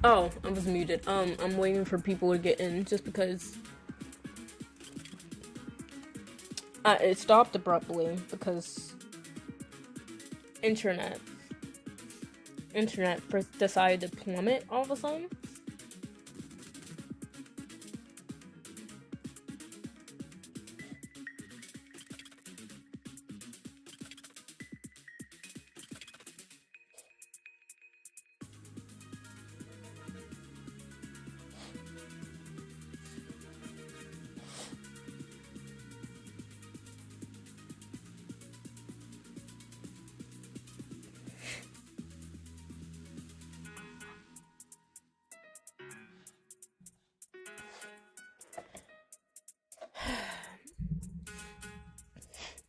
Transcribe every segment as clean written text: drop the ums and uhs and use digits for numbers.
Oh, I was muted. I'm waiting for people to get in just because it stopped abruptly because internet decided to plummet all of a sudden.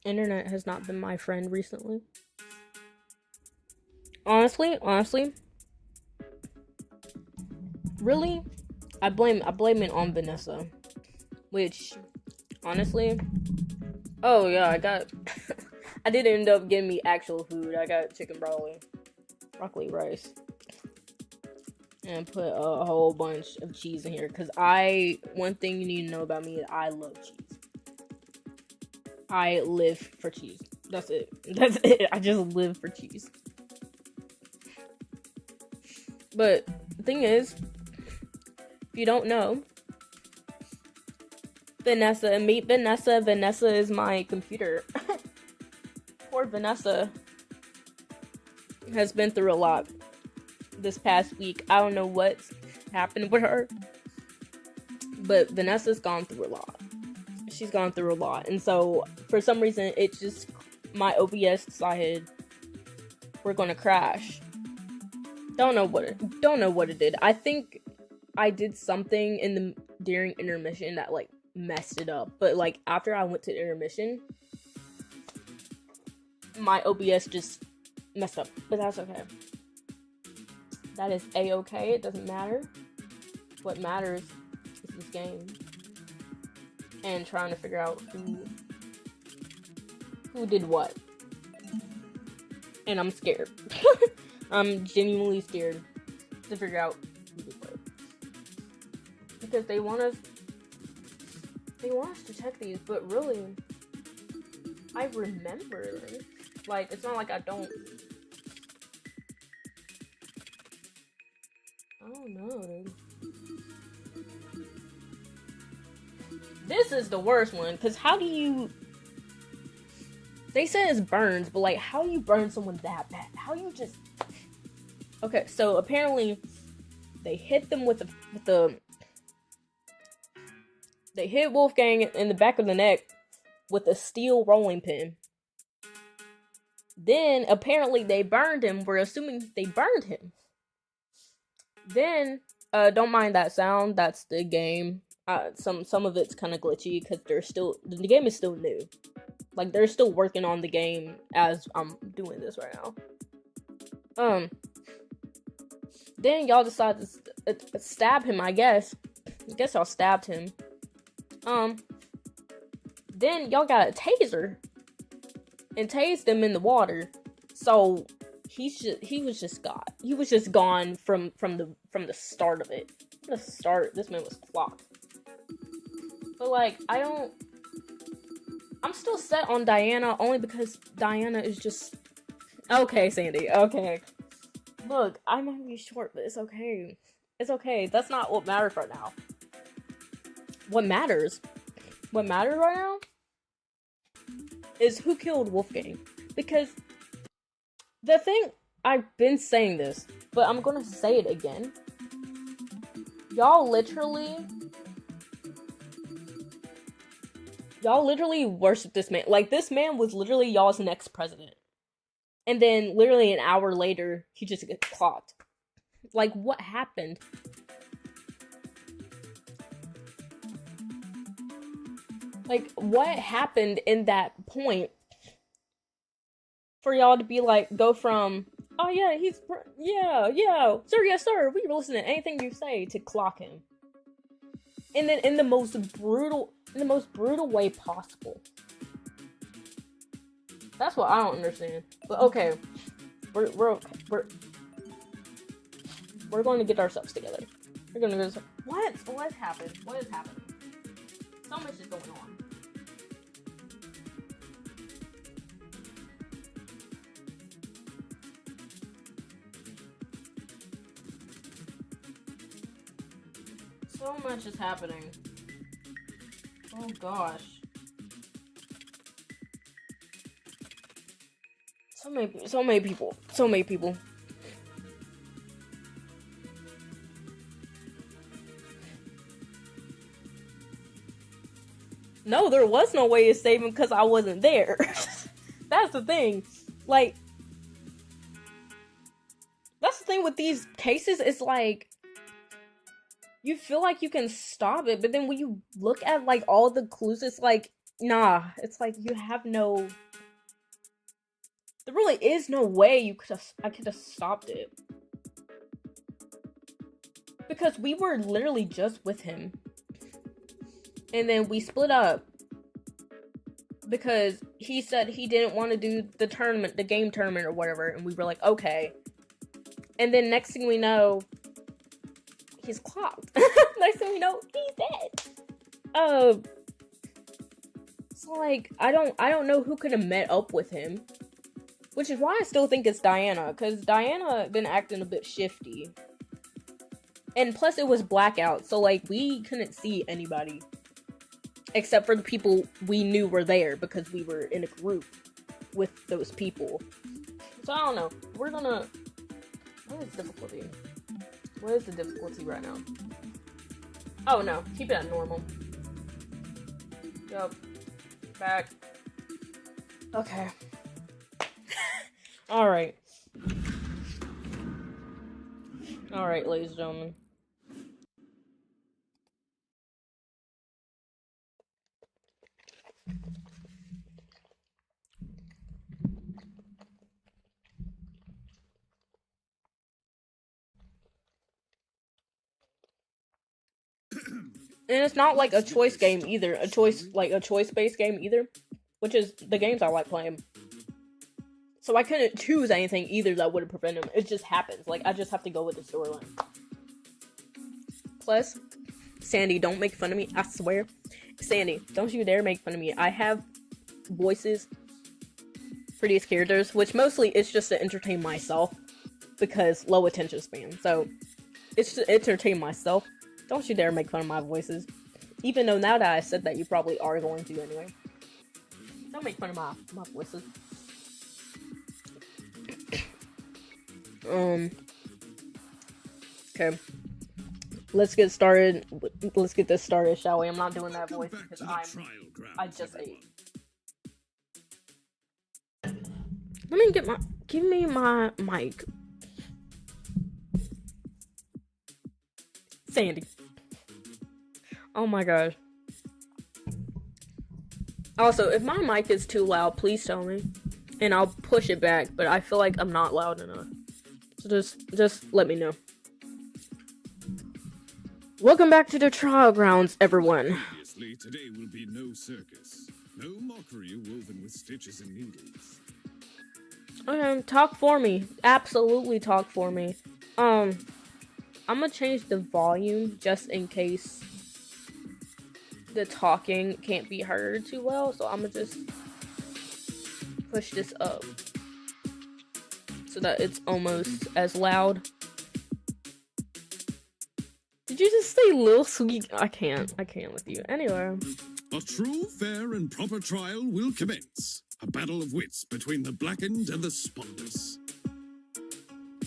Internet has not been my friend recently. Honestly, really, I blame it on Vanessa, which honestly, oh yeah, I got I did end up getting me actual food. I got chicken broccoli rice, and put a whole bunch of cheese in here because one thing you need to know about me is I love cheese. I live for cheese. That's it. That's it. I just live for cheese. But the thing is, if you don't know, meet Vanessa. Vanessa is my computer. Poor Vanessa has been through a lot this past week. I don't know what's happened with her, but Vanessa's gone through a lot. She's gone through a lot, and so for some reason, my OBS decided we're gonna crash. Don't know what it did. I think I did something during intermission that like messed it up. But like after I went to intermission, my OBS just messed up. But that's okay. That is a-okay. It doesn't matter. What matters is this game and trying to figure out who did what. And I'm scared. I'm genuinely scared to figure out who did what. Because they want us to check these, but really, I remember. Like, it's not like I don't know, dude. This is the worst one, because how do you... They said it's burns, but like, how do you burn someone that bad? How you just... Okay, so apparently, they hit them with the... They hit Wolfgang in the back of the neck with a steel rolling pin. Then, apparently, they burned him. We're assuming they burned him. Then, don't mind that sound. That's the game. Some of it's kind of glitchy because the game is still new. Like, they're still working on the game as I'm doing this right now. Then y'all decided to stab him, I guess. I guess y'all stabbed him. Then y'all got a taser and tased him in the water. So he was just gone from the start of it. From the start, this man was clocked. But like, I'm still set on Diana only because Diana is just... Okay, Sandy, okay. Look, I might be short, but it's okay. It's okay. That's not what matters right now. What matters right now is who killed Wolfgang. Because the thing, I've been saying this, but I'm gonna say it again. Y'all literally worship this man. Like, this man was literally y'all's next president. And then, literally an hour later, he just gets clocked. Like, what happened? Like, what happened in that point for y'all to be like, go from, oh yeah, sir, yes sir, we listen to anything you say, to clock him. And then in the most brutal way possible. That's what I don't understand. But okay, we're We're going to get ourselves together. We're gonna go. What happened? What is happening? So much is going on. So much is happening. Oh gosh. So many people. So many people. No, there was no way to save him because I wasn't there. That's the thing. Like, that's the thing with these cases. It's like, you feel like you can stop it, but then when you look at, like, all the clues, it's like, nah. It's like, you have no... There really is no way I could have stopped it. Because we were literally just with him. And then we split up. Because he said he didn't want to do the tournament, the game tournament or whatever. And we were like, okay. And then next thing we know, he's clocked. Next thing we know, he's dead. So like, I don't know who could have met up with him. Which is why I still think it's Diana. Because Diana been acting a bit shifty. And plus it was blackout. So like, we couldn't see anybody. Except for the people we knew were there. Because we were in a group with those people. So I don't know. We're gonna... What is difficulty? What is the difficulty right now? Oh no. Keep it at normal. Yup. Back. Okay. Alright. Alright, ladies and gentlemen. And it's not like a choice game either. A choice-based game either. Which is the games I like playing. So I couldn't choose anything either that would have prevented him. It just happens. Like, I just have to go with the storyline. Plus, Sandy, don't make fun of me. I swear. Sandy, don't you dare make fun of me. I have voices for these characters, which mostly it's just to entertain myself. Because low attention span. So, it's to entertain myself. Don't you dare make fun of my voices. Even though now that I said that, you probably are going to anyway. Don't make fun of my voices. Okay. Let's get started. Let's get this started, shall we? I'm not doing that voice because I just ate. Give me my mic. Sandy. Oh my gosh. Also, if my mic is too loud, please tell me. And I'll push it back, but I feel like I'm not loud enough. So just let me know. Welcome back to the trial grounds, everyone. Obviously, today will be no circus. No mockery woven with stitches and needles. Okay, talk for me. Absolutely talk for me. I'm gonna change the volume just in case the talking can't be heard too well, so I'm gonna just push this up so that it's almost as loud. Did you just say Lil Sweet? I can't with you. Anyway. A true, fair, and proper trial will commence. A battle of wits between the blackened and the spotless.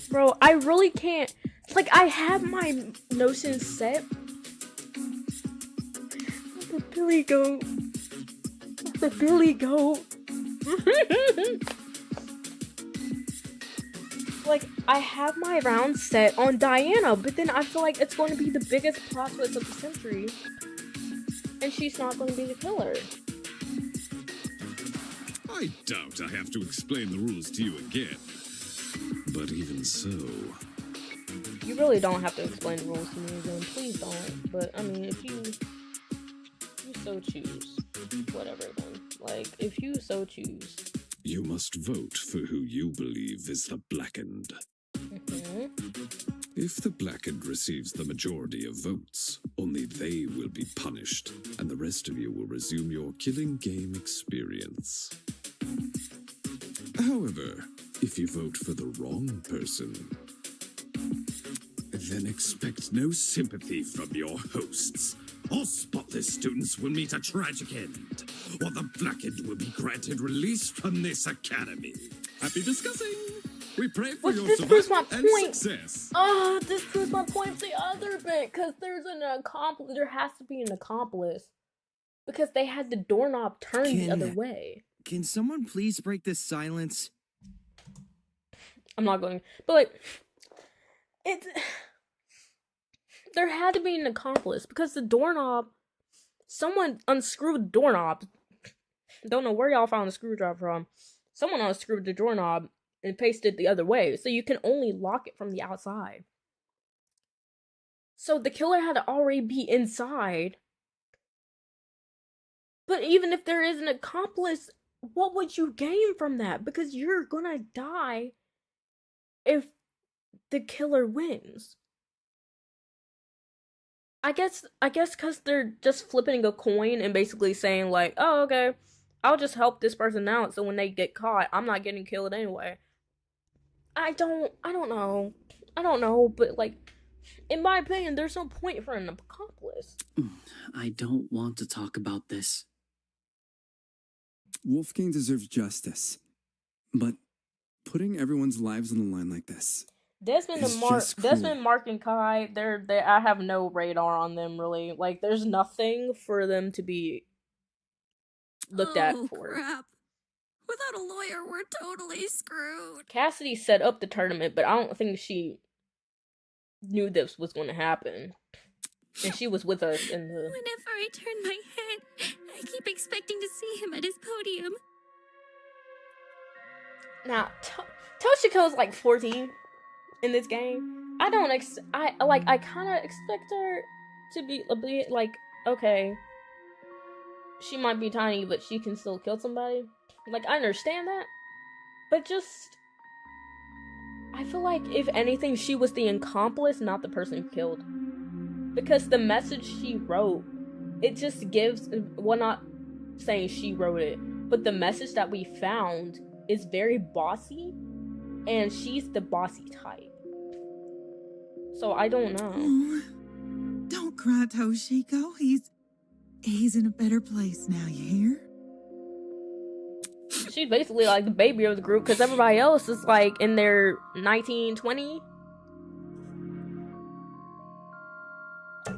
Bro, I really can't. Like, I have my notions set. Let the Billy go. Let the Billy go. Like, I have my round set on Diana, but then I feel like it's going to be the biggest plot twist of the century. And she's not going to be the killer. I doubt I have to explain the rules to you again. But even so... You really don't have to explain the rules to me again. Please don't. But, I mean, if you so choose. Whatever, then. Like, if you so choose. You must vote for who you believe is the blackened. If the blackened receives the majority of votes, only they will be punished, and the rest of you will resume your killing game experience. However, if you vote for the wrong person, then expect no sympathy from your hosts. All spotless students will meet a tragic end, or the blackened will be granted release from this academy. Happy discussing! We pray for your survival and success. Oh, this proves my point the other bit, because there's an accomplice. There has to be an accomplice. Because they had the doorknob turned the other way. Can someone please break this silence? I'm not going, but like, it's... There had to be an accomplice, because the doorknob... Someone unscrewed the doorknob. Don't know where y'all found the screwdriver from. Someone unscrewed the doorknob and pasted it the other way, so you can only lock it from the outside. So the killer had to already be inside. But even if there is an accomplice, what would you gain from that? Because you're gonna die if the killer wins. I guess because they're just flipping a coin and basically saying like, oh, okay, I'll just help this person out, so when they get caught, I'm not getting killed anyway. I don't know, but like, in my opinion, there's no point for an accomplice. I don't want to talk about this. Wolfgang deserves justice, but putting everyone's lives on the line like this... Desmond, Mark, and Kai, they're I have no radar on them, really. Like, there's nothing for them to be looked at for. Oh, crap. Without a lawyer, we're totally screwed. Cassidy set up the tournament, but I don't think she knew this was going to happen. And she was with us in the... Whenever I turn my head, I keep expecting to see him at his podium. Now, Toshiko's like 14 in this game. I kind of expect her to be a bit like, okay, she might be tiny, but she can still kill somebody. Like, I understand that, but just, I feel like, if anything, she was the accomplice, not the person who killed. Because the message she wrote, it just gives, well, not saying she wrote it, but the message that we found is very bossy, and she's the bossy type. So I don't know. Oh, don't cry, Toshiko. He's in a better place now, you hear? She's basically like the baby of the group, because everybody else is like in their 19, 20.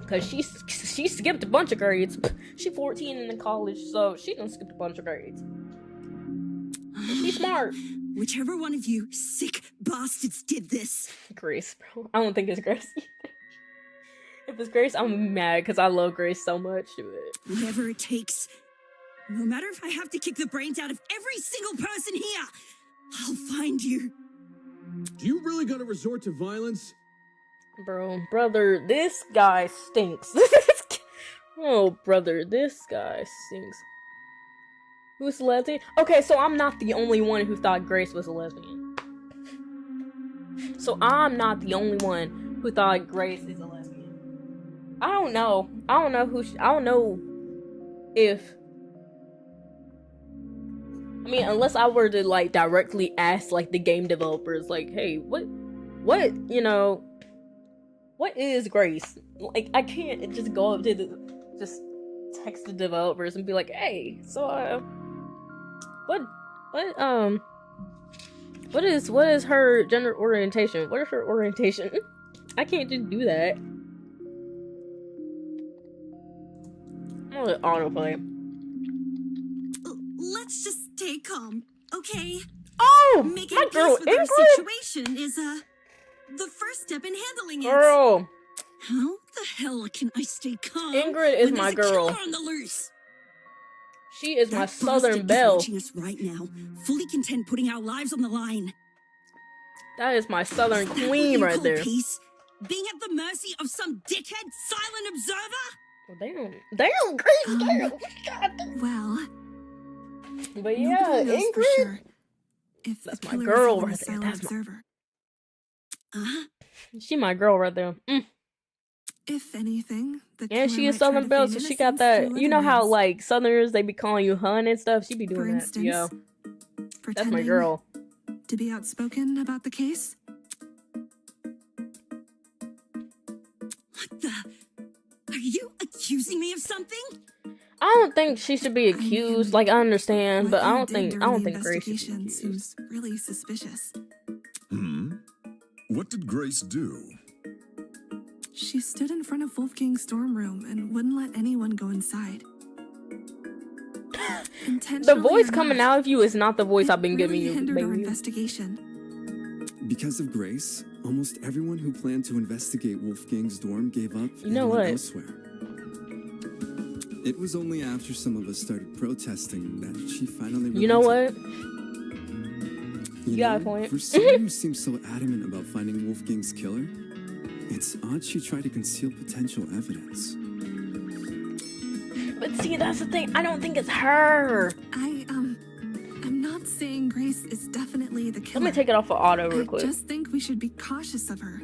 Because she skipped a bunch of grades. She's 14 in college, so she done skipped a bunch of grades. She's smart. Whichever one of you sick bastards did this. Grace, bro. I don't think it's Grace either. If it's Grace, I'm mad because I love Grace so much. Whatever it takes. No matter if I have to kick the brains out of every single person here, I'll find you. Do you really gotta resort to violence? Brother, this guy stinks. Oh, brother, this guy stinks. Who's a lesbian? Okay, so I'm not the only one who thought Grace was a lesbian. So I'm not the only one who thought Grace is a lesbian. I don't know. I don't know if... I mean, unless I were to, like, directly ask, like, the game developers, like, hey, what, you know, what is Grace? Like, I can't just go up to just text the developers and be like, hey, so, what is her gender orientation? What is her orientation? I can't just do that. I'm gonna autoplay. Let's just stay calm, okay? Oh, making my girl, peace with our Ingrid! situation is the first step in handling it. Girl, How the hell can I stay calm? Ingrid is when my there's a girl. killer on the loose? She is my That Southern bastard belle. is watching us right now, fully content putting our lives on the line. That is my Southern Is that what queen you right call there. Peace? Being at the mercy of some dickhead silent observer? Damn, Grace, damn. God damn. Well, But yeah, nobody knows for Ingrid. sure if That's the my killer girl is even right a there. silent That's my... observer. She my girl right there. If anything, the And killer she is might try Southern to Belle, feign so she got innocence that. through You know other how means. like Southerners they be calling you hun and stuff. She be For doing that. instance, Yo, that's pretending my girl. to be outspoken about the case. What the? Are you accusing me of something? I don't think she should be accused. Like I understand, but What I you don't did think during the Grace should be investigation accused. seems really suspicious. What did Grace do? She stood in front of Wolfgang's dorm room and wouldn't let anyone go inside. The voice coming out of you is not the voice I've been giving you, hindered our baby. investigation. Because of Grace, almost everyone who planned to investigate Wolfgang's dorm gave up You know and went what? elsewhere. It was only after some of us started protesting that she finally You know relented. what? You got a know, point. For someone who seems so adamant about finding Wolfgang's killer, it's odd she tried to conceal potential evidence. But see, that's the thing. I don't think it's her. I'm not saying Grace is definitely the killer. Let me take it off of auto real I quick, just think we should be cautious of her.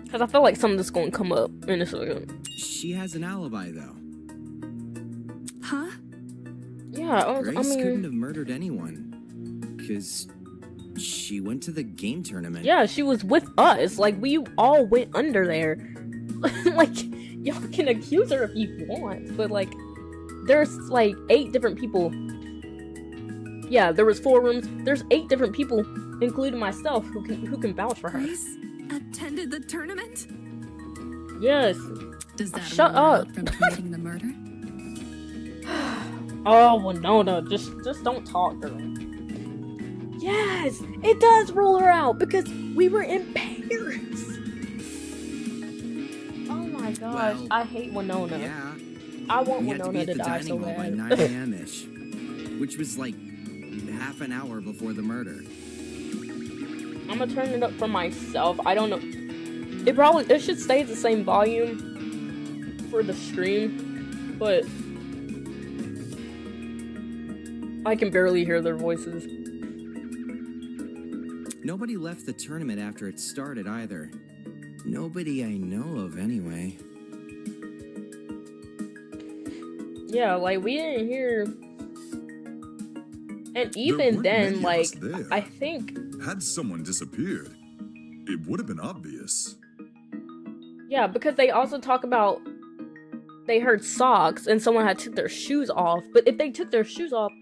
because I feel like something's going to come up in a second. She has an alibi, though. Huh? Yeah, Grace I couldn't mean, have murdered anyone. Because she went to the game tournament. yeah, she was with us. Like, we all went under there. Like, y'all can accuse her if you want, but like, there's like 8 different people. Yeah, there was 4 rooms. There's 8 different people, including myself, who can vouch for her. Grace attended the tournament? Yes. Does that Shut rule her up. out from committing the murder? Oh, Winona, just don't talk, girl. Yes, it does rule her out because we were in Paris. Oh my gosh, Well, I hate Winona. Yeah. I want We had to be Winona at to the die so dining hall by bad. 9 a.m.-ish. Which was like half an hour before the murder. I'm gonna turn it up for myself. I don't know. It should stay at the same volume for the stream, but I can barely hear their voices. Nobody left the tournament after it started either. Nobody I know of, anyway. Yeah, like we didn't hear. And There even weren't then, many of like us there. I think, Had someone disappeared, it would have been obvious. yeah, because they also talk about they heard socks and someone had took their shoes off. But if they took their shoes off,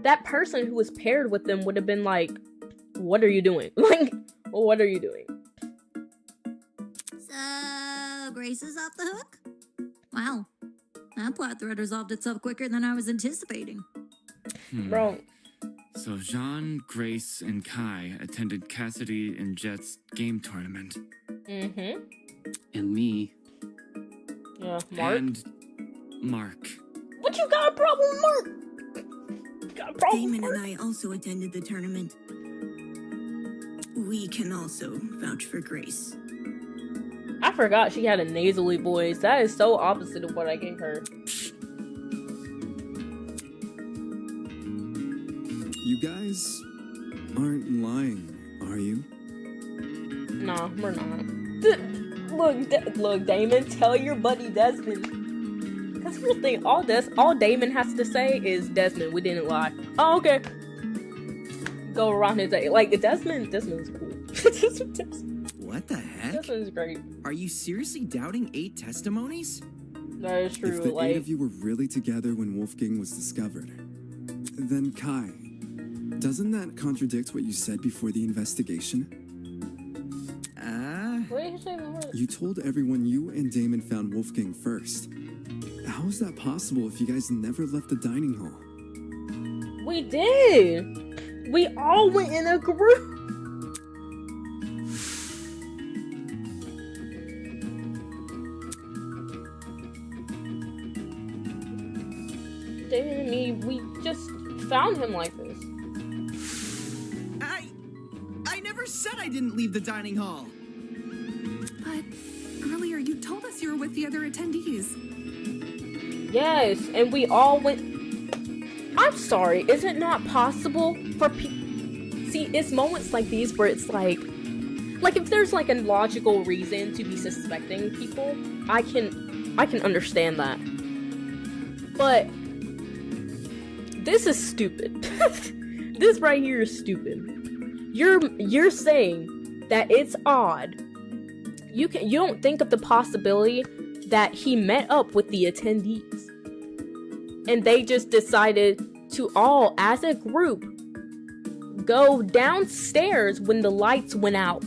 that person who was paired with them would have been like, "What are you doing? Like, what are you doing?" So, Grace is off the hook? Wow. That plot thread resolved itself quicker than I was anticipating. Bro, So Jean, Grace, and Kai attended Cassidy and Jet's game tournament. mm-hmm. And me. Yeah, Mark. And Mark. What you got a problem with Mark? Got a problem with Damon Mark? and I also attended the tournament. We can also vouch for Grace. I forgot she had a nasally voice. That is so opposite of what I gave her. You guys aren't lying, are you? Nah, we're not. Look, Damon, tell your buddy Desmond. Cause here's the thing, all Damon has to say is Desmond, we didn't lie. Oh, okay. Go around his day. Like Desmond's cool. What the heck? Desmond's great. Are you seriously doubting 8 testimonies? That is true. If the 8 Like, of you were really together when Wolfgang was discovered, then Kai, doesn't that contradict what you said before the investigation? what did you say about what? You told everyone you and Damon found Wolfgang first. How is that possible if you guys never left the dining hall? We did. We all went in a group. Damon and me, we just found him like this. I never said I didn't leave the dining hall. But earlier you told us you were with the other attendees. Yes, and we all went. I'm sorry, is it not possible for people? See, it's moments like these where it's like, Like, if there's like a logical reason to be suspecting people, I can understand that. But this is stupid. This right here is stupid. You're saying that it's odd. You don't think of the possibility that he met up with the attendees and they just decided to all, as a group, go downstairs when the lights went out,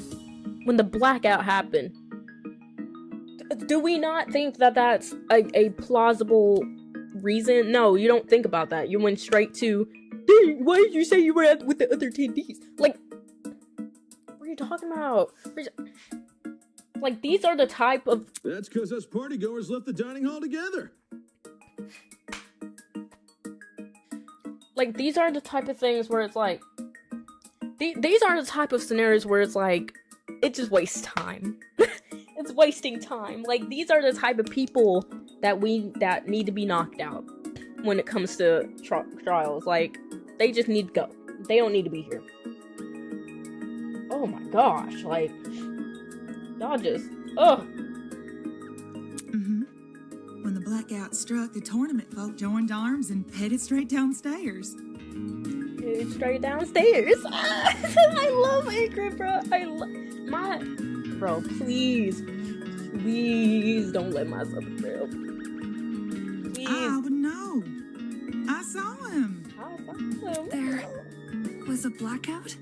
when the blackout happened. Do we not think that that's a plausible reason? No, you don't think about that. You went straight to, dang, why did you say you were with the other attendees? Like, what are you talking about? Like, these are the type of... That's because us partygoers left the dining hall together. Like, these are the type of things where it's like... These are the type of scenarios where it's like, it just wastes time. It's wasting time. Like, these are the type of people that need to be knocked out when it comes to trials. Like, they just need to go. They don't need to be here. Oh my gosh, like, y'all just, ugh. When the blackout struck, the tournament folk joined arms and headed straight downstairs. Headed straight downstairs. I love Akron, bro. Bro, please don't let my son fail. Please. I would know. I saw him. There was a blackout?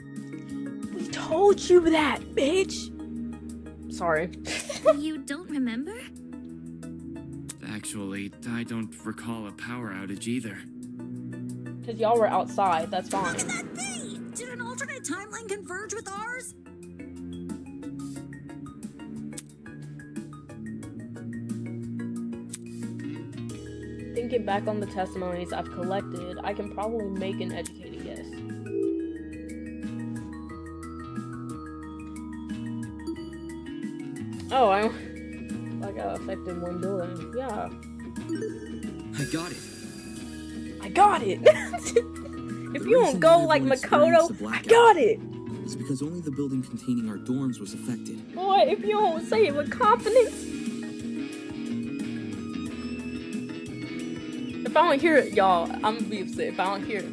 We told you that, bitch. Sorry. You don't remember? Actually, I don't recall a power outage either. Because y'all were outside, that's fine. Look at that thing! Did an alternate timeline converge with ours? Thinking back on the testimonies I've collected, I can probably make an educated guess. Oh, I got affected one building. Yeah. I got it. I got it! If you don't go like Makoto, I got it! It's because only the building containing our dorms was affected. Boy, if you don't say it with confidence. If I don't hear it, y'all, I'm gonna be upset. If I don't hear it,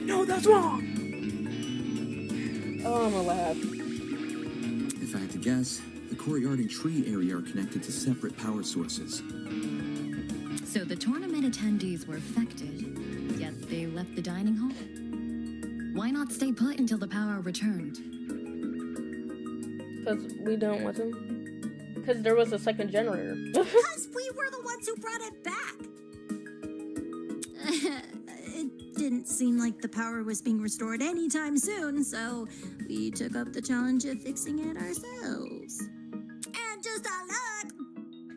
no, that's wrong! Oh, I'm gonna laugh. If I had to guess, the courtyard and tree area are connected to separate power sources. So the tournament attendees were affected, yet they left the dining hall? Why not stay put until the power returned? Because we don't want to. Because there was a second generator. Because we were the ones who brought it back. It didn't seem like the power was being restored anytime soon, so we took up the challenge of fixing it ourselves. And just our luck,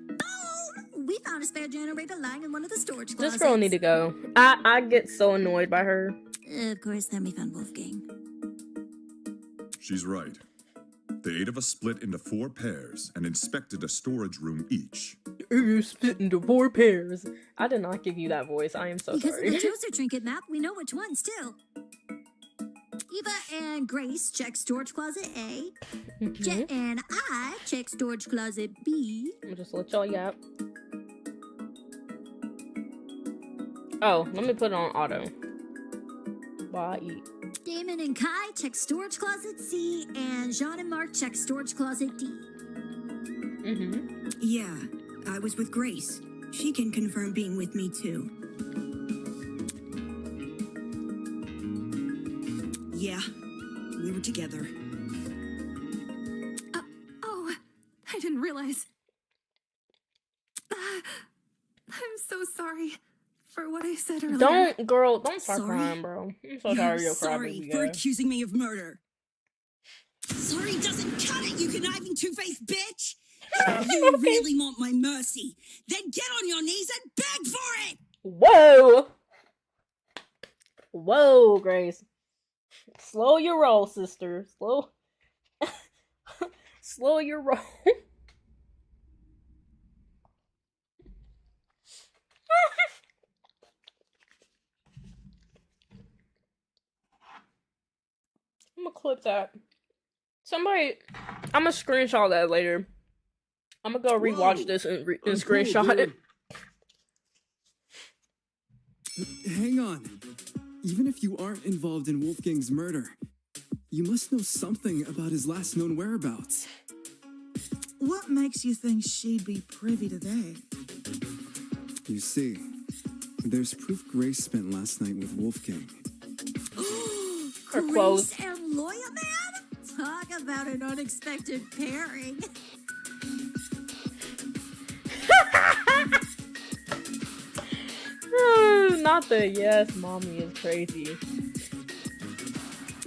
boom! We found a spare generator lying in one of the storage closets. This girl need to go. I get so annoyed by her. Of course, then we found Wolfgang. She's right. The 8 of us split into 4 pairs and inspected a storage room each. You split into 4 pairs. I did not give you that voice. I am so because sorry. Because of the Toaster Trinket map, we know which ones, too. Eva and Grace check storage closet A. Jet and I check storage closet B. I'm just let y'all yap. Oh, let me put it on auto. While I eat. Damon and Kai check storage closet C, and Jean and Mark check storage closet D. Yeah, I was with Grace. She can confirm being with me too. Yeah, we were together. Oh, I didn't realize. I'm so sorry for what I said earlier. Don't start crying, bro. I'm so sorry you're sorry for accusing me of murder. Sorry doesn't cut it, you conniving two-faced bitch! If you really want my mercy, then get on your knees and beg for it! Whoa! Whoa, Grace. Slow your roll, sister. Slow your roll. I'm gonna clip that. Somebody I'm gonna screenshot that later. I'm gonna go rewatch this and screenshot it. Hang on. Even if you aren't involved in Wolfgang's murder, you must know something about his last known whereabouts. What makes you think she'd be privy to that? You see, there's proof Grace spent last night with Wolfgang. Her clothes. Grace and Lawyer Man? Talk about an unexpected pairing. Not the yes, mommy is crazy.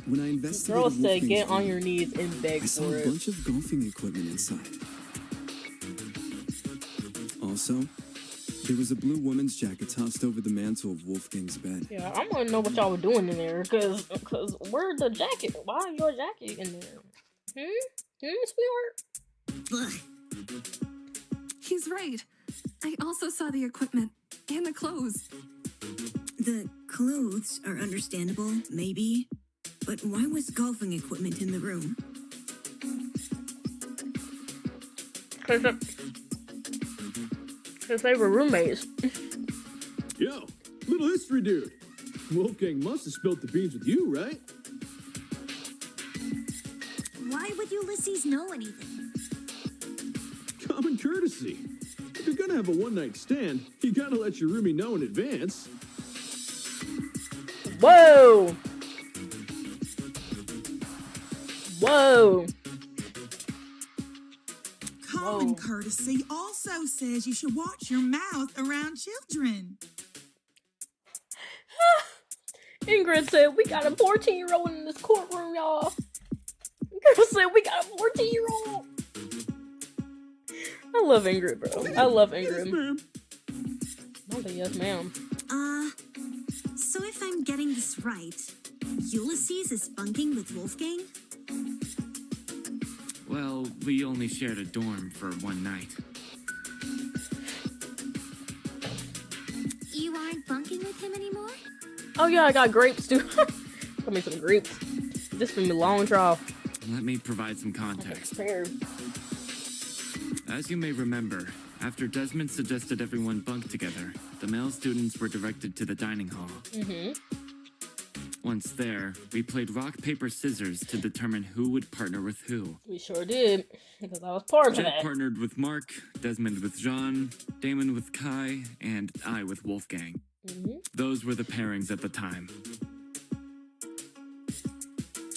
When I investigated Girl said, Wolfgang's "Get on room, your knees and beg I saw for a it." bunch of golfing equipment inside. Also, there was a blue woman's jacket tossed over the mantle of Wolfgang's bed. Yeah, I want to know what y'all were doing in there, cause where's the jacket? Why is your jacket in there? Sweetheart? He's right. I also saw the equipment and the clothes. The clothes are understandable, maybe. But why was golfing equipment in the room? Cause they were roommates. Yo, little history dude. Wolfgang must have spilt the beans with you, right? Why would Ulysses know anything? Common courtesy. If you're gonna have a one-night stand, you gotta let your roomie know in advance. Whoa! Whoa! Common courtesy also says you should watch your mouth around children. Ingrid said, "We got a 14-year-old in this courtroom, y'all." Girl said, "We got a 14-year-old." I love Ingrid, bro. I love Ingrid. Yes, ma'am. Not a yes, ma'am. So if I'm getting this right, Ulysses is bunking with Wolfgang? Well, we only shared a dorm for one night. You aren't bunking with him anymore? Oh yeah, I got grapes too. Got me some grapes. This been a long trial. Let me provide some context. As you may remember, after Desmond suggested everyone bunk together, the male students were directed to the dining hall. Once there, we played rock, paper, scissors to determine who would partner with who. We sure did, because I was part of Jet that. partnered with Mark, Desmond with Jean, Damon with Kai, and I with Wolfgang. Those were the pairings at the time.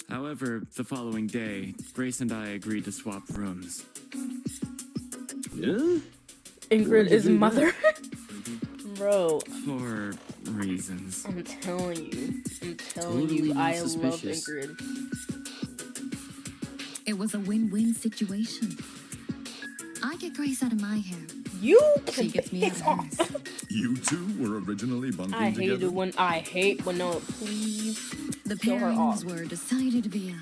However, the following day, Grace and I agreed to swap rooms. Yeah? Ingrid is mother. Bro. For reasons. I'm telling you. Totally not I love suspicious. Ingrid. It was a win-win situation. I get Grace out of my hair. You She gets me out of hers. You two were originally bunking I together? hate when no, please. The Kill her off. pairings were decided via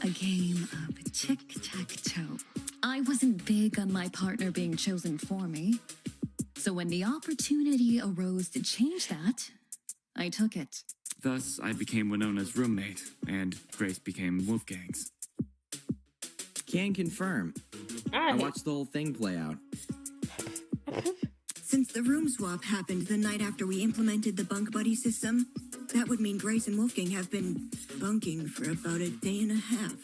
a game of tic-tac-toe. I wasn't big on my partner being chosen for me, so when the opportunity arose to change that, I took it. Thus, I became Winona's roommate, and Grace became Wolfgang's. Can confirm. I watched the whole thing play out. Since the room swap happened the night after we implemented the bunk buddy system, that would mean Grace and Wolfgang have been bunking for about a day and a half.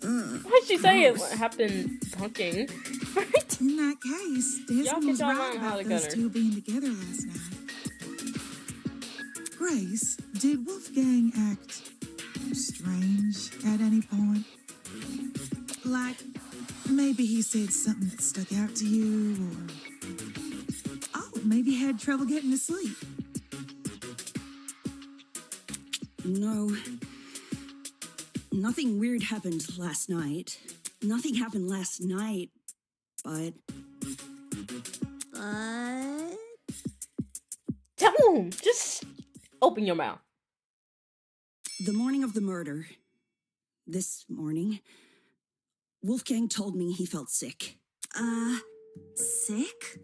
Why'd she say it happened bunking? In that case, Desmond was y'all right learn how about to those gunner. two being together last night. Grace, did Wolfgang act strange at any point? Like, maybe he said something that stuck out to you, or maybe had trouble getting to sleep. No. Nothing weird happened last night. Nothing happened last night, but... Tell him! Just open your mouth. The morning of the murder, this morning, Wolfgang told me he felt sick. Sick?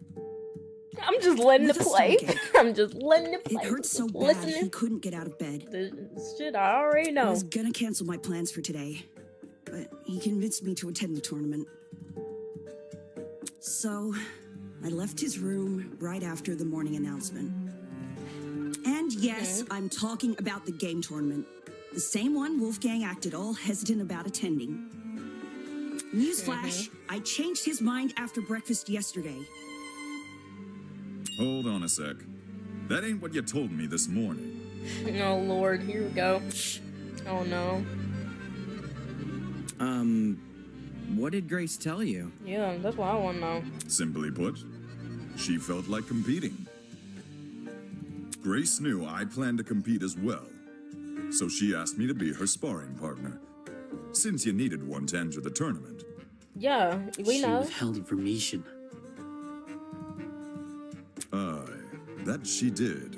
I'm just letting it With a play. stomachache. I'm just letting it play. It hurt so Just bad listening. he couldn't get out of bed. The shit I already I know. was gonna cancel my plans for today, but he convinced me to attend the tournament. So, I left his room right after the morning announcement. And yes, I'm talking about the game tournament. The same one Wolfgang acted all hesitant about attending. Newsflash, I changed his mind after breakfast yesterday. Hold on a sec. That ain't what you told me this morning. Oh lord, here we go. Oh no. What did Grace tell you? Yeah, that's what I want to know. Simply put, she felt like competing. Grace knew I planned to compete as well, so she asked me to be her sparring partner, since you needed one to enter the tournament. Yeah, we know. She withheld information. Aye, that she did.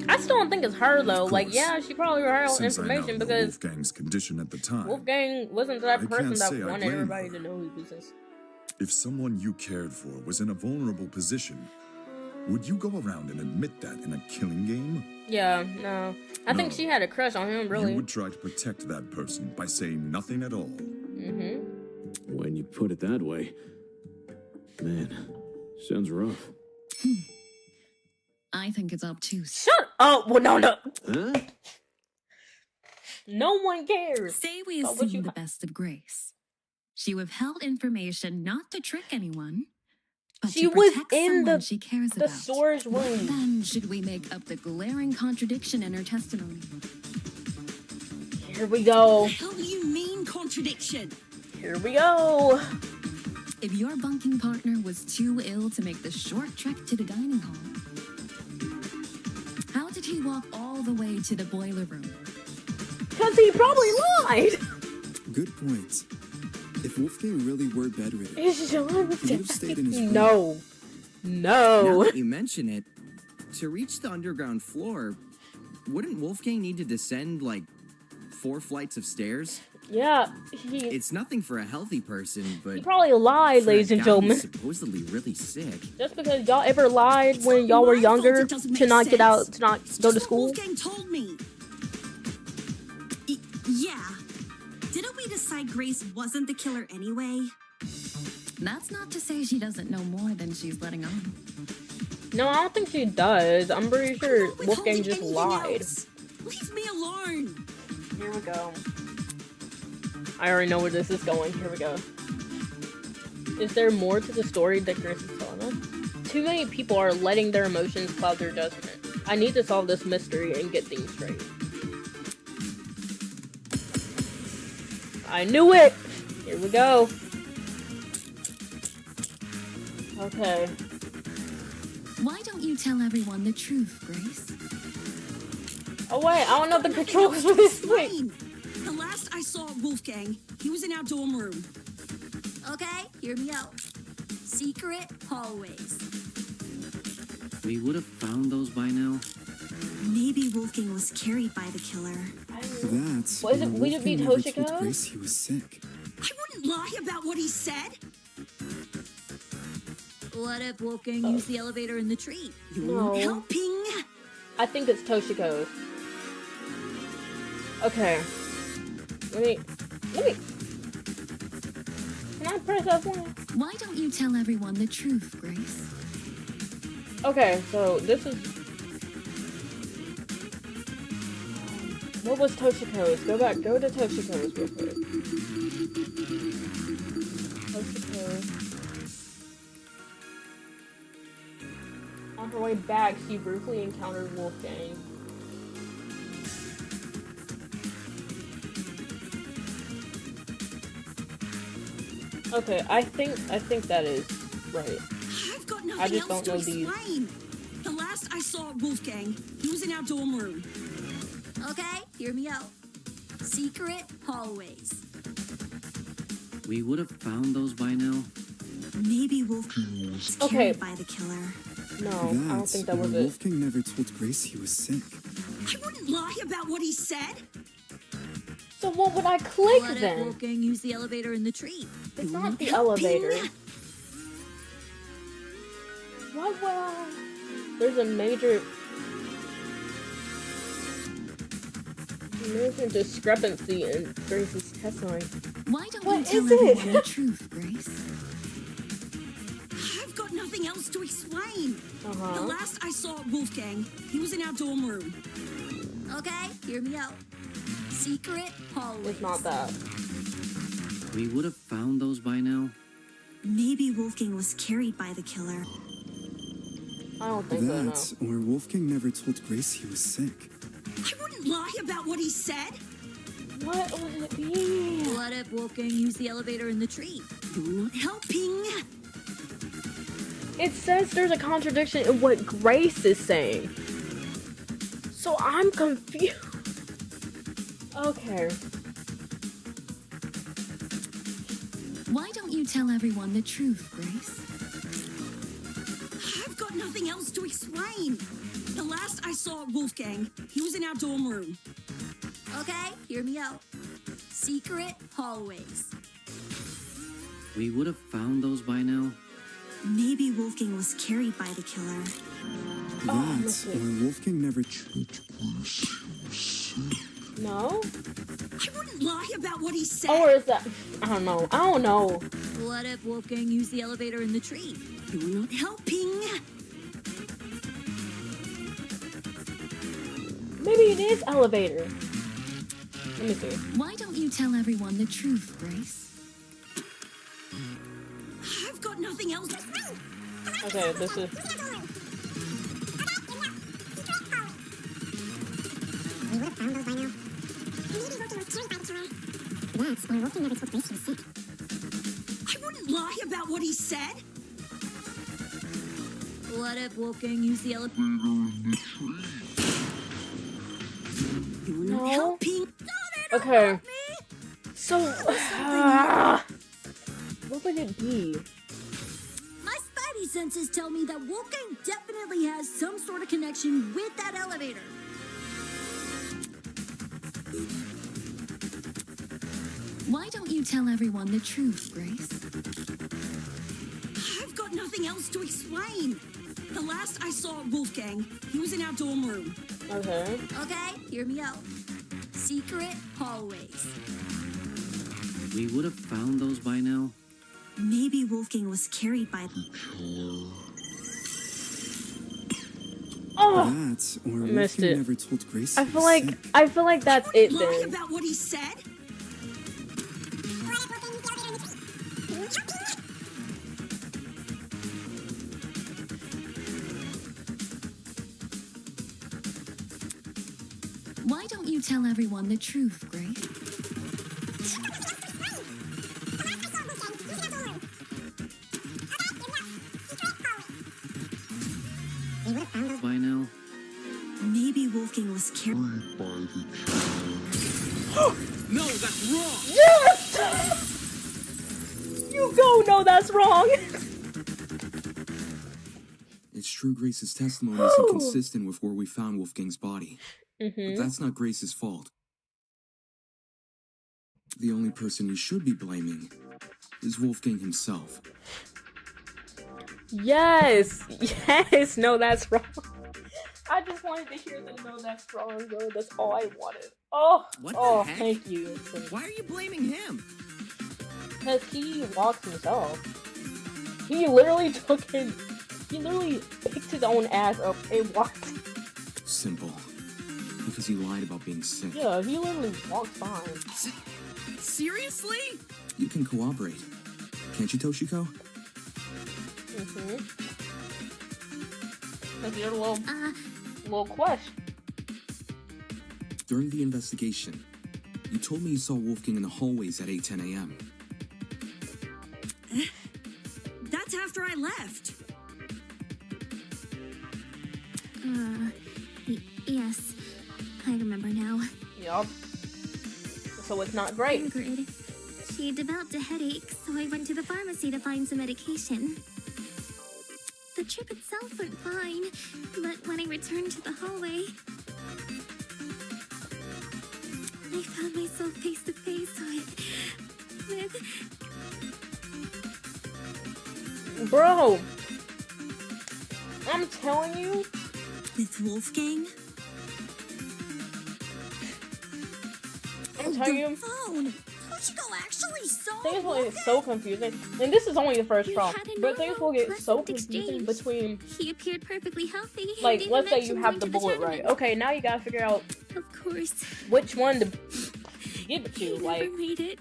I still don't think it's her though. Like, yeah, she probably withheld Since information I know because Wolfgang's condition at the time, Wolfgang wasn't that I person can't that say I wanted blame everybody her. to know his business. if someone you cared for was in a vulnerable position, would you go around and admit that in a killing game? Yeah, no. I think she had a crush on him, really. You would try to protect that person by saying nothing at all. Mm-hmm. When you put it that way, man, sounds rough. I think it's up to. Shut up! Well, no. Huh? No one cares. Say we about what assume you- the best of Grace. She withheld information not to trick anyone, but She to was protect in someone the- she cares the about. source What room. then should we make up the glaring contradiction in her testimony? Here we go. What the hell do you mean contradiction? Here we go. If your bunking partner was too ill to make the short trek to the dining hall, how did he walk all the way to the boiler room? Because he probably lied. Good point. If Wolfgang really were bedridden, It's he would have stayed in his room. No. Now No. that you mention it, to reach the underground floor, wouldn't Wolfgang need to descend like 4 flights of stairs? Yeah, It's nothing for a healthy person, but he probably lied, for a ladies and guy gentlemen. who's supposedly really sick. Just because y'all ever lied when y'all were younger to not get out, to not go to school. Wolfgang told me. Yeah. Didn't we decide Grace wasn't the killer anyway? That's not to say she doesn't know more than she's letting on. No, I don't think she does. I'm pretty sure Withholding Wolfgang just anything lied. else. Leave me alone. Here we go. I already know where this is going. Here we go. Is there more to the story that Grace is telling us? Too many people are letting their emotions cloud their judgment. I need to solve this mystery and get things straight. I knew it! Here we go. Okay. Why don't you tell everyone the truth, Grace? Oh wait, I don't know the controls for this. Wait. Explain. The last I saw of Wolfgang, he was in our dorm room. Okay, hear me out. Secret hallways. We would have found those by now. Maybe Wolfgang was carried by the killer. That's Was it- when would it be Wolfgang never Toshiko? told Grace he was sick. I wouldn't lie about what he said. What if Wolfgang used the elevator in the tree? No. Helping. I think it's Toshiko's. Okay. Let me. Can I press F1? Why don't you tell everyone the truth, Grace? Okay, so this is. What was Toshiko's? Go to Toshiko's real quick. Toshiko's. On her way back, she briefly encountered Wolfgang. Okay, I think that is right. I've got I nothing just else don't to know these. explain. The last I saw of Wolfgang, he was in our dorm room. Okay, hear me out. Secret hallways. We would have found those by now. Maybe Wolfgang was Okay. carried by the killer. No, I don't That's think that was when it. Wolfgang never told Grace he was sick. I wouldn't lie about what he said. So what would I click What if then? Wolfgang used the elevator in the tree? It's not the elevator. Why would I? There's a major. There's a discrepancy in Grace's testimony. Why don't What you tell is it? everyone the truth, Grace? I've got nothing else to explain. Uh-huh. The last I saw Wolfgang, he was in our dorm room. Okay, hear me out. Secret hallways. It's not that. We would have found those by now. Maybe Wolfgang was carried by the killer. I don't think so, no. That, or Wolfgang never told Grace he was sick. I wouldn't lie about what he said. What would it be? What if Wolfgang used the elevator in the tree? You're not helping. It says there's a contradiction in what Grace is saying. So I'm confused. Okay. Why don't you tell everyone the truth, Grace? I've got nothing else to explain. The last I saw Wolfgang, he was in our dorm room. Okay, hear me out. Secret hallways. We would have found those by now. Maybe Wolfgang was carried by the killer. That, or Wolfgang never... No? I wouldn't lie about what he said. Or is that... I don't know. I don't know. What if Wolfgang used the elevator in the tree? You're not helping. Maybe it is elevator. Let me see. Why don't you tell everyone the truth, Grace? I've got nothing else. Okay, this is... We would have found those by now. Maybe Wolfgang was carried by the killer. That's or Wolfgang never told Grace he was sick. I wouldn't lie about what he said. What if Wolfgang used the elevator? You're not No. helping. Okay. So... what would it be? My spidey senses tell me that Wolfgang definitely has some sort of connection with that elevator. Why don't you tell everyone the truth, Grace? I've got nothing else to explain. The last I saw Wolfgang, he was in our dorm room. Okay. Okay, hear me out. Secret hallways. We would have found those by now. Maybe Wolfgang was carried by the killer. Oh! That, or Missed Wolfgang it. never told Grace I he feel was like... sick. I feel like that's it Lie then. about what he said. Why don't you tell everyone the truth, Grace? We would have found those By now. Maybe Wolfgang was carried by the killer. No, that's wrong! Yes! You go, no, that's wrong. It's true Grace's testimony is inconsistent with where we found Wolfgang's body. But that's not Grace's fault. The only person you should be blaming is Wolfgang himself. Yes! Yes! No, that's wrong. I just wanted to hear the no, that's wrong, bro. That's all I wanted. Oh! What the oh, heck? thank you. Why are you blaming him? Because he walked himself. He literally took his... He literally picked his own ass up and walked. Simple. Because he lied about being sick. Yeah, he literally walked fine. Seriously? You can cooperate. Can't you, Toshiko? That's your little quest. During the investigation, you told me you saw Wolfgang in the hallways at 8:10 a.m. That's after I left. Yes, I remember now. Yup. So it's not great. Ingrid. She developed a headache, so I went to the pharmacy to find some medication. The trip itself went fine, but when I returned to the hallway, I found myself face to face with... Bro! I'm telling you. With Wolfgang? I'm telling you. Phone. Toshiko actually saw Things will get so confusing. And this is only the first trial. But things will get so confusing between... He appeared perfectly healthy. Like, let's say you have the bullet right. Okay, now you gotta figure out... Of course. Which one to give it to. Like... Never made it.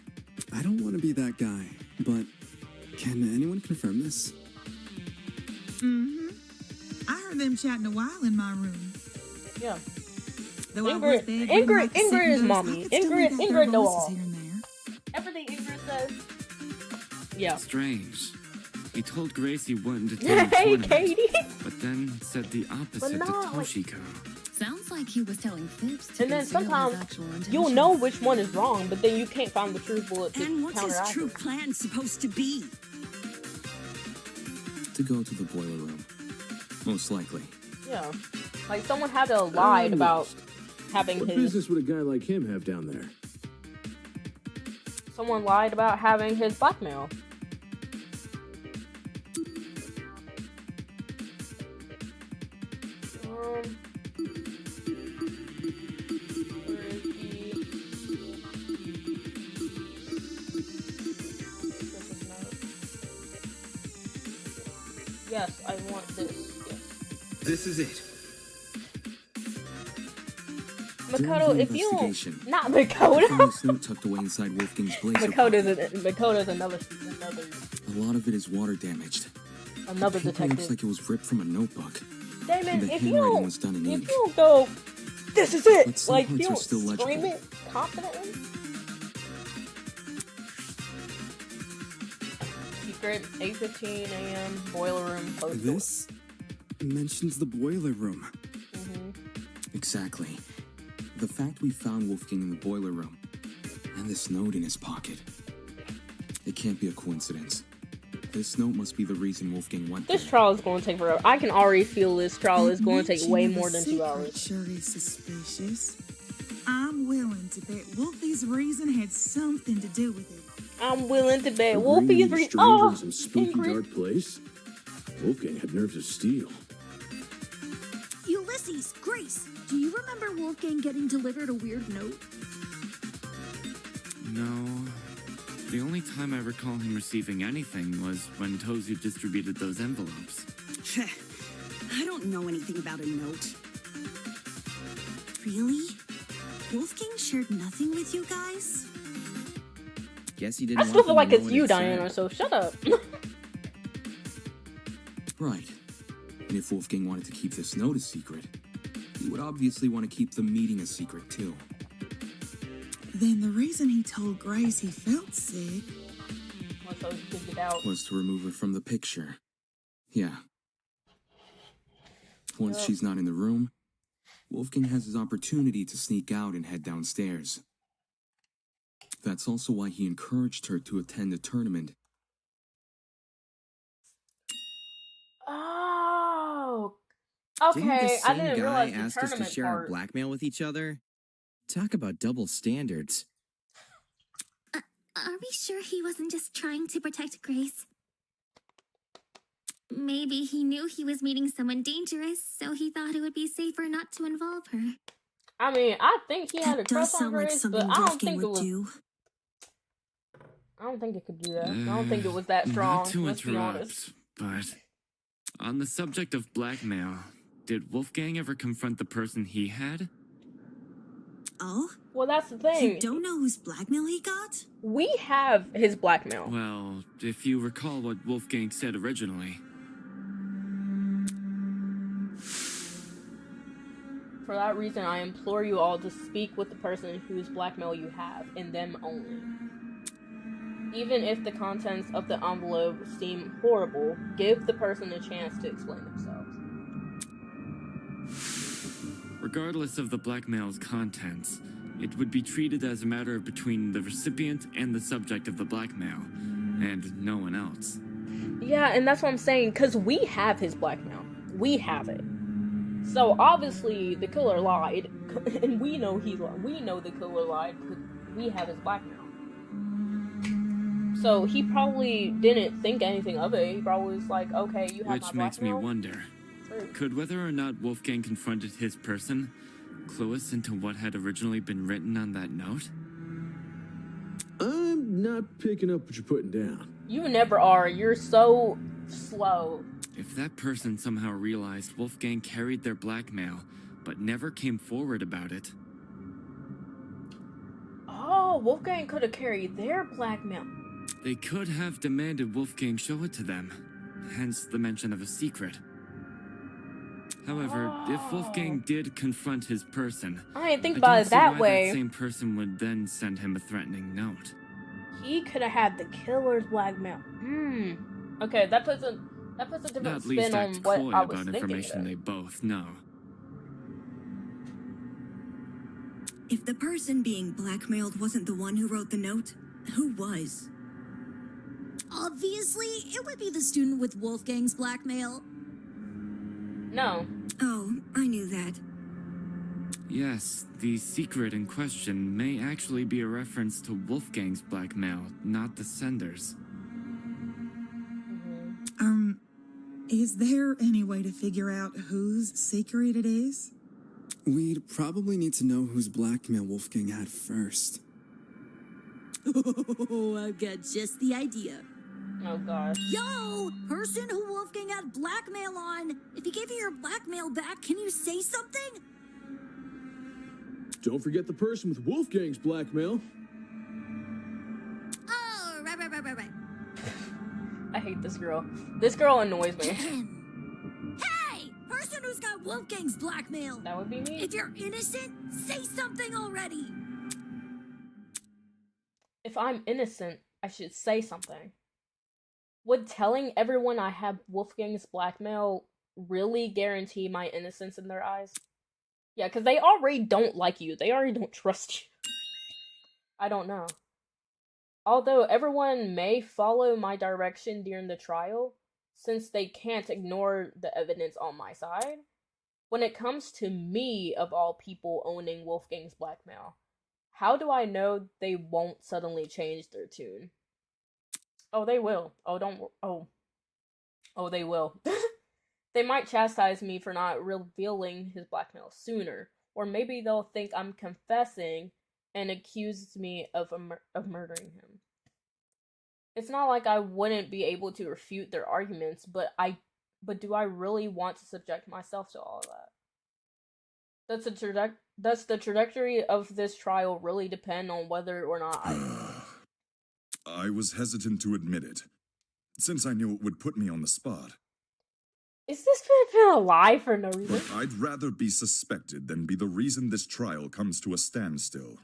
I don't want to be that guy, but can anyone confirm this? Mm-hmm. I heard them chatting a while in my room. Yeah. Though Ingrid is mommy. Ingrid know all. Everything Ingrid says. Yeah. Strange. He told Grace he wouldn't attend the Hey, tournament, Katie. but then said the opposite to Toshiko. Sounds like he was telling fibs to And then conceal his sometimes actual intentions. you'll know which one is wrong, but then you can't find the true bullet to And what's his counteract true it. plan supposed to be? To go to the boiler room. Most likely. Yeah. Like, someone had to lie about having What his... business would a guy like him have down there? Someone lied about having his blackmail. Where is he? Yes, I want this. Yes. This is it. Makoto, if you investigation, not I found Makoto, this note tucked away inside Wolfgang's blazer. Makoto's another. A lot of it is water damaged. Another The paper detective. looks like it was ripped from a notebook. Damon, and the if you handwriting don't, was done in if ink. you don't go, this is it. But some Like, parts you are don't still scream legible. it confidently. Secret 8:15 a.m. boiler room closed door. This mentions the boiler room. Exactly. The fact we found Wolfgang in the boiler room, and this note in his pocket. It can't be a coincidence. This note must be the reason Wolfgang went This there. trial is going to take forever. I can already feel this trial is going to take way Mention of more a than 2 secret hours. Sure is suspicious. I'm willing to bet Wolfie's reason had something to do with it. I'm willing to bet A Wolfie's green reason. stranger Oh, in some spooky Ingrid. dark place? Wolfgang had nerves of steel. Ulysses, Grace, do you remember Wolfgang getting delivered a weird note? No. The only time I recall him receiving anything was when Tozu distributed those envelopes. I don't know anything about a note. Really? Wolfgang shared nothing with you guys? Guess he didn't I still want feel them like to know it's what you, it said. Diana, so shut up. Right. And if Wolfgang wanted to keep this note a secret, he would obviously want to keep the meeting a secret too. Then the reason he told Grace he felt sick So he could get out. Was to remove her from the picture. Yeah. Once Yep. she's not in the room, Wolfgang has his opportunity to sneak out and head downstairs. That's also why he encouraged her to attend the tournament. Oh. Didn't the Okay, I same didn't guy realize the ask us to tournament share our part. blackmail with each other? Talk about double standards. Are we sure he wasn't just trying to protect Grace? Maybe he knew he was meeting someone dangerous, so he thought it would be safer not to involve her. I mean, I think he had a That crush does on sound like Grace, something but I don't Wolfgang think it would was. do. I don't think it could do that. I don't think it was that strong. Not to Let's be honest. interrupt, but on the subject of blackmail, did Wolfgang ever confront the person he had? Oh? Well, that's the thing. You don't know whose blackmail he got? We have his blackmail. Well, if you recall what Wolfgang said originally. For that reason, I implore you all to speak with the person whose blackmail you have, and them only. Even if the contents of the envelope seem horrible, give the person a chance to explain themselves. Regardless of the blackmail's contents, it would be treated as a matter between the recipient and the subject of the blackmail, and no one else. Yeah, and that's what I'm saying, because we have his blackmail. We have it. So obviously the killer lied, and we know we know the killer lied because we have his blackmail. So he probably didn't think anything of it. He probably was like, okay, you have Which my makes me blackmail. wonder, could whether or not Wolfgang confronted his person clue us into what had originally been written on that note? not picking up what you're putting down. You never are. You're so slow. If that person somehow realized Wolfgang carried their blackmail, but never came forward about it. Oh, Wolfgang could have carried their blackmail. They could have demanded Wolfgang show it to them, hence the mention of a secret. However, if Wolfgang did confront his person, I didn't think I about don't it see that why way. That same person would then send him a threatening note. He could have had the killer's blackmail. Okay, that puts a different At least spin on act what coy I was about thinking. information they both know. If the person being blackmailed wasn't the one who wrote the note, who was? Obviously, it would be the student with Wolfgang's blackmail. No. Oh, I knew that. Yes, the secret in question may actually be a reference to Wolfgang's blackmail, not the sender's. Is there any way to figure out whose secret it is? We'd probably need to know whose blackmail Wolfgang had first. Oh, I've got just the idea. Oh gosh. Yo, person who Wolfgang had blackmail on. If he gave you your blackmail back, can you say something? Don't forget the person with Wolfgang's blackmail. Oh, right. I hate this girl. This girl annoys me. Hey, person who's got Wolfgang's blackmail. That would be me. If you're innocent, say something already. If I'm innocent, I should say something. Would telling everyone I have Wolfgang's blackmail really guarantee my innocence in their eyes? Yeah, because they already don't like you. They already don't trust you. I don't know. Although everyone may follow my direction during the trial, since they can't ignore the evidence on my side, when it comes to me, of all people, owning Wolfgang's blackmail, how do I know they won't suddenly change their tune? Oh, they will. Oh, they will. They might chastise me for not revealing his blackmail sooner, or maybe they'll think I'm confessing and accuse me of murdering him. It's not like I wouldn't be able to refute their arguments, but do I really want to subject myself to all of that? Does the trajectory of this trial really depend on whether or not I was hesitant to admit it, since I knew it would put me on the spot. Is this been a lie for no reason? But I'd rather be suspected than be the reason this trial comes to a standstill.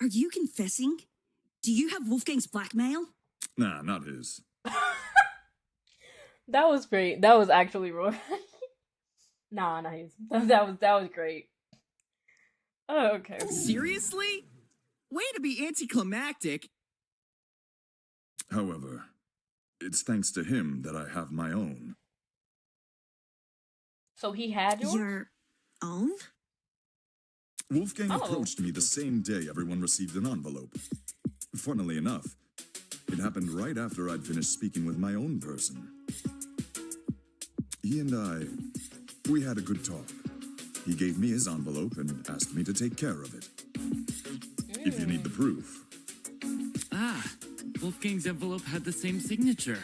Are you confessing? Do you have Wolfgang's blackmail? Nah, not his. That was great. That was actually wrong. Nah, not his. That was great. Oh, okay. Seriously? Way to be anticlimactic. However, it's thanks to him that I have my own. So he had yours? Your own? Wolfgang approached me the same day everyone received an envelope. Funnily enough, it happened right after I'd finished speaking with my own person. He and we had a good talk. He gave me his envelope and asked me to take care of it. If you need the proof. Ah, Wolfgang's envelope had the same signature.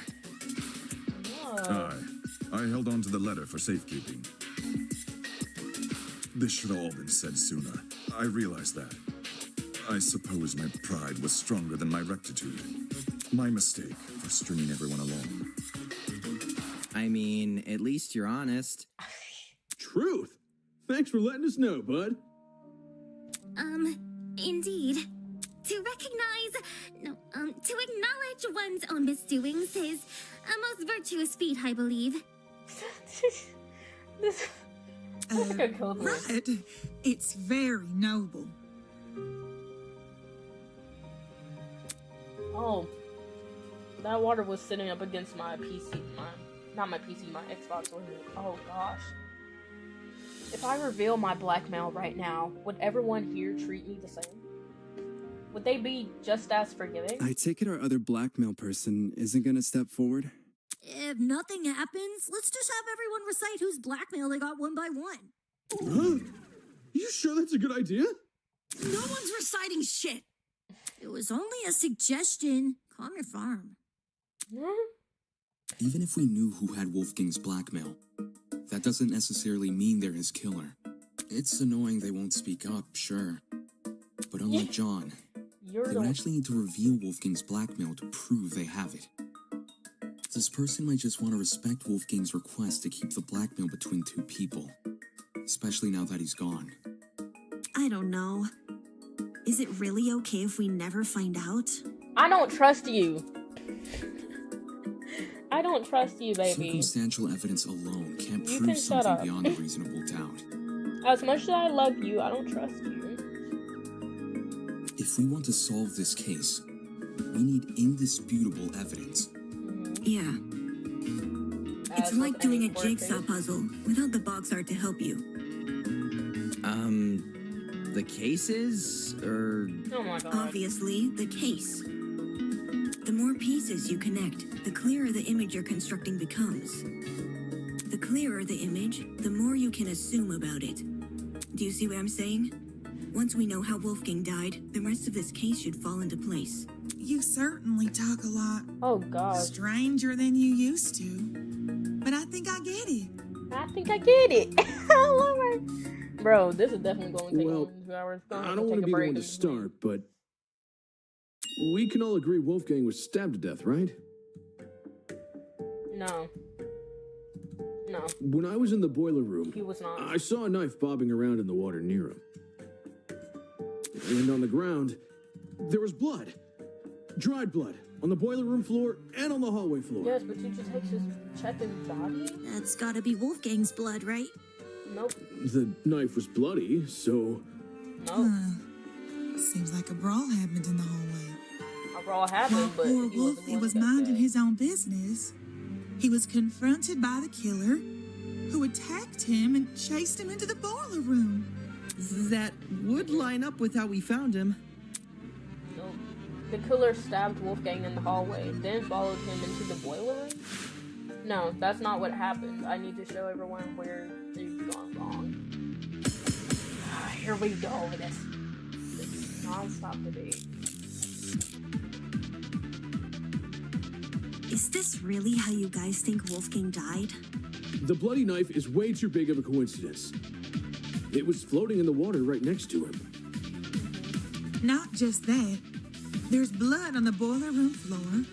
I held on to the letter for safekeeping. This should have all been said sooner. I realized that. I suppose my pride was stronger than my rectitude. My mistake for stringing everyone along. I mean, at least you're honest. Truth. Thanks for letting us know, bud. Indeed. To acknowledge one's own misdoings is a most virtuous feat, I believe. Right. It's very noble. Oh. That water was sitting up against my PC. Not my PC, my Xbox. Oh gosh. If I reveal my blackmail right now, would everyone here treat me the same? Would they be just as forgiving? I take it our other blackmail person isn't gonna step forward? If nothing happens, let's just have everyone recite whose blackmail they got one by one. Huh? You sure that's a good idea? No one's reciting shit. It was only a suggestion. Calm your farm. Even if we knew who had Wolfgang's blackmail, that doesn't necessarily mean they're his killer. It's annoying they won't speak up, sure. But unlike John, they would actually need to reveal Wolfgang's blackmail to prove they have it. This person might just want to respect Wolfgang's request to keep the blackmail between two people, especially now that he's gone. I don't know. Is it really okay if we never find out? I don't trust you. I don't trust you, baby. Circumstantial evidence alone can't You prove can shut something up. beyond a reasonable doubt. As much as I love you, I don't trust you. If we want to solve this case, we need indisputable evidence. Yeah. It's like doing a jigsaw puzzle without the box art to help you. The cases, or... Oh my god. Obviously, the case. The more pieces you connect, the clearer the image you're constructing becomes. The clearer the image, the more you can assume about it. Do you see what I'm saying? Once we know how Wolfgang died, the rest of this case should fall into place. You certainly talk a lot. Oh god. Stranger than you used to. But I think I get it. I think I get it. I love her. Bro, this is definitely going to take Well, 2 hours. I don't want to be the one to start, but we can all agree Wolfgang was stabbed to death, right? No. No. When I was in the boiler room, He was not. I saw a knife bobbing around in the water near him. And on the ground, there was blood. Dried blood. On the boiler room floor and on the hallway floor. Yes, but teacher takes his check his body? That's gotta be Wolfgang's blood, right? Nope. The knife was bloody, so... Nope. Seems like a brawl happened in the hallway. A brawl happened, but Poor he was the Wolfie one was that got minding stabbed. his own business. He was confronted by the killer, who attacked him and chased him into the boiler room. That would line up with how we found him. Nope. The killer stabbed Wolfgang in the hallway, then followed him into the boiler room? No, that's not what happened. I need to show everyone where they've gone wrong. Here we go with this non-stop debate. Is this really how you guys think Wolfgang died? The bloody knife is way too big of a coincidence. It was floating in the water right next to him. Not just that, there's blood on the boiler room floor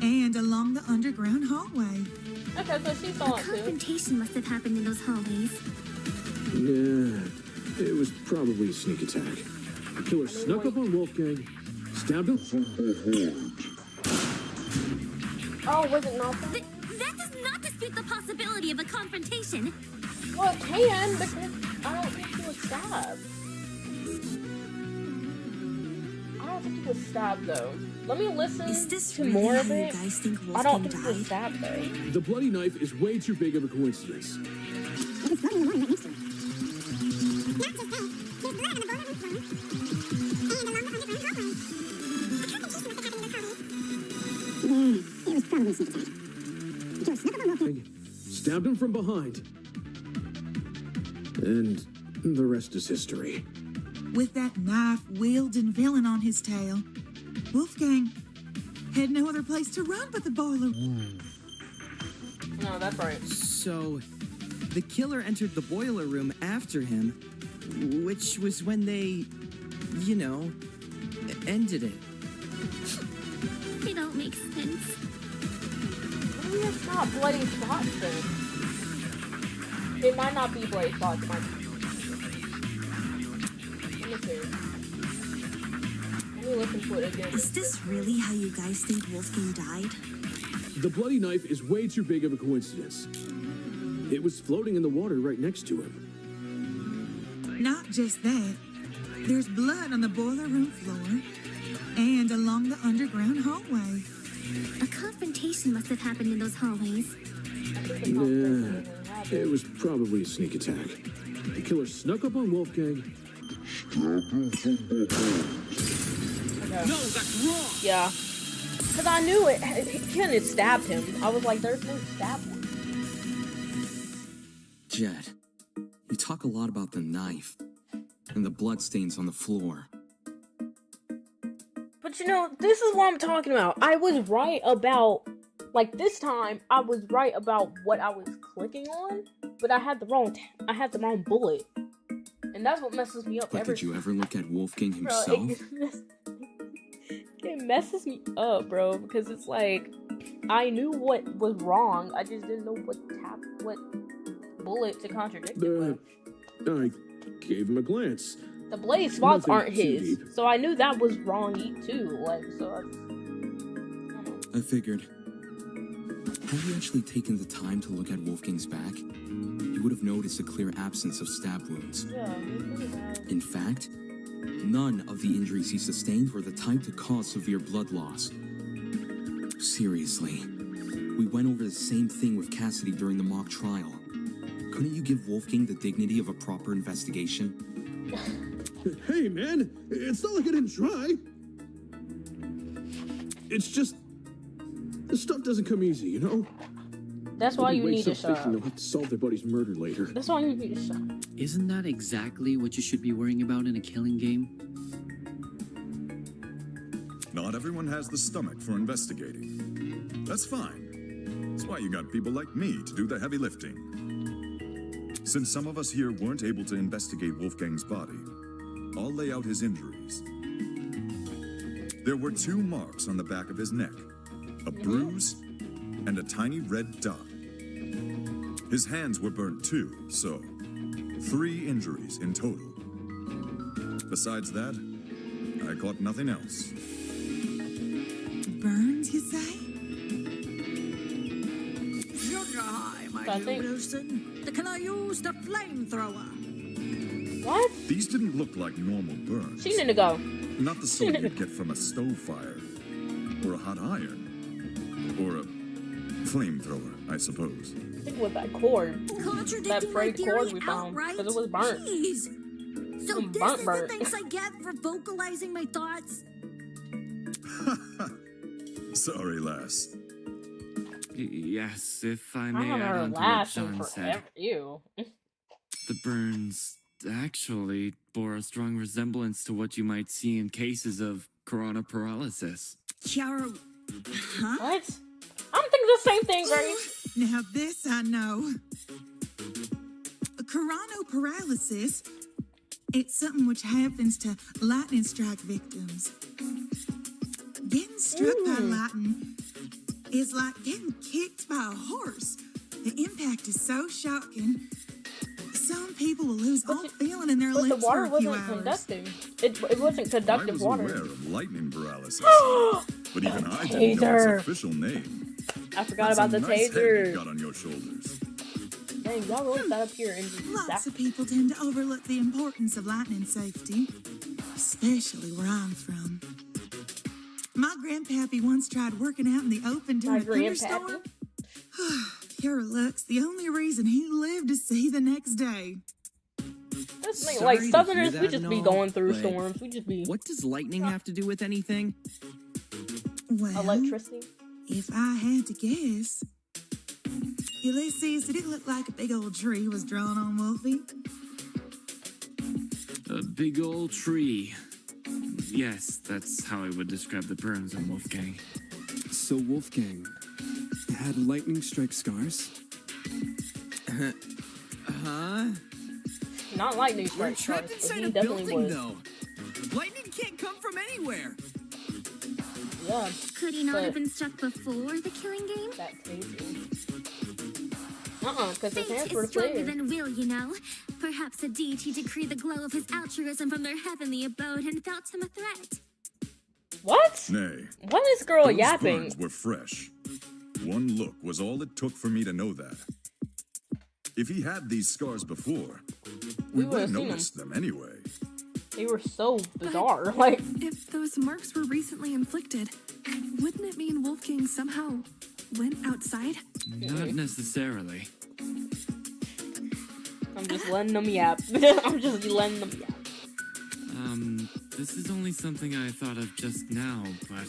and along the underground hallway. Okay, so she saw A it too. confrontation must have happened in those hallways. Yeah, it was probably a sneak attack. The killer snuck up on Wolfgang, stabbed him. Oh, was it not that? That does not dispute the possibility of a confrontation. Well, it can, because I don't think he was stabbed. I don't think he was stabbed, though. Let me listen to more of it. I don't think he was stabbed, though. The bloody knife is way too big of a coincidence. Stabbed him from behind. And the rest is history. With that knife-wielding villain on his tail, Wolfgang had no other place to run but the boiler room. No, that's right. So, the killer entered the boiler room after him, which was when they, you know, ended it. They don't make sense. Maybe it's not bloody spots then. It might not be bloody spots, it might be. Let me see. Let me listen to it again. Is this really how you guys think Wolfgang died? The bloody knife is way too big of a coincidence. It was floating in the water right next to him. Not just that, there's blood on the boiler room floor and along the underground hallway. A confrontation must have happened in those hallways. Yeah, it was probably a sneak attack. The killer snuck up on Wolfgang. No, that's wrong! Yeah. Because I knew it. He couldn't have stabbed him. I was like, there's no stab wound. Jed, you talk a lot about the knife. and the bloodstains on the floor. But you know, this is what I'm talking about. I was right about, like, this time I was right about what I was clicking on, but I had the wrong bullet, and that's what messes me up. But did you ever look at Wolfgang himself? Bro, it messes me up, bro, because it's like I knew what was wrong. I just didn't know what bullet to contradict it with. I gave him a glance. The blade spots Nothing aren't too his, deep. so I knew that was wrong too. Like, so I figured. Had you actually taken the time to look at Wolfgang's back, you would have noticed a clear absence of stab wounds. yeah. In fact, none of the injuries he sustained were the type to cause severe blood loss. Seriously, we went over the same thing with Cassidy during the mock trial. Couldn't you give Wolfgang the dignity of a proper investigation? Hey, man, it's not like I didn't try. It's just, this stuff doesn't come easy, you know? That's why you Nobody need wakes a up thinking shot. they'll have to solve their buddy's murder later. That's why you need a shot. Isn't that exactly what you should be worrying about in a killing game? Not everyone has the stomach for investigating. That's fine. That's why you got people like me to do the heavy lifting. Since some of us here weren't able to investigate Wolfgang's body, I'll lay out his injuries. There were 2 marks on the back of his neck, a bruise and a tiny red dot. His hands were burnt too, so 3 injuries in total. Besides that, I caught nothing else. Burns, you say? Sugar high, my I dear think- Wilson. Can I use the flamethrower? What? These didn't look like normal burns. She need to go. Not the sort you'd get from a stove fire, or a hot iron, or a flamethrower, I suppose. I think with that cord, that Contradicting my frayed theory cord we found, outright? because it was burnt. Jeez. So Some this burnt is burnt. the thanks I get for vocalizing my thoughts? Sorry, lass. Yes, if I I may add haven't on to what laughed in John said. forever. Ew. The burns actually bore a strong resemblance to what you might see in cases of corona paralysis. Chiaro, huh? What? I'm thinking the same thing, Grace. Now this I know. Coronoparalysis. It's something which happens to lightning strike victims. Getting struck by lightning is like getting kicked by a horse. The impact is so shocking. Some people will lose all feeling in their But the limbs water for a few wasn't hours. conducting. It wasn't I conductive was water. aware of lightning paralysis, but even I didn't know Taser. its official name. I forgot That's about the a nice head you taser. got on your shoulders. Dang, y'all really sat up here and just Lots of people tend to overlook the importance of lightning safety, especially where I'm from. My grandpappy once tried working out in the open during a thunderstorm. Pure luck's the only reason he lived to see the next day. This thing, Sorry like to Southerners, hear we that just and be all, going through but storms. We just be What does lightning have to do with anything? Well, electricity. if I had to guess, Ulysses, did it look like a big old tree was drawn on Wolfie? A big old tree. Yes, that's how I would describe the burns on Wolfgang. So Wolfgang had lightning strike scars? Huh? Not lightning We're strike trapped scars, but inside he a definitely building, was. though. Lightning can't come from anywhere. Yeah. Could he not but have been struck before the killing game? That taser. Because his Fate hands is were stronger clear. than will, you know. Perhaps a deity decreed the glow of his altruism from their heavenly abode and felt him a threat. What? Nay. What is girl those yapping? burns were fresh. One look was all it took for me to know that. If he had these scars before, we would have seen noticed them anyway. They were so bizarre. Like, If those marks were recently inflicted, wouldn't it mean Wolfgang somehow went outside? Not necessarily. I'm just letting them yap. I'm just letting them yap. This is only something I thought of just now, but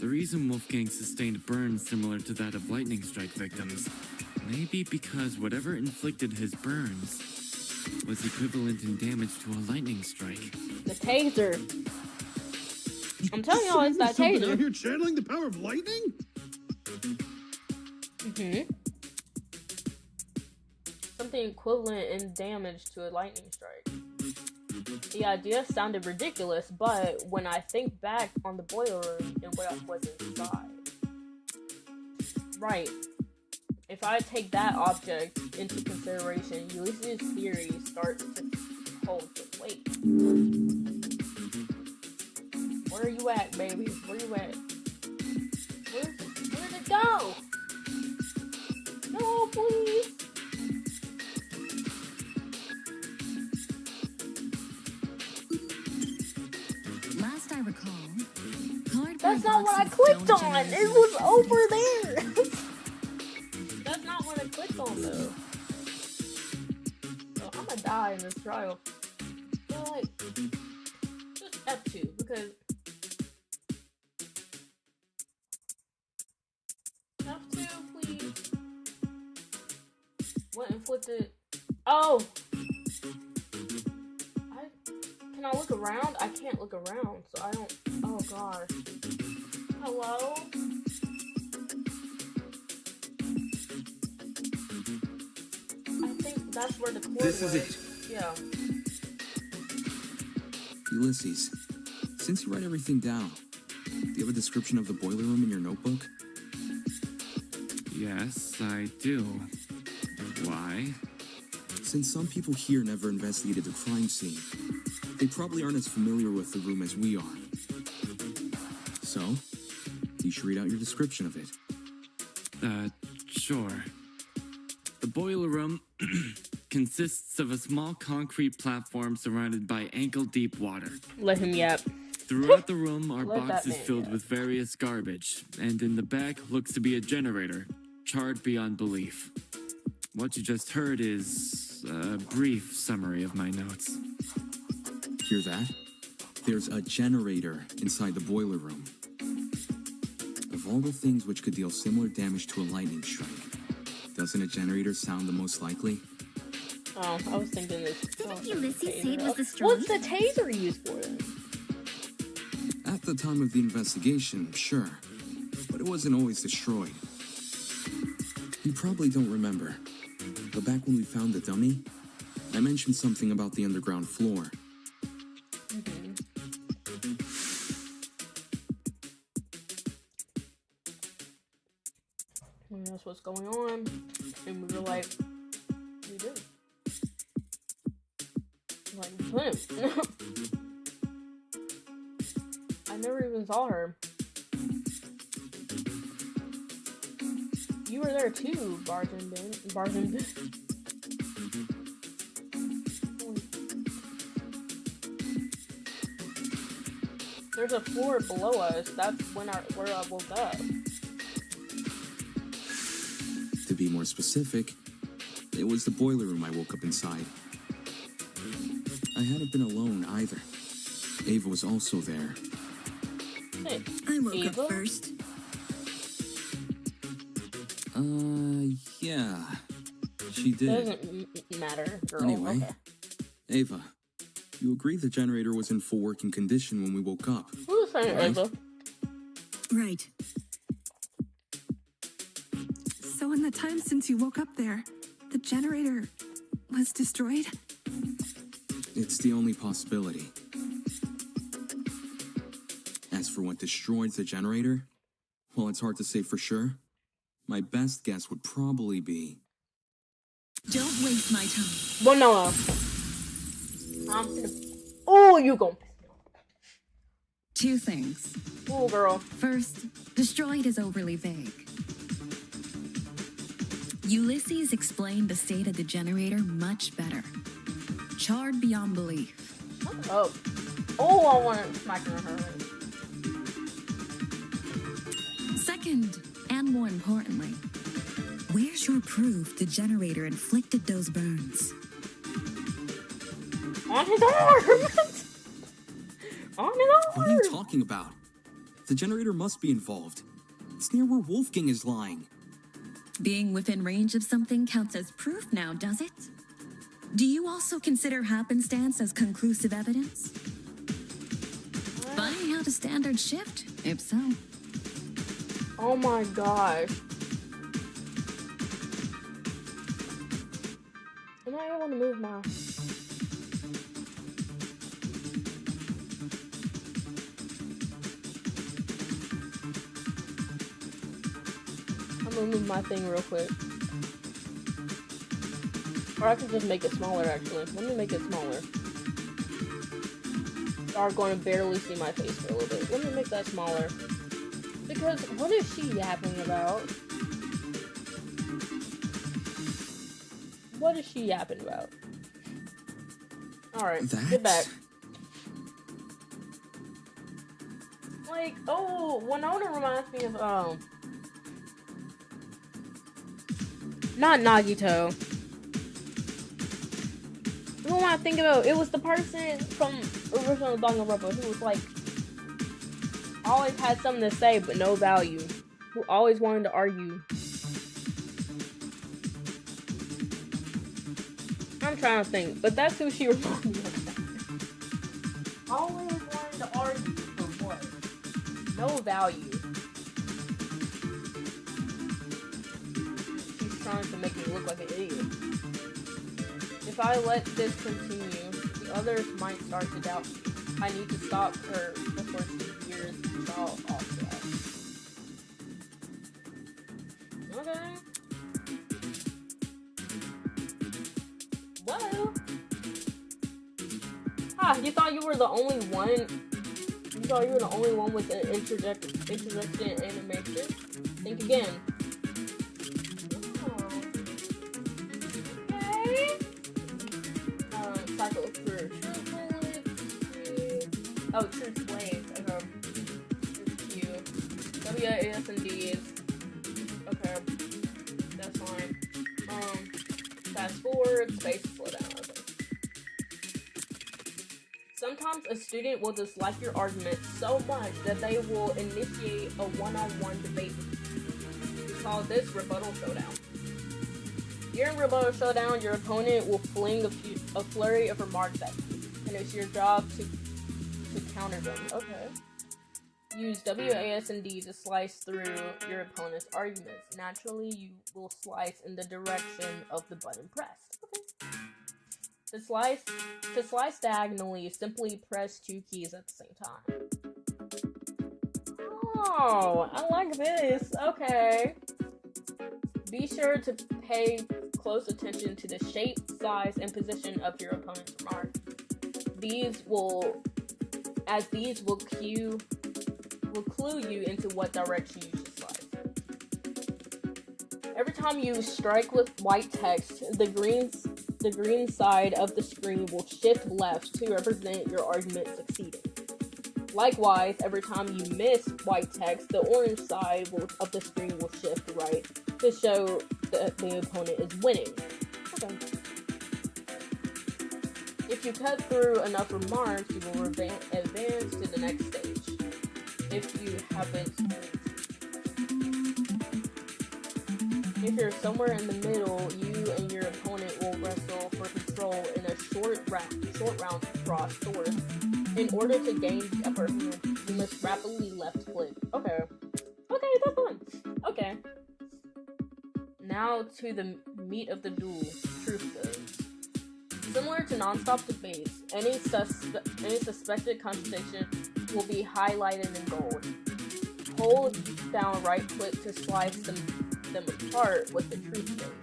the reason Wolfgang sustained burns similar to that of lightning strike victims may be because whatever inflicted his burns was equivalent in damage to a lightning strike. The taser. I'm telling y'all, it's that Something taser. out here channeling the power of lightning? Something equivalent in damage to a lightning strike. The idea sounded ridiculous, but when I think back on the boiler room and what was inside, right, if I take that object into consideration, Ulysses' theory starts to hold some weight. Where are you at, baby? Where you at? Where'd it go? No, please. Last I recall, cardboard That's not what I boxes clicked don't on. generate It was over there. That's not what I clicked on though. So I'm gonna die in this trial. But like, just F2 because F2, please. What inflicted? Oh. Can I look around? I can't look around, so I don't. Oh gosh. Hello? I think that's where the cord This was. is it. Yeah. Ulysses, since you write everything down, do you have a description of the boiler room in your notebook? Yes, I do. Why? Since some people here never investigated the crime scene, they probably aren't as familiar with the room as we are. So, you should read out your description of it. Sure. The boiler room consists of a small concrete platform surrounded by ankle-deep water. Let him yap. Throughout the room are Let that boxes man filled yap. with various garbage, and in the back looks to be a generator, charred beyond belief. What you just heard is a brief summary of my notes. Hear that? There's a generator inside the boiler room. Of all the things which could deal similar damage to a lightning strike, doesn't a generator sound the most likely? Oh, I was thinking this. Didn't Ulysses say it taser. was destroyed? What's the taser used for then? At the time of the investigation, sure. But it wasn't always destroyed. You probably don't remember. But back when we found the dummy, I mentioned something about the underground floor. And that's what's going on. And we were like, we do. Like, him. I never even saw her. You were there too, Barton. There's a floor below us. That's where I woke up. To be more specific, it was the boiler room I woke up inside. I hadn't been alone either. Ava was also there. Hey, I woke Ava? up first. Yeah. She did. Doesn't matter, girl. Anyway, Okay. Ava, you agree the generator was in full working condition when we woke up. Who's saying right? Ava? Right. So in the time since you woke up there, the generator was destroyed? It's the only possibility. As for what destroyed the generator, well, it's hard to say for sure. My best guess would probably be... Don't waste my time. Well, no. I'm gonna. Oh, you gon' piss me off. Two things. Oh, girl. First, destroyed is overly vague. Ulysses explained the state of the generator much better. Charred beyond belief. Oh. Oh, I want to smack her in her head. Second, and more importantly, where's your proof the generator inflicted those burns? On his arm! On his arm! What are you talking about? The generator must be involved. It's near where Wolfgang is lying. Being within range of something counts as proof now, does it? Do you also consider happenstance as conclusive evidence? Finding out a standard shift, if so. Oh my gosh. Am I able to move my... I'm gonna move my thing real quick. Or I can just make it smaller, actually. Let me make it smaller. You are going to barely see my face for a little bit. Let me make that smaller. Because what is she yapping about? What is she yapping about? Alright, get back. Like, oh, Winona reminds me of, not Nagito. Who am I thinking about? It was the person from original Danganronpa who was like, always had something to say but no value. Who always wanted to argue. I'm trying to think, but that's who she reminds me of. Always wanted to argue for what? No value. She's trying to make me look like an idiot. If I let this continue, the others might start to doubt me. I need to stop her before she veers off track. Okay. Whoa. Ah, you thought you were the only one? You thought you were the only one with an interjection animation? Think again. Cycle for true bullets. Oh, true slaves. Okay. Q. WAS and Ds. Okay. That's fine. Fast forward, space, slow down. Okay. Sometimes a student will dislike your argument so much that they will initiate a one-on-one debate with you. We call this rebuttal showdown. During rebuttal showdown, your opponent will fling a flurry of remarks at you, and it's your job to counter them. Okay. Use WAS and D to slice through your opponent's arguments. Naturally, you will slice in the direction of the button pressed. Okay. To slice diagonally, simply press 2 keys at the same time. Oh, I like this. Okay. Be sure to pay close attention to the shape, size, and position of your opponent's remark. These will clue you into what direction you should slice. Every time you strike with white text, the green side of the screen will shift left to represent your argument succeeding. Likewise, every time you miss white text, the orange side of the screen will shift right to show that the opponent is winning. Okay. If you cut through enough remarks, you will advance to the next stage. If you haven't, if you're somewhere in the middle, you and your opponent will wrestle for control in a short round cross sword. In order to gain the upper hand, you must rapidly left click. Okay. Okay, that's fun. Okay. Now to the meat of the duel, truth codes. Similar to non-stop debates, any suspected contradiction will be highlighted in gold. Hold down right click to slice them apart with the truth code.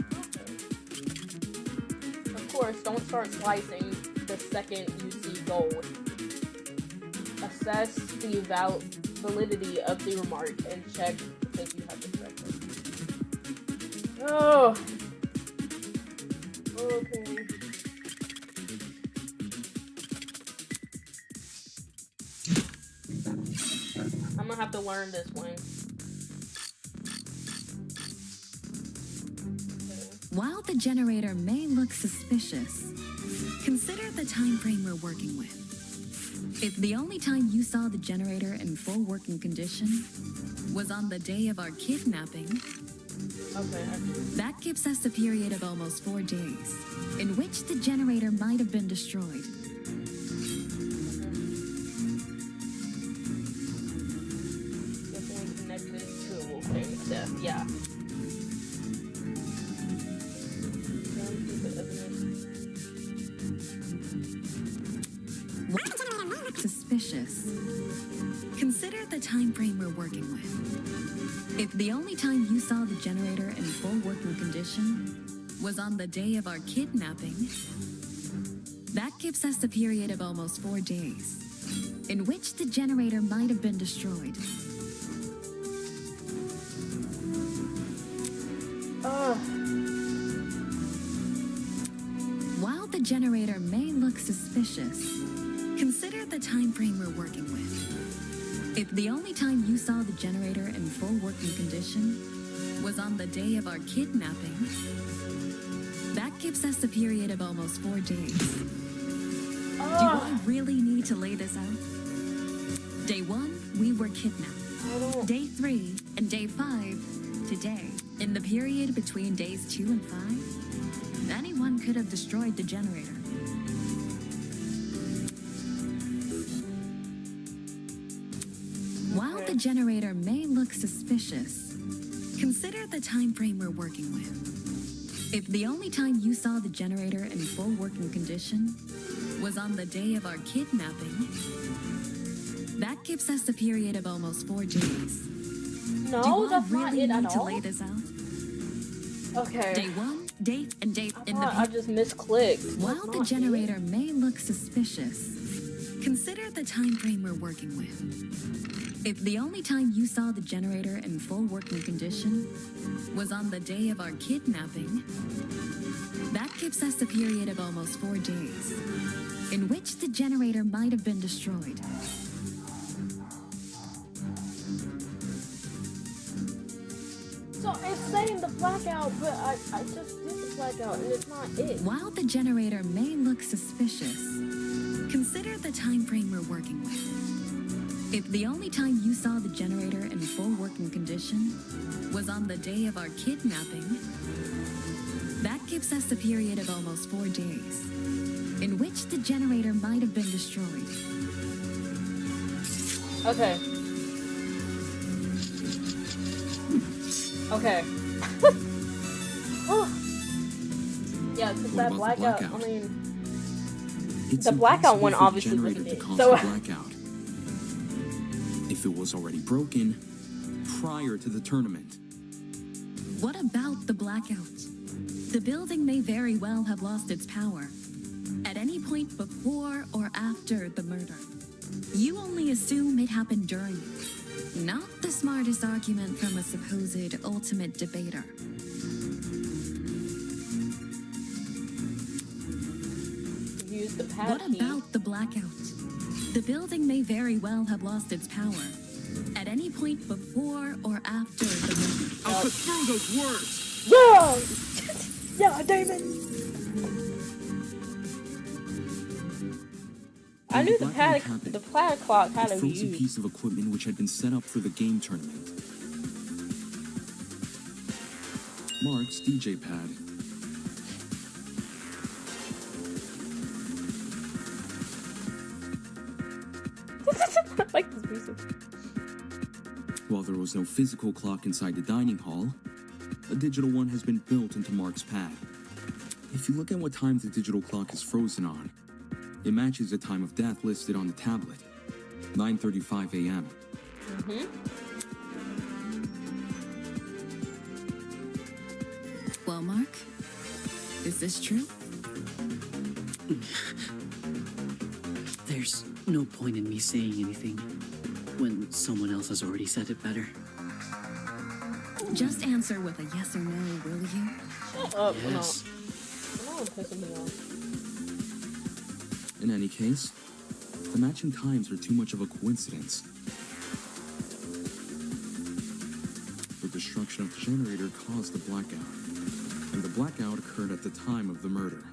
Of course, don't start slicing the second you see gold. Assess the validity of the remark and check if you have the correct one. Oh. Okay. I'm gonna have to learn this one. While the generator may look suspicious, consider the time frame we're working with. If the only time you saw the generator in full working condition was on the day of our kidnapping, Okay. That gives us a period of almost 4 days, in which the generator might have been destroyed. Definitely connected to a Wolfgang death, yeah. Suspicious. Consider the time frame we're working with. If the only time you saw the generator in full working condition was on the day of our kidnapping, that gives us a period of almost 4 days, in which the generator might have been destroyed. While the generator may look suspicious, consider the time frame we're working with. If the only time you saw the generator in full working condition was on the day of our kidnapping, that gives us a period of almost 4 days. Do I really need to lay this out? Day 1, we were kidnapped. Day 3 and day 5, today. In the period between days 2 and 5, anyone could have destroyed the generator. While the generator may look suspicious, consider the time frame we're working with. If the only time you saw the generator in full working condition was on the day of our kidnapping, that gives us a period of almost 4 days. No, Do I that's really not it need at to all. lay this out? Okay. Day 1, day and day in the I just misclicked. While the generator may look suspicious, consider the time frame we're working with. If the only time you saw the generator in full working condition was on the day of our kidnapping, that gives us a period of almost 4 days, in which the generator might have been destroyed. So it's saying the blackout, but I just did the blackout and it's not it. While the generator may look suspicious, consider the time frame we're working with. If the only time you saw the generator in full working condition was on the day of our kidnapping, that gives us a period of almost 4 days, in which the generator might have been destroyed. Okay. Okay. Yeah, because that blackout, I mean, It's the blackout impossible one for the obviously generator wasn't to it. cause So, the blackout. If it was already broken prior to the tournament. What about the blackout? The building may very well have lost its power at any point before or after the murder. You only assume it happened during it. Not the smartest argument from a supposed ultimate debater. use the pad What key. about the blackout? The building may very well have lost its power at any point before or after the murder. I'll put through those words! Yeah! Yeah, Damon! I knew the pad clock had a to be frozen used. piece of equipment which had been set up for the game tournament. Mark's DJ pad. I like this music. While there was no physical clock inside the dining hall, a digital one has been built into Mark's pad. If you look at what time the digital clock is frozen on, it matches the time of death listed on the tablet, 9:35 a.m. Well, Mark, is this true? There's no point in me saying anything when someone else has already said it better. Just answer with a yes or no, will you? Shut up, Yes. no one's pissing me off. In any case, the matching times are too much of a coincidence. The destruction of the generator caused the blackout, and the blackout occurred at the time of the murder.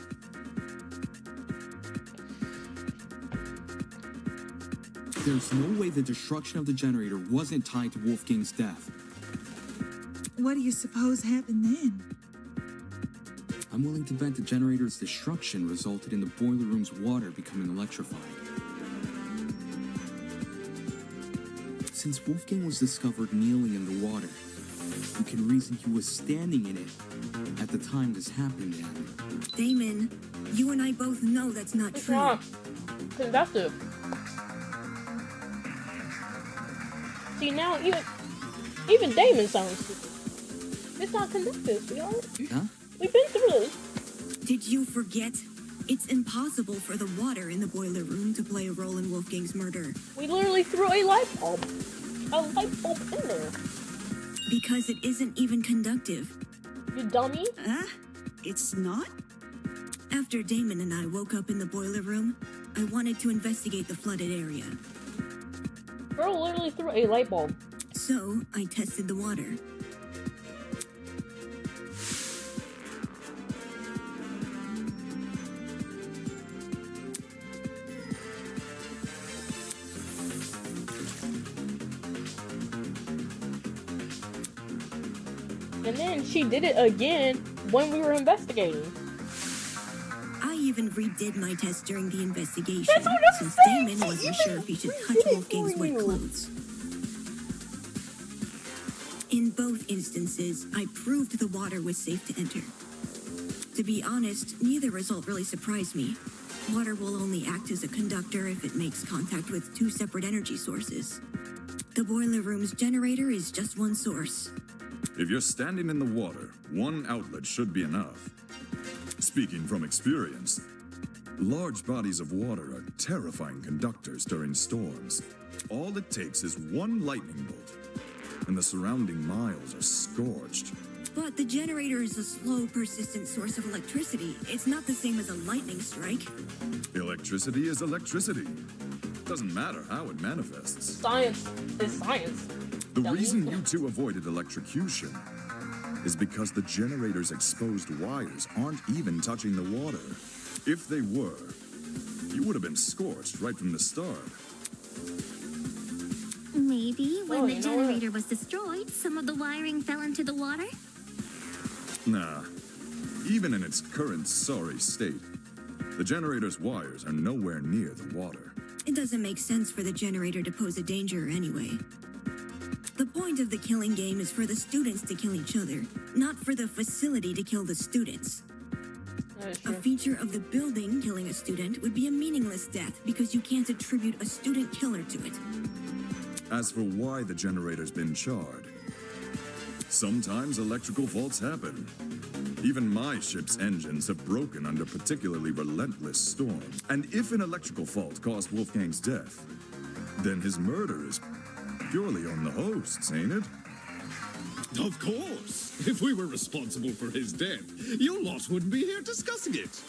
There's no way the destruction of the generator wasn't tied to Wolfgang's death. What do you suppose happened then? I'm willing to bet the generator's destruction resulted in the boiler room's water becoming electrified. Since Wolfgang was discovered kneeling in the water, you can reason he was standing in it at the time this happened. Damon, you and I both know that's not It's true. not conductive. See, now even Damon sounds stupid. It's not conductive, you know? Huh? We've been through this. Did you forget? It's impossible for the water in the boiler room to play a role in Wolfgang's murder. We literally threw a light bulb in there. Because it isn't even conductive. You dummy. It's not? After Damon and I woke up in the boiler room, I wanted to investigate the flooded area. Girl literally threw a light bulb. So, I tested the water. And then she did it again when we were investigating. I even redid my test during the investigation, That's what I'm since saying. Damon wasn't sure if he should touch did it Wolfgang's for wet you. clothes. In both instances, I proved the water was safe to enter. To be honest, neither result really surprised me. Water will only act as a conductor if it makes contact with two separate energy sources. The boiler room's generator is just one source. If you're standing in the water, one outlet should be enough. Speaking from experience, large bodies of water are terrifying conductors during storms. All it takes is one lightning bolt, and the surrounding miles are scorched. But the generator is a slow, persistent source of electricity. It's not the same as a lightning strike. Electricity is electricity. Doesn't matter how it manifests. Science is science. The reason you two avoided electrocution is because the generator's exposed wires aren't even touching the water. If they were, you would have been scorched right from the start. Maybe when the you know what? generator was destroyed, some of the wiring fell into the water? Nah, even in its current sorry state, the generator's wires are nowhere near the water. It doesn't make sense for the generator to pose a danger anyway. The point of the killing game is for the students to kill each other, not for the facility to kill the students. A feature of the building killing a student would be a meaningless death because you can't attribute a student killer to it. As for why the generator's been charred, sometimes electrical faults happen. Even my ship's engines have broken under particularly relentless storms. And if an electrical fault caused Wolfgang's death, then his murder is purely on the hosts, ain't it? Of course. If we were responsible for his death, you lot wouldn't be here discussing it.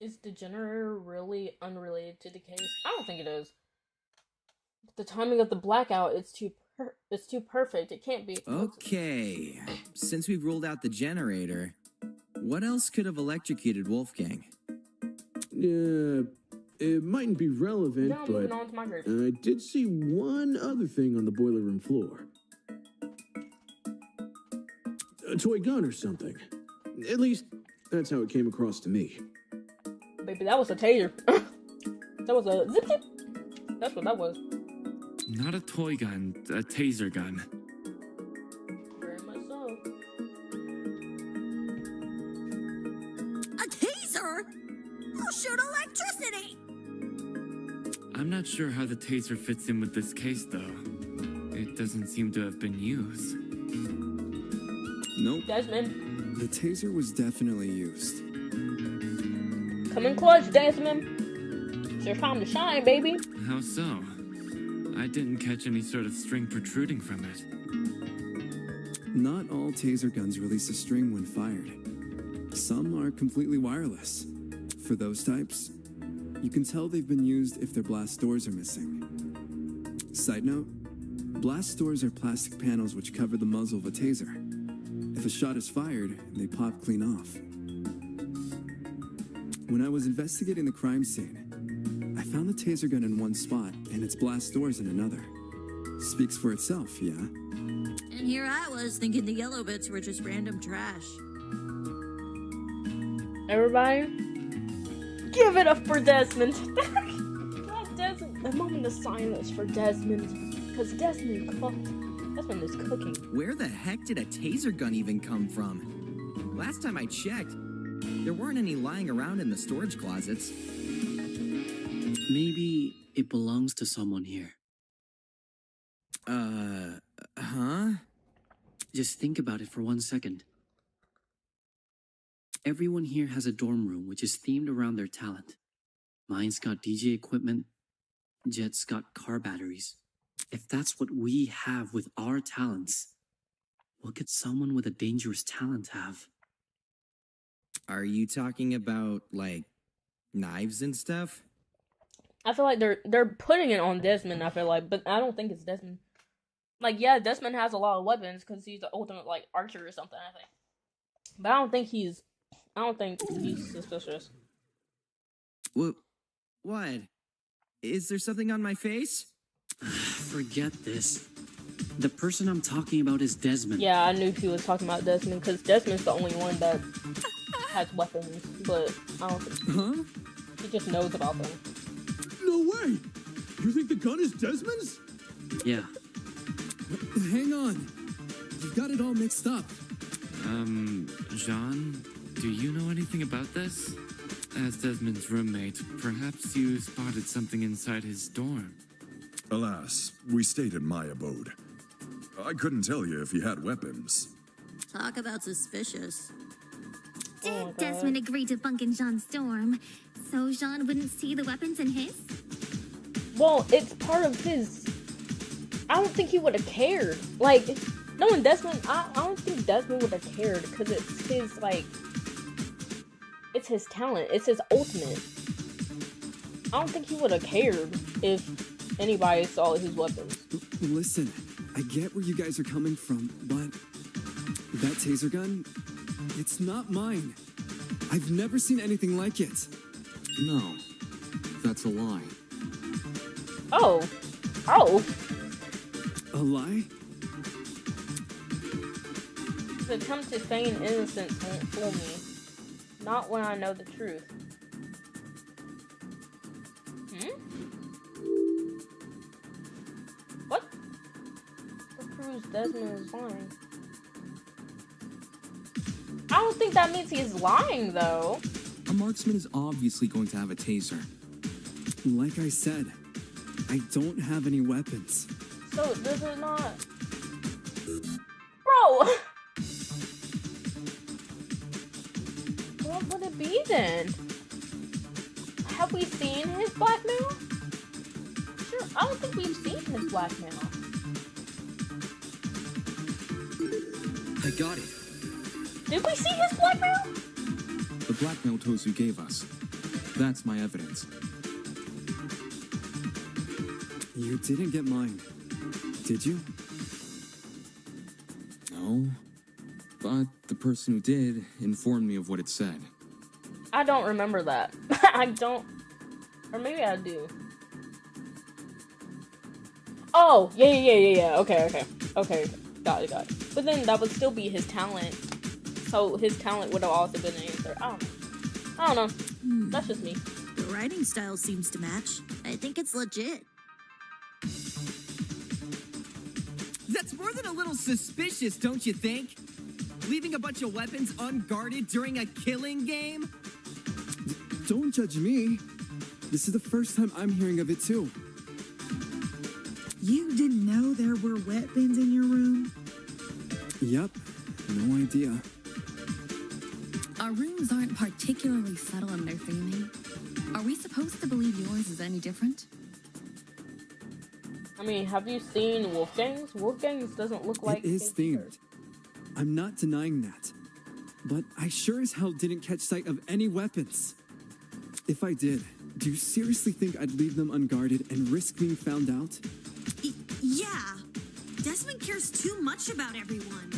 Is the generator really unrelated to the case? I don't think it is. The timing of the blackout, it's too perfect. It can't be. Okay, since we've ruled out the generator, what else could have electrocuted Wolfgang? It mightn't be relevant, Now but moving on to my grade. I did see one other thing on the boiler room floor. A toy gun or something. At least, that's how it came across to me. Baby, that was a taser. That was a zip zip. That's what that was. Not a toy gun, a taser gun. Very much so. A taser? I'll shoot electricity! I'm not sure how the taser fits in with this case, though. It doesn't seem to have been used. Nope. Desmond. The taser was definitely used. Come in clutch, Desmond. It's your time to shine, baby. How so? I didn't catch any sort of string protruding from it. Not all taser guns release a string when fired. Some are completely wireless. For those types, you can tell they've been used if their blast doors are missing. Side note, blast doors are plastic panels which cover the muzzle of a taser. If a shot is fired, they pop clean off. When I was investigating the crime scene, I found the taser gun in one spot and its blast doors in another. Speaks for itself, yeah? And here I was thinking the yellow bits were just random trash. Everybody, give it up for Desmond. Desmond. A moment of silence for Desmond, because Desmond is cooking. Where the heck did a taser gun even come from? Last time I checked, there weren't any lying around in the storage closets. Maybe it belongs to someone here. Huh? Just think about it for 1 second. Everyone here has a dorm room which is themed around their talent. Mine's got DJ equipment, Jet's got car batteries. If that's what we have with our talents, what could someone with a dangerous talent have? Are you talking about, like, knives and stuff? I feel like they're putting it on Desmond, I feel like, but I don't think it's Desmond. Like, yeah, Desmond has a lot of weapons because he's the ultimate, like, archer or something, I think. But I don't think he's suspicious. What? Is there something on my face? Forget this. The person I'm talking about is Desmond. Yeah, I knew he was talking about Desmond because Desmond's the only one that has weapons, but I don't think he just knows about them. No way! You think the gun is Desmond's? Yeah. Hang on. You've got it all mixed up. Jean, do you know anything about this? As Desmond's roommate, perhaps you spotted something inside his dorm. Alas, we stayed in my abode. I couldn't tell you if he had weapons. Talk about suspicious. Did Desmond agree to bunk in Jean's dorm so Jean wouldn't see the weapons in his? Well, it's part of his... I don't think he would have cared. Like, knowing Desmond, I don't think Desmond would have cared because it's his, like... It's his talent. It's his ultimate. I don't think he would have cared if anybody saw his weapons. Listen, I get where you guys are coming from, but that taser gun, it's not mine. I've never seen anything like it. No, that's a lie. Oh. A lie? The attempt to feign innocence won't fool me. Not when I know the truth. What? What proves Desmond is lying? I don't think that means he's lying, though. A marksman is obviously going to have a taser. Like I said, I don't have any weapons. So, this is not... Bro! What would it be then? Have we seen his blackmail? Sure, I don't think we've seen his blackmail. I got it. Did we see his blackmail? The blackmail Tozu gave us. That's my evidence. You didn't get mine, did you? No. But the person who did informed me of what it said. I don't remember that. I don't. Or maybe I do. Oh, yeah. Okay. Got it. But then that would still be his talent. So his talent would have also been an answer. I don't know. That's just me. The writing style seems to match. I think it's legit. That's more than a little suspicious, don't you think? Leaving a bunch of weapons unguarded during a killing game? Don't judge me. This is the first time I'm hearing of it too. You didn't know there were weapons in your room? Yep, no idea. Our rooms aren't particularly subtle in their theming. Are we supposed to believe yours is any different? I mean, have you seen Wolfgang's? Wolfgang's doesn't look like... It is themed. I'm not denying that. But I sure as hell didn't catch sight of any weapons. If I did, do you seriously think I'd leave them unguarded and risk being found out? Yeah. Desmond cares too much about everyone.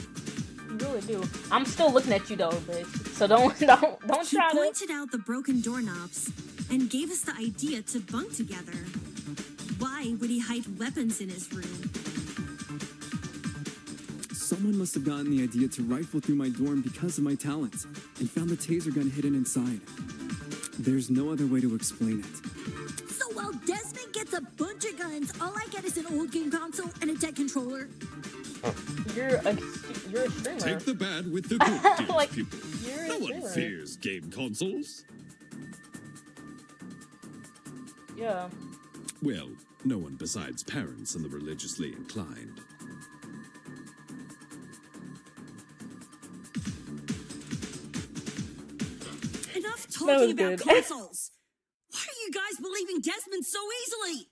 You really do. I'm still looking at you though, bitch. So don't He try to. pointed out the broken doorknobs and gave us the idea to bunk together. Why would he hide weapons in his room? Someone must have gotten the idea to rifle through my dorm because of my talents and found the taser gun hidden inside. There's no other way to explain it. So while Desmond gets a bunch of guns, all I get is an old game console and a dead controller. You're a streamer. Take the bad with the good, dear Like, pupil. you're a No one streamer. fears game consoles. Yeah. Well, no one besides parents and the religiously inclined. Enough was talking about good. consoles. Why are you guys believing Desmond so easily?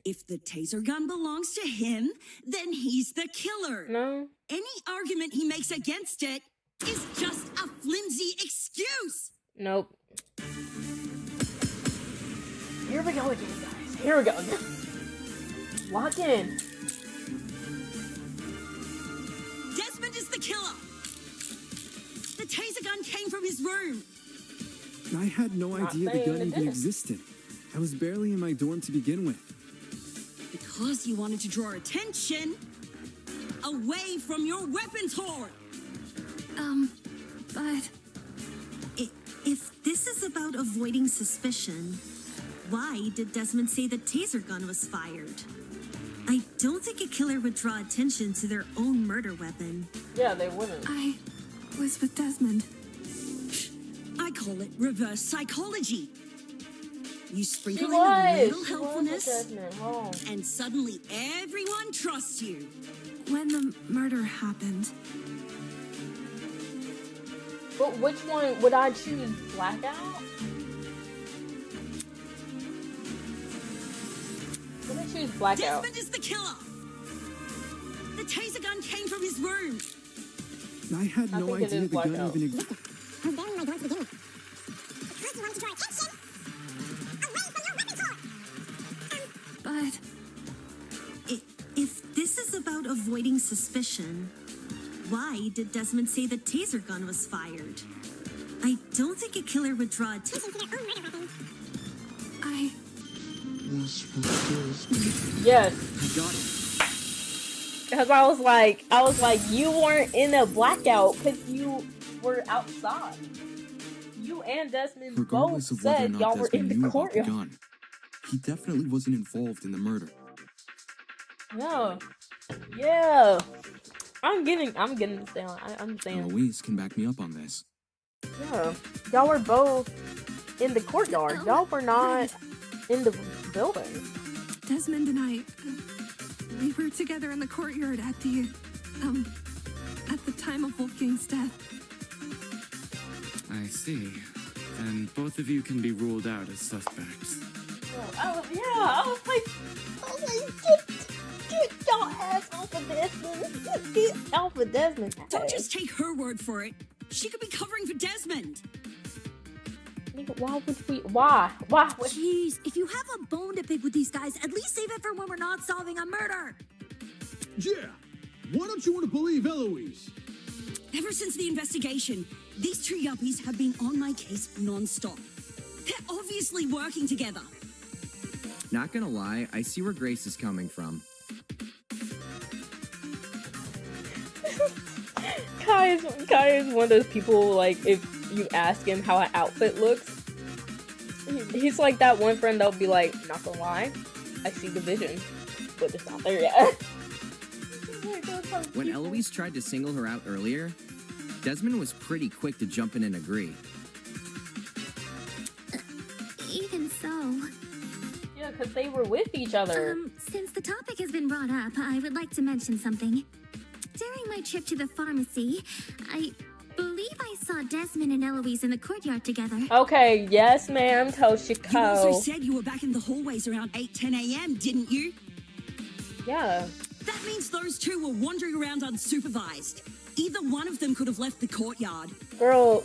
If the taser gun belongs to him, then he's the killer. No. Any argument he makes against it is just a flimsy excuse. Nope. Here we go again, guys. Here we go. Lock in. Desmond is the killer. The taser gun came from his room. I had no Not idea the saying gun it even didn't. existed. I was barely in my dorm to begin with. Because you wanted to draw attention away from your weapons hoard. But If this is about avoiding suspicion, why did Desmond say the taser gun was fired? I don't think a killer would draw attention to their own murder weapon. Yeah, they wouldn't. I was with Desmond. I call it reverse psychology. You She sprinkle in a was. little She was with helpfulness, Desmond. Oh. and suddenly everyone trusts you. When the murder happened, But which one would I choose? Blackout? Would I choose Blackout? Desmond is the killer. The taser gun came from his room. I had I no think it idea is the gun Blackout. even existed. I was barely in my dorm to begin with. Because you wanted to draw attention away from your weapons hoard. but If this is about avoiding suspicion, why did Desmond say the taser gun was fired? I don't think a killer would draw attention to their own murder weapon. I Yes. I got it. Because I was like, you weren't in a blackout because you were outside. You and Desmond Regardless both of whether or said not y'all were in Desmond the knew about the courtyard. gun, he definitely wasn't involved in the murder. Yeah. Yeah. I'm getting this down. I understand. Eloise can back me up on this. Yeah. Y'all were both in the courtyard. Y'all were not in the building. Desmond and I, we were together in the courtyard at the time of Wolfgang's death. I see. Then both of you can be ruled out as suspects. I was like, get your ass off of Desmond. Get off of Desmond. Don't just take her word for it. She could be covering for Desmond. Nigga, why would we? Why? Jeez, if you have a bone to pick with these guys, at least save it for when we're not solving a murder. Yeah. Why don't you want to believe Eloise? Ever since the investigation, these two yuppies have been on my case non-stop. They're obviously working together. Not gonna lie, I see where Grace is coming from. Kai is one of those people, like, if you ask him how an outfit looks, he's like that one friend that'll be like, not gonna lie, I see the vision, but it's not there yet. When Eloise tried to single her out earlier, Desmond was pretty quick to jump in and agree. Even so, Yeah, because they were with each other. since the topic has been brought up, I would like to mention something. During my trip to the pharmacy, I believe I saw Desmond and Eloise in the courtyard together. Okay, yes, ma'am, You also Toshiko. said you were back in the hallways around 8-10 a.m., didn't you? Yeah. That means those two were wandering around unsupervised. Either one of them could have left the courtyard. Girl,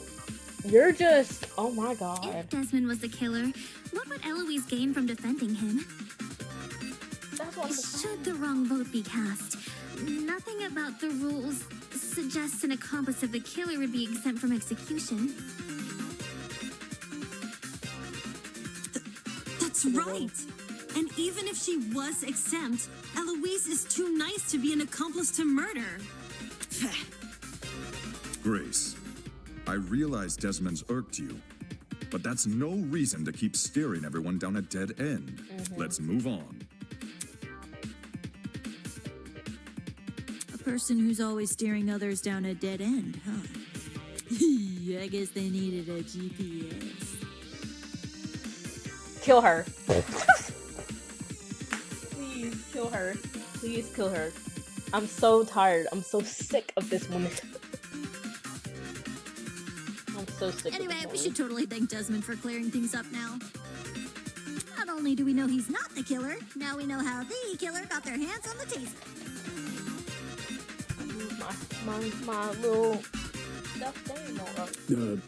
you're just, oh my god. If Desmond was the killer, what would Eloise gain from defending him? That's what I'm Should the wrong vote be cast, Nothing about the rules suggests an accomplice of the killer would be exempt from execution. That's right. And even if she was exempt, Eloise is too nice to be an accomplice to murder. Grace, I realize Desmond's irked you, but that's no reason to keep steering everyone down a dead end. Let's move on. A person who's always steering others down a dead end, huh? I guess they needed a GPS. Kill her. Please kill her. Please kill her. I'm so tired. I'm so sick of this woman. I'm so sick Anyway, of this we woman. should totally thank Desmond for clearing things up now. Not only do we know he's not the killer, now we know how the killer got their hands on the taser. My little stuffed animal.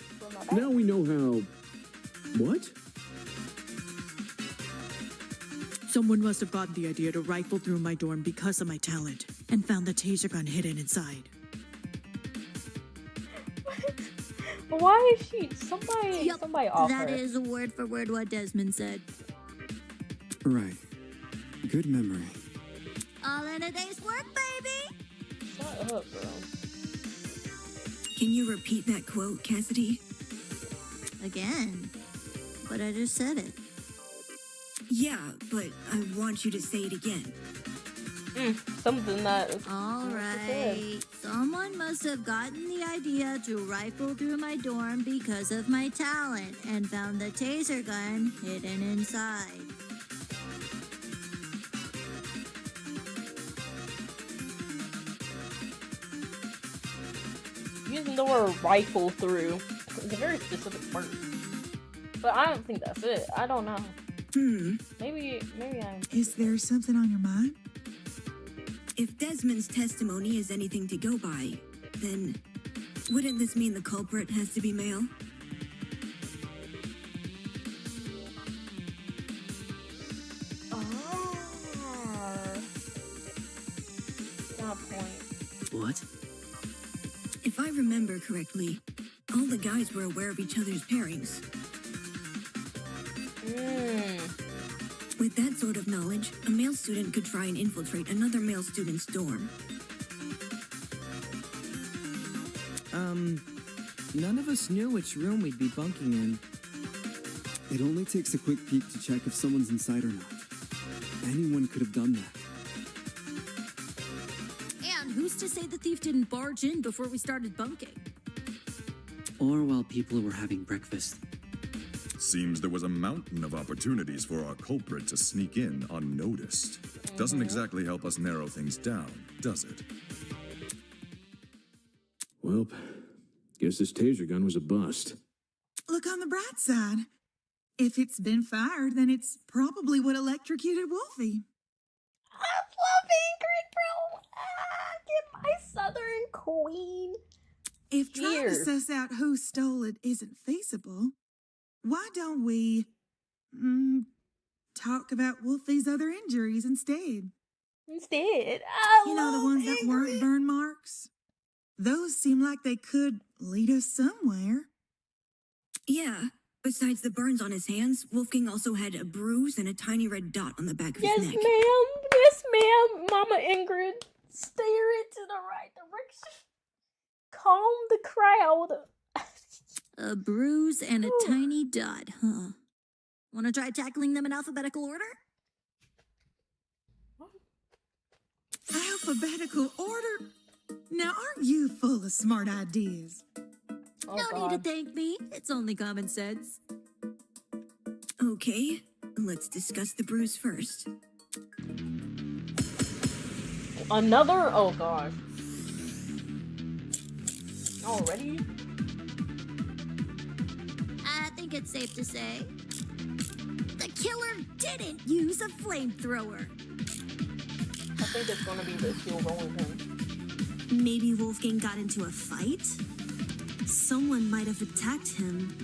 Now we know how... What? Someone must have gotten the idea to rifle through my dorm because of my talent and found the taser gun hidden inside. Why is she? Somebody off her. That is word for word what Desmond said. Right. Good memory. All in a day's work, baby! Shut up, bro. Can you repeat that quote, Cassidy? Again. But I just said it. Yeah, but I want you to say it again. Something that... Alright. Someone must have gotten the idea to rifle through my dorm because of my talent and found the taser gun hidden inside. Using the word rifle through is a very specific word. But I don't think that's it. I don't know. Maybe I'm... Is there something on your mind? If Desmond's testimony is anything to go by, then wouldn't this mean the culprit has to be male? Got a point. What? If I remember correctly, all the guys were aware of each other's pairings. With that sort of knowledge, a male student could try and infiltrate another male student's dorm. None of us knew which room we'd be bunking in. It only takes a quick peek to check if someone's inside or not. Anyone could have done that. And who's to say the thief didn't barge in before we started bunking? Or while people were having breakfast. Seems there was a mountain of opportunities for our culprit to sneak in unnoticed. Doesn't exactly help us narrow things down, does it? Well, guess this taser gun was a bust. Look on the bright side. If it's been fired, then it's probably what electrocuted Wolfie. I love Ingrid, bro. Get my Southern queen. If trying to suss out who stole it isn't feasible, why don't we talk about Wolfie's other injuries instead? You know, the ones that weren't burn marks? Those seem like they could lead us somewhere. Yeah. Besides the burns on his hands, Wolfgang also had a bruise and a tiny red dot on the back of his neck. Yes, ma'am. Mama Ingrid. Steer it to the right direction. Calm the crowd. A bruise and a tiny dot, huh? Want to try tackling them in alphabetical order? Alphabetical order? Now, aren't you full of smart ideas? No need to thank me. It's only common sense. Okay, let's discuss the bruise first. Another? Oh, gosh. Already? I think it's safe to say the killer didn't use a flamethrower. I think it's gonna be the kill rolling pin. Maybe Wolfgang got into a fight? Someone might have attacked him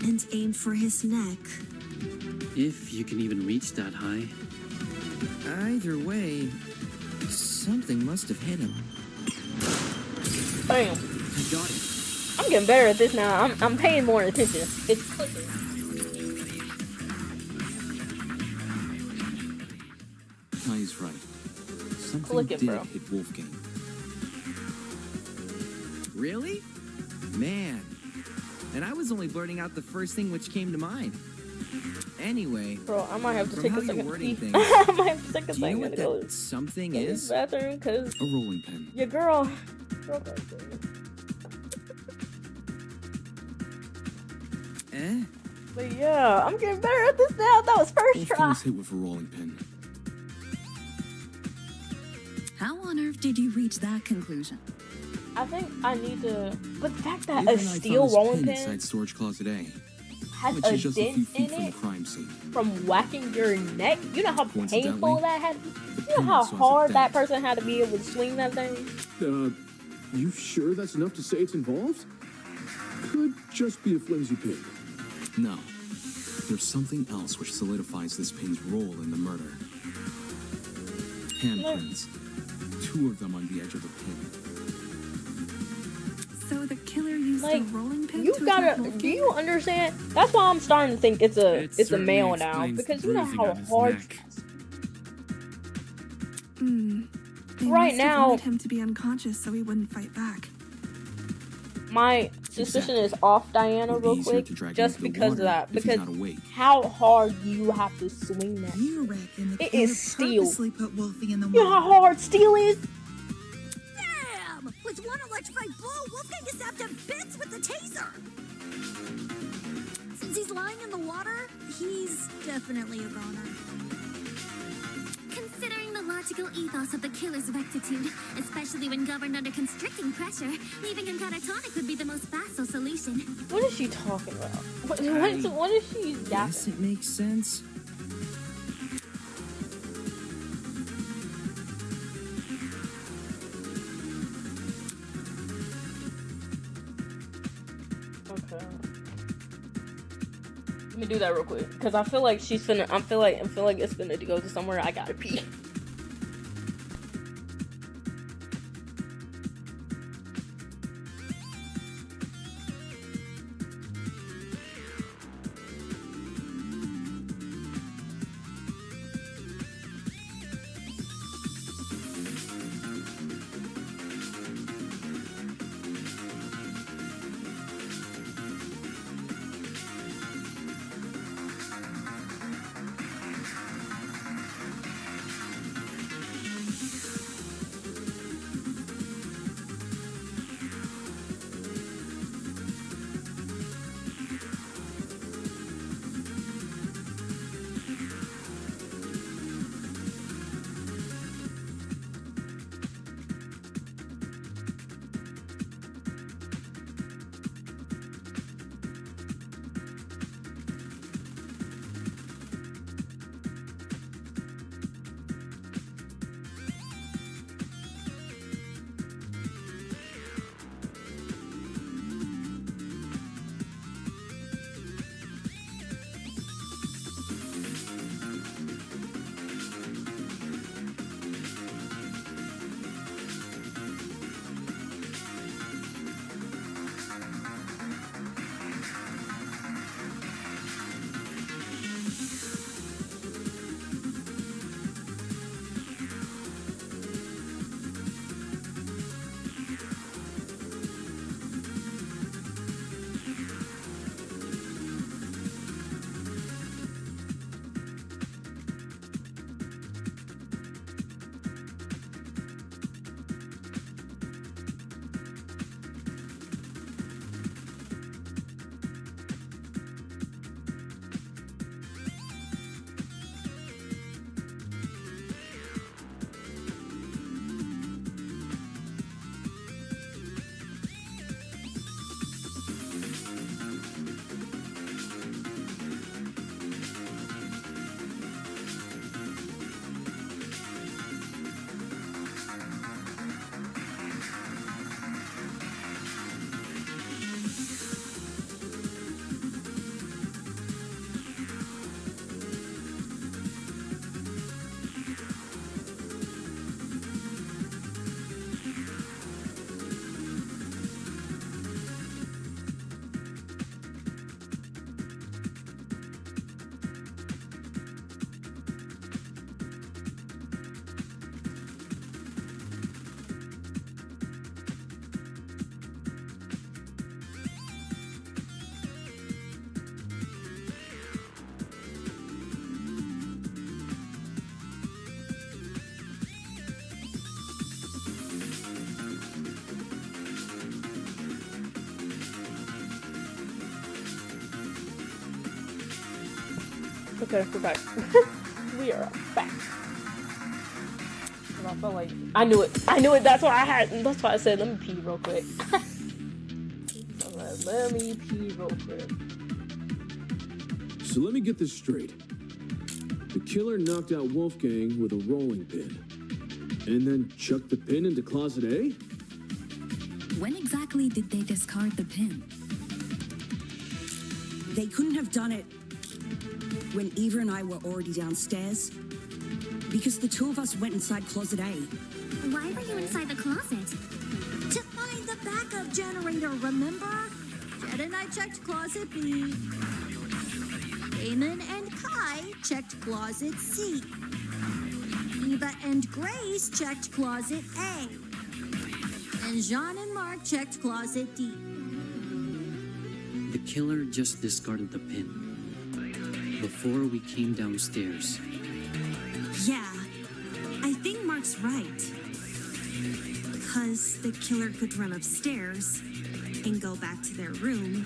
and aimed for his neck. If you can even reach that high. Either way, Something must have hit him. Bam. I got it. I'm getting better at this now. I'm paying more attention. It's clicking. Kai's right. Something Clicking, did bro. hit Wolfgang. Really? Man. And I was only blurting out the first thing which came to mind. Anyway, bro, I might have to from take how a you're second. wording things, I might have to take a do you know second what to go that something to is? the bathroom because A rolling pin. your girl. Eh? But yeah, I'm getting better at this now. That was first Wolfgang try. was hit with a rolling pin. How on earth did you reach that conclusion? I think I need to. But the fact that Ava a and I found steel this rolling pin pin inside storage closet A, had which a is just a few dent feet in from the it crime scene. from whacking your neck. You know how Coincidentally, painful that had to be? You know pin how also has a hard that dent. person had to be able to swing that thing? You sure that's enough to say it's involved? Could just be a flimsy pin. No. There's something else which solidifies this pin's role in the murder. Handprints. 2 of them on the edge of the pin. So the killer used Like, a rolling pin you to gotta. attack Wolfgang? Do you understand? That's why I'm starting to think it's a It it's a male certainly now explains because the you know bruising how on his hard. neck. They Right must have now- wanted him to be unconscious so he wouldn't fight back. My suspicion is off Diana Would be real easier quick to drag him just into the because of water that. if he's Because not awake. how hard you have to swing that. You reckon the It killer is steel. purposely put Wolfie in the You know water? how hard steel is? Damn! With one electrified blow, Wolfgang is zapped to bits with the taser! Since he's lying in the water, he's definitely a goner. Considering the logical ethos of the killer's rectitude, especially when governed under constricting pressure, leaving him catatonic would be the most facile solution. What is she talking about? What is she yapping? Yes, it makes sense. Okay. Let me do that real quick because I feel like she's finna. I feel like it's finna to go to somewhere. I gotta pee. Okay, we're back. We are back. I felt like I knew it. That's why I said let me pee real quick. Let me pee real quick. So let me get this straight. The killer knocked out Wolfgang with a rolling pin, and then chucked the pin into closet A? When exactly did they discard the pin? They couldn't have done it when Eva and I were already downstairs, because the two of us went inside closet A. Why were you inside the closet? To find the backup generator, remember? Jed and I checked closet B. Damon and Kai checked closet C. Eva and Grace checked closet A. And Jean and Mark checked closet D. The killer just discarded the pin before we came downstairs. Yeah, I think Mark's right. Because the killer could run upstairs and go back to their room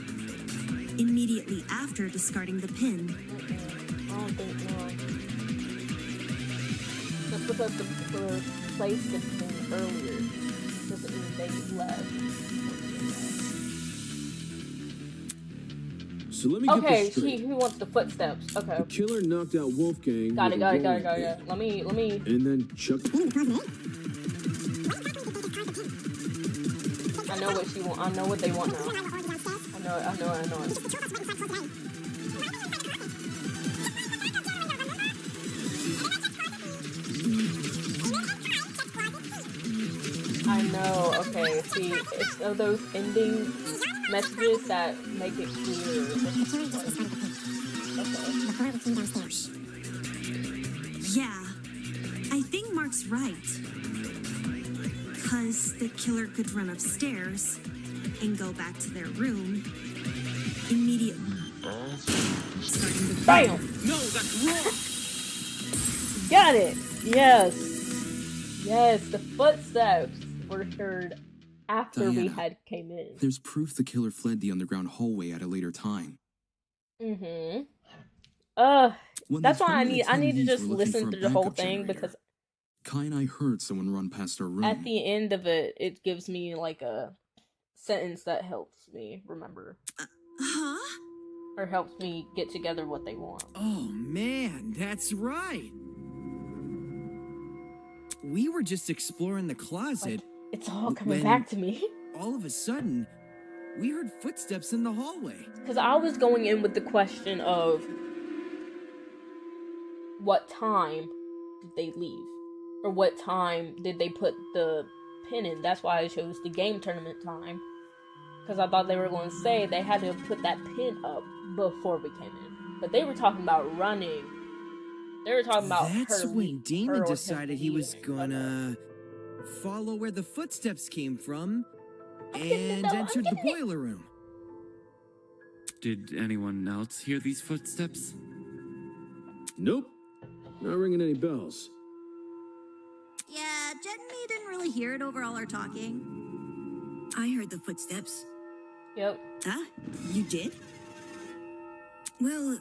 immediately after discarding the pin. I don't think no. Just because the killer placed the pin earlier doesn't mean they left. So let me get this straight. He wants the footsteps. Okay. The killer knocked out Wolfgang. Got it. Let me. And then chucked. I know what she want. I know what they want now. I know it. I know. Okay. See, it's those ending messages that make it clear. Yeah, I think Mark's right. Because the killer could run upstairs and go back to their room immediately. Bam! No, that's wrong! Got it! Yes, the footsteps were heard after Diana, we had came in. There's proof the killer fled the underground hallway at a later time. Mm-hmm. That's why I need to just listen through the whole thing because Kai and I heard someone run past our room. at the end of it, it gives me like a sentence that helps me remember. Huh? Or helps me get together what they want. Oh man, that's right. We were just exploring the closet. Like, it's all coming back to me. All of a sudden, we heard footsteps in the hallway. Because I was going in with the question of what time did they leave? Or what time did they put the pin in? That's why I chose the game tournament time. Because I thought they were going to say they had to put that pin up before we came in. But they were talking about running. They were talking about That's when Damon decided he was leaving. gonna follow where the footsteps came from and entered the boiler room. Did anyone else hear these footsteps? Nope. Not ringing any bells. Yeah, Jen and me didn't really hear it over all our talking. I heard the footsteps. Yep. Huh? You did? Well,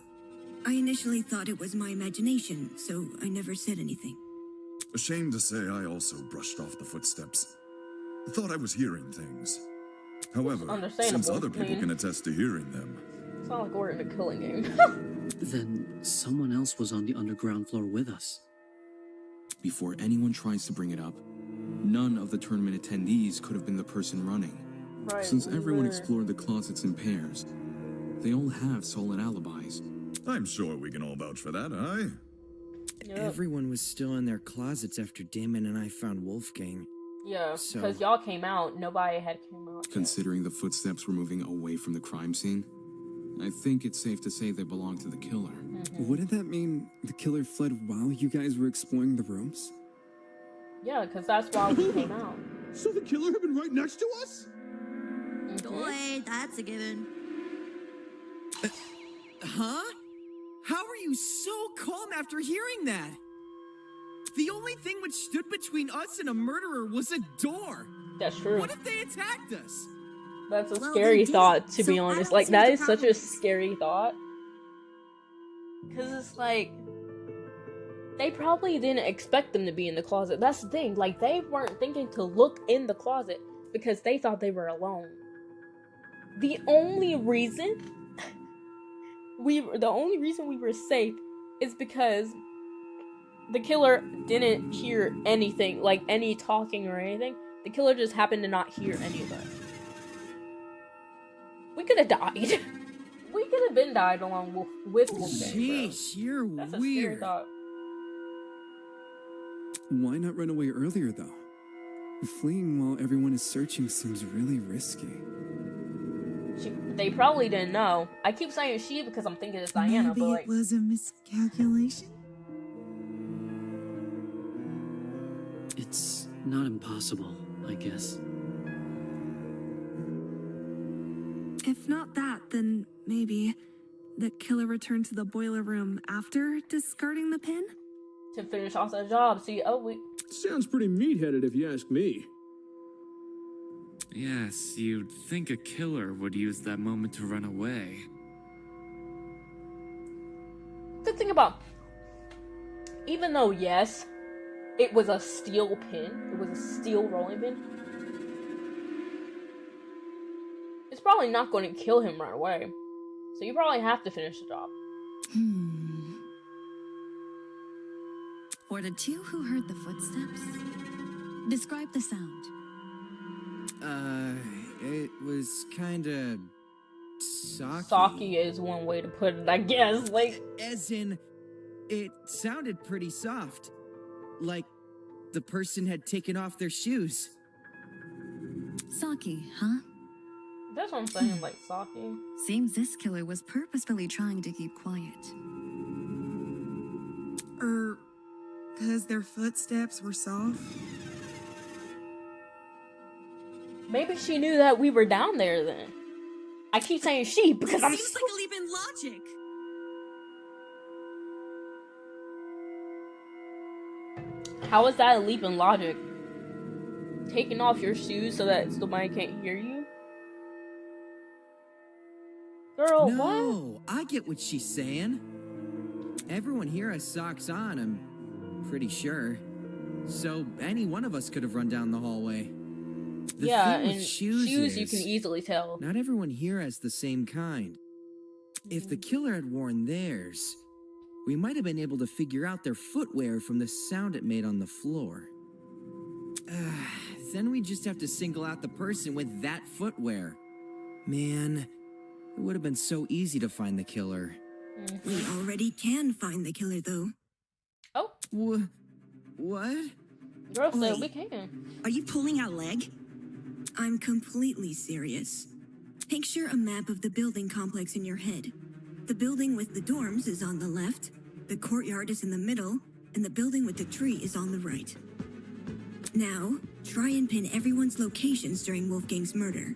I initially thought it was my imagination, so I never said anything. Ashamed to say I also brushed off the footsteps. Thought I was hearing things. However, since other people can attest to hearing them. It's not like we're in a killing game. Then someone else was on the underground floor with us. Before anyone tries to bring it up, none of the tournament attendees could have been the person running. Right, Since everyone explored the closets in pairs, they all have solid alibis. I'm sure we can all vouch for that, aye? Yep. Everyone was still in their closets after Damon and I found Wolfgang. Yeah, because y'all came out, nobody had come out yet. Considering the footsteps were moving away from the crime scene, I think it's safe to say they belong to the killer. Mm-hmm. Wouldn't that mean the killer fled while you guys were exploring the rooms? Yeah, because that's why we came out. So the killer had been right next to us? Boy, that's a given. Huh? How are you so calm after hearing that? The only thing which stood between us and a murderer was a door. That's true. What if they attacked us? That's a scary thought, to be honest. Like, that is such a scary thought. Because it's like, they probably didn't expect them to be in the closet. That's the thing. Like, they weren't thinking to look in the closet because they thought they were alone. The only reason we were safe is because the killer didn't hear anything, like any talking or anything. The killer just happened to not hear any of us. We could have died. We could have been died along with Wolfgang. Jeez, you're That's weird. A scary thought. Why not run away earlier, though? Fleeing while everyone is searching seems really risky. They probably didn't know. I keep saying she because I'm thinking it's Diana, Maybe but like, it was a miscalculation? It's not impossible, I guess. If not that, then maybe the killer returned to the boiler room after discarding the pin? To finish off the job. See, Sounds pretty meat-headed if you ask me. Yes, you'd think a killer would use that moment to run away. good thing about, even though yes, it was a steel pin, it was a steel rolling pin, it's probably not going to kill him right away. So you probably have to finish the job. For the two who heard the footsteps, describe the sound. It was kinda socky. Socky is one way to put it, I guess. Like, as in, it sounded pretty soft. Like the person had taken off their shoes. Saki, huh? That's what I'm saying, like Saki. Seems this killer was purposefully trying to keep quiet. Because their footsteps were soft? Maybe she knew that we were down there then. I keep saying she because I'm Seems like a leap in logic. How is that a leap in logic? Taking off your shoes so that somebody can't hear you? Girl, no, I get what she's saying. Everyone here has socks on, I'm pretty sure. So any one of us could have run down the hallway. The yeah, thing with and shoes you can easily tell. Not everyone here has the same kind. If the killer had worn theirs, we might have been able to figure out their footwear from the sound it made on the floor. Then we just have to single out the person with that footwear. Man, it would have been so easy to find the killer. We already can find the killer, though. Oh. What? Girl said we can. Are you pulling out leg? I'm completely serious. Picture a map of the building complex in your head. The building with the dorms is on the left, the courtyard is in the middle, and the building with the tree is on the right. Now, try and pin everyone's locations during Wolfgang's murder.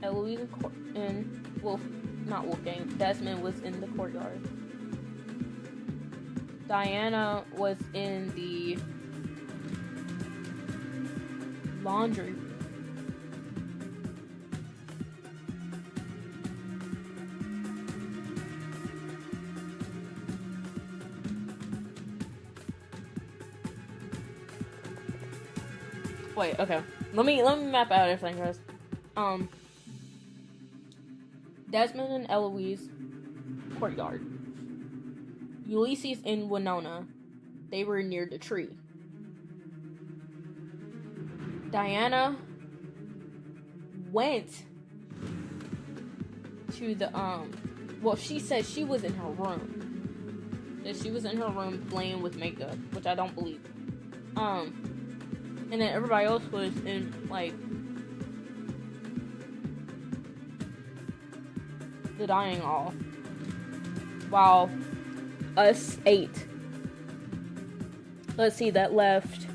Eloise and not Wolfgang. Desmond was in the courtyard. Diana was in the laundry room. Wait, okay. Let me map out everything, guys. Desmond and Eloise, courtyard. Ulysses and Winona, they were near the tree. Diana went to the, well, she said she was in her room. That she was in her room playing with makeup, which I don't believe. And then everybody else was in, like, the dining hall. While us 8. Let's see, that left.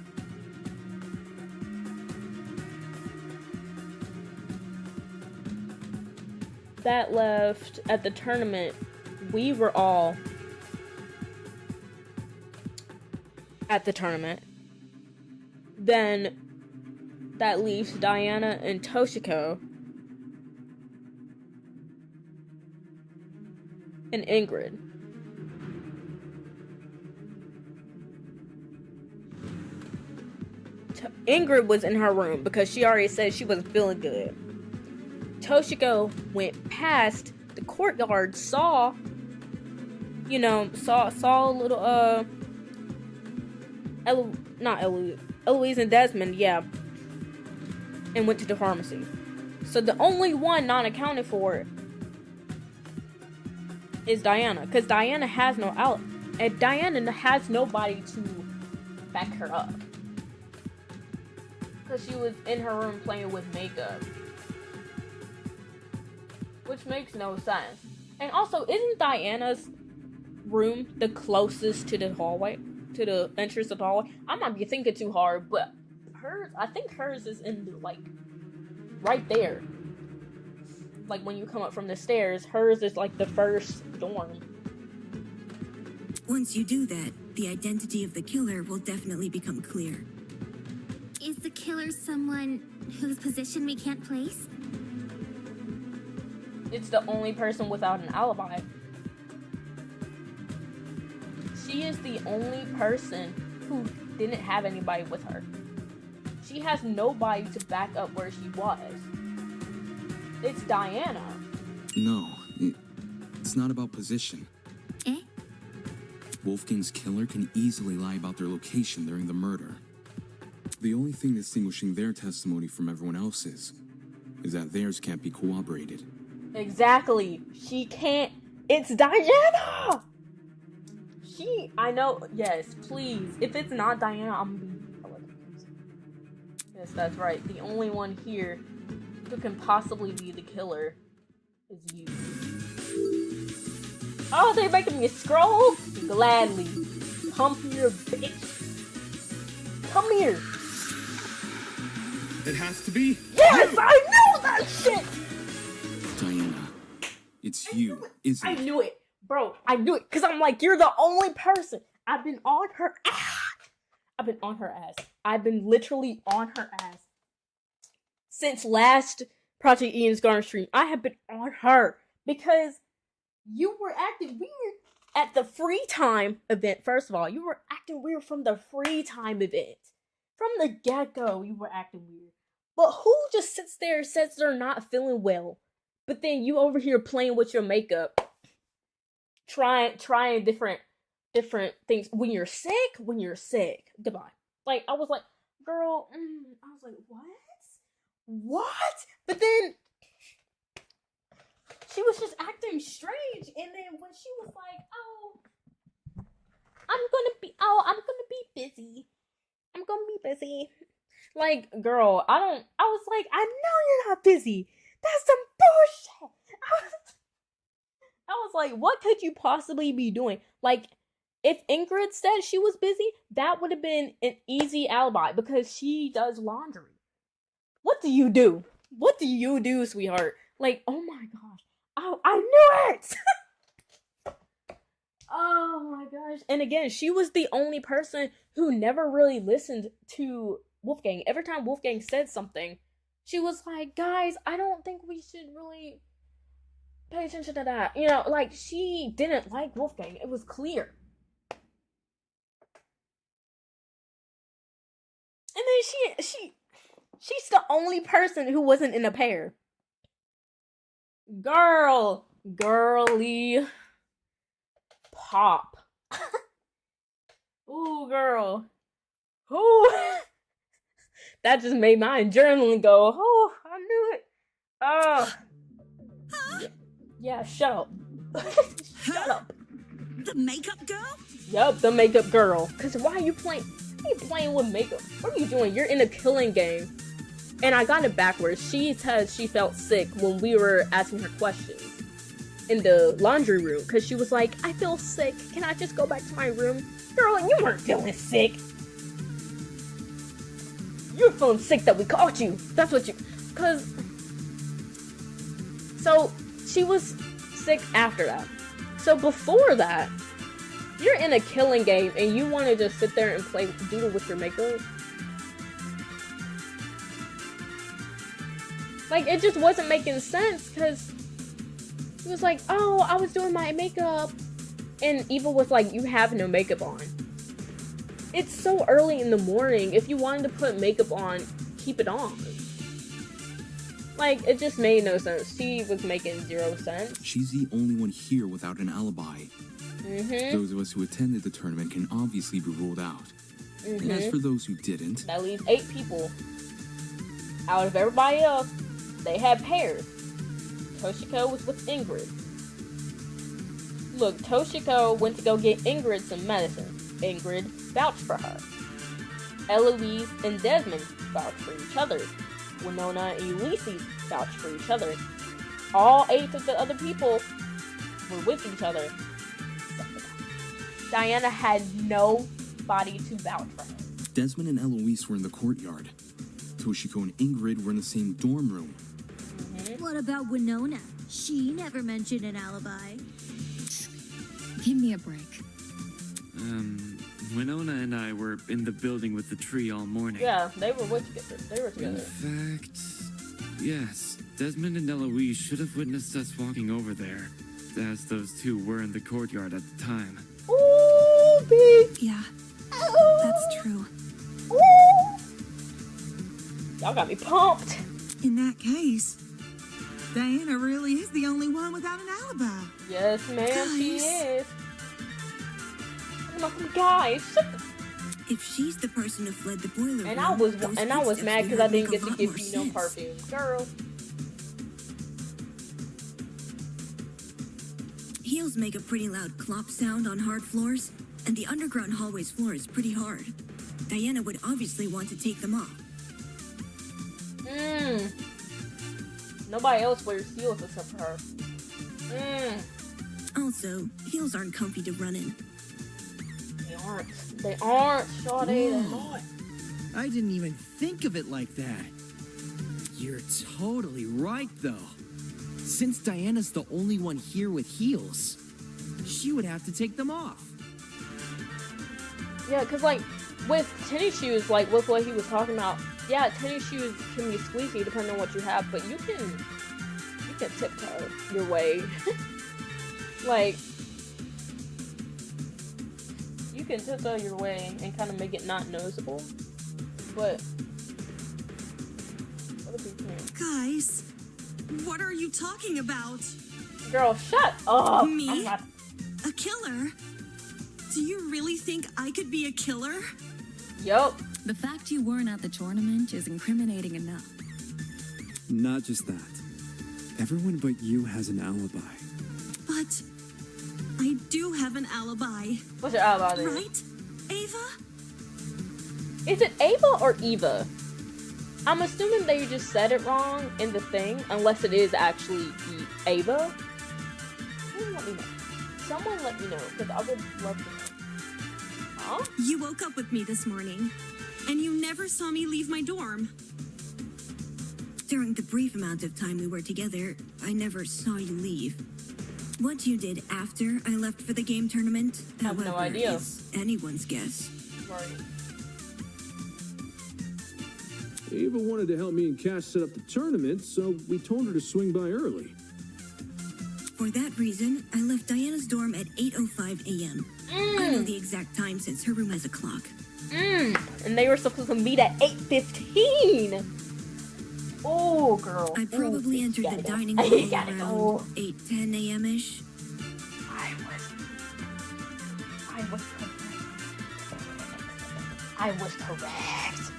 That left at the tournament. We were all at the tournament. Then that leaves Diana and Toshiko. and Ingrid. Ingrid was in her room because she already said she wasn't feeling good. Toshiko went past the courtyard, saw a little Eloise and Desmond, yeah, and went to the pharmacy. So the only one not accounted for is Diana, because Diana has Diana has nobody to back her up, because she was in her room playing with makeup, which makes no sense. And also, isn't Diana's room the closest to the hallway, to the entrance of the hallway? I might be thinking too hard, but I think hers is in the, like, right there. Like, when you come up from the stairs, hers is like the first dorm. Once you do that, the identity of the killer will definitely become clear. Is the killer someone whose position we can't place? It's the only person without an alibi. She is the only person who didn't have anybody with her. She has nobody to back up where she was. It's Diana. No, it's not about position. Eh? Wolfgang's killer can easily lie about their location during the murder. The only thing distinguishing their testimony from everyone else's is that theirs can't be corroborated. Exactly. She can't. It's Diana! I know, yes, please. If it's not Diana, I'm gonna be... Yes, that's right. The only one here who can possibly be the killer is you. Oh, they're making me scroll? Gladly. Come here, bitch. Come here. It has to be. Yes, I know that shit! Diana, it's you, isn't it? I knew it. Bro, I knew it. Because I'm like, you're the only person. I've been on her ass. I've been literally on her ass. Since last Project Ian's Garden stream, I have been on her. Because you were acting weird at the free time event. First of all, you were acting weird from the free time event. From the get-go, you were acting weird. But who just sits there and says they're not feeling well? But then you over here playing with your makeup. Trying different things. When you're sick. Goodbye. Like, I was like, girl, I was like, what? But then she was just acting strange. And then when she was like, I'm gonna be busy. Like, girl, I was like, I know you're not busy. That's some bullshit. I was like, what could you possibly be doing? Like, if Ingrid said she was busy, that would have been an easy alibi because she does laundry. What do you do? What do you do, sweetheart? Like, oh my gosh. I knew it! Oh my gosh. And again, she was the only person who never really listened to Wolfgang. Every time Wolfgang said something, she was like, guys, I don't think we should really pay attention to that. You know, like, she didn't like Wolfgang. It was clear. And then she's the only person who wasn't in a pair. Girly pop. Ooh, girl. Ooh. That just made my adrenaline go, oh, I knew it. Oh. Yeah, shut up. Shut up. The makeup girl? Yup, the makeup girl. Cause why are you playing with makeup? What are you doing? You're in a killing game. And I got it backwards. She said she felt sick when we were asking her questions in the laundry room. Cause she was like, I feel sick. Can I just go back to my room? Girl, you weren't feeling sick. You were feeling sick that we caught you. That's what you... Cause... So... She was sick after that. So before that, you're in a killing game and you want to just sit there and play doodle with your makeup. Like, it just wasn't making sense because He was like, oh, I was doing my makeup. And Eva was like, you have no makeup on. It's so early in the morning. If you wanted to put makeup on, keep it on. Like, it just made no sense. She was making 0 sense. She's the only one here without an alibi. Those of us who attended the tournament can obviously be ruled out. And as for those who didn't... That leaves 8 people. Out of everybody else, they had pairs. Toshiko was with Ingrid. Look, Toshiko went to go get Ingrid some medicine. Ingrid vouched for her. Eloise and Desmond vouched for each other. Winona and Ulysses vouched for each other. All 8 of the other people were with each other. Diana had nobody to vouch for her. Desmond and Eloise were in the courtyard. Toshiko and Ingrid were in the same dorm room. What about Winona? She never mentioned an alibi. Give me a break. Winona and I were in the building with the tree all morning. Yeah, they were together. In fact, yes, Desmond and Eloise should have witnessed us walking over there, as those 2 were in the courtyard at the time. Ooh, big. Yeah, that's true. Ooh. Y'all got me pumped. In that case, Diana really is the only one without an alibi. Yes, ma'am, she is. Guys, if she's the person who fled the boiler room, and I was mad because I didn't get to give you no perfume, girl. Heels make a pretty loud clop sound on hard floors, and the underground hallway's floor is pretty hard. Diana would obviously want to take them off. Nobody else wears heels except for her. Also, heels aren't comfy to run in. They aren't, Shawty, they're not. I didn't even think of it like that. You're totally right, though. Since Diana's the only one here with heels, she would have to take them off. Yeah, because, like, with tennis shoes, like, with what he was talking about, yeah, tennis shoes can be squeezy depending on what you have, but you can tiptoe your way. Like, you can tiptoe your way and kind of make it not noticeable, but guys, what are you talking about? Girl, shut up. Me? A killer? Do you really think I could be a killer? Yup. The fact you weren't at the tournament is incriminating enough. Not just that. Everyone but you has an alibi. But I do have an alibi. What's your alibi then? Right, Ava? Is it Ava or Eva? I'm assuming they just said it wrong in the thing, unless it is actually Ava. Someone let me know, because I would love to know. Huh? You woke up with me this morning, and you never saw me leave my dorm. During the brief amount of time we were together, I never saw you leave. What you did after I left for the game tournament, I have no idea. Is anyone's guess. Right. Ava wanted to help me and Cash set up the tournament, so we told her to swing by early. For that reason, I left Diana's dorm at 8:05 a.m. I know the exact time since her room has a clock. And they were supposed to meet at 8:15. Oh, girl. I probably entered the dining hall around 8:10 a.m.-ish. I was correct.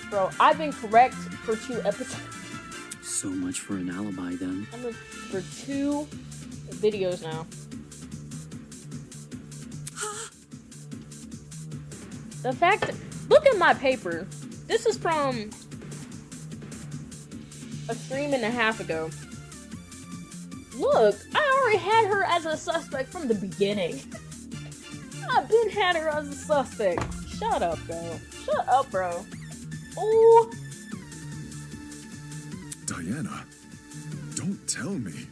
Bro, I've been correct for 2 episodes. So much for an alibi, then. I'm for 2 videos now. The fact, look at my paper. This is from a stream and a half ago. Look, I already had her as a suspect from the beginning. I've been had her as a suspect. Shut up, bro. Shut up, bro. Oh. Diana, don't tell me.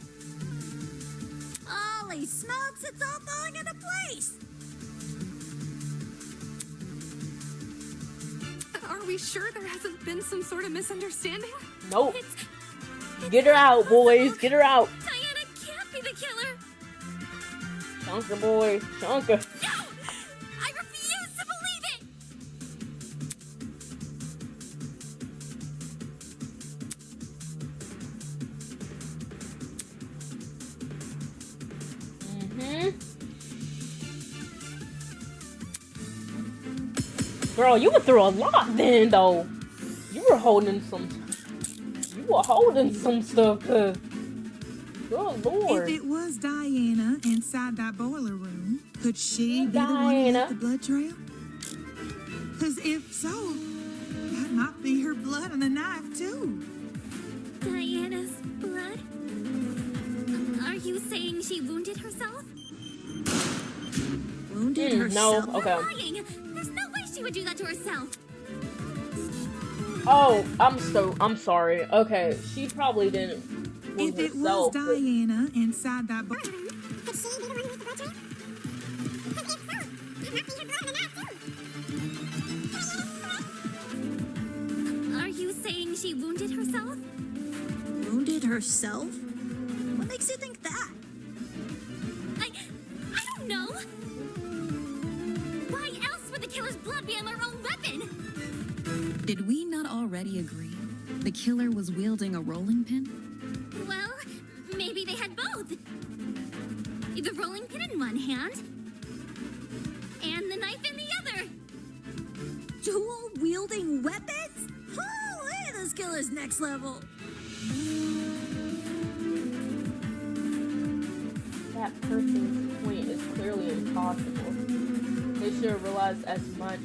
Holy smokes, it's all falling into place! Are we sure there hasn't been some sort of misunderstanding? Nope. Get her out, boys. Get her out. Diana can't be be the killer. Chonka boy, Chonka. No! I refuse to believe it! Girl, you were through a lot then, though. You were holding some stuff, cause good lord. If it was Diana inside that boiler room, could she be the one who left the blood trail? Cause if so, that might be her blood on the knife too. Diana's blood? Are you saying she wounded herself? Wounded herself? No, okay. Lying! There's no way she would do that to herself. Oh, I'm sorry. Okay, she probably didn't wound If it herself, was Diana inside that boiler room, Are you saying she wounded herself? Wounded herself? What makes you think that? I don't know. Why else would the killer's blood be on their own weapon? Did we not already agree the killer was wielding a rolling pin? Well, maybe they had both. The rolling pin in one hand, and the knife in the other. Dual wielding weapons? Holy, this killer's next level. that person's point is clearly impossible. They should have realized as much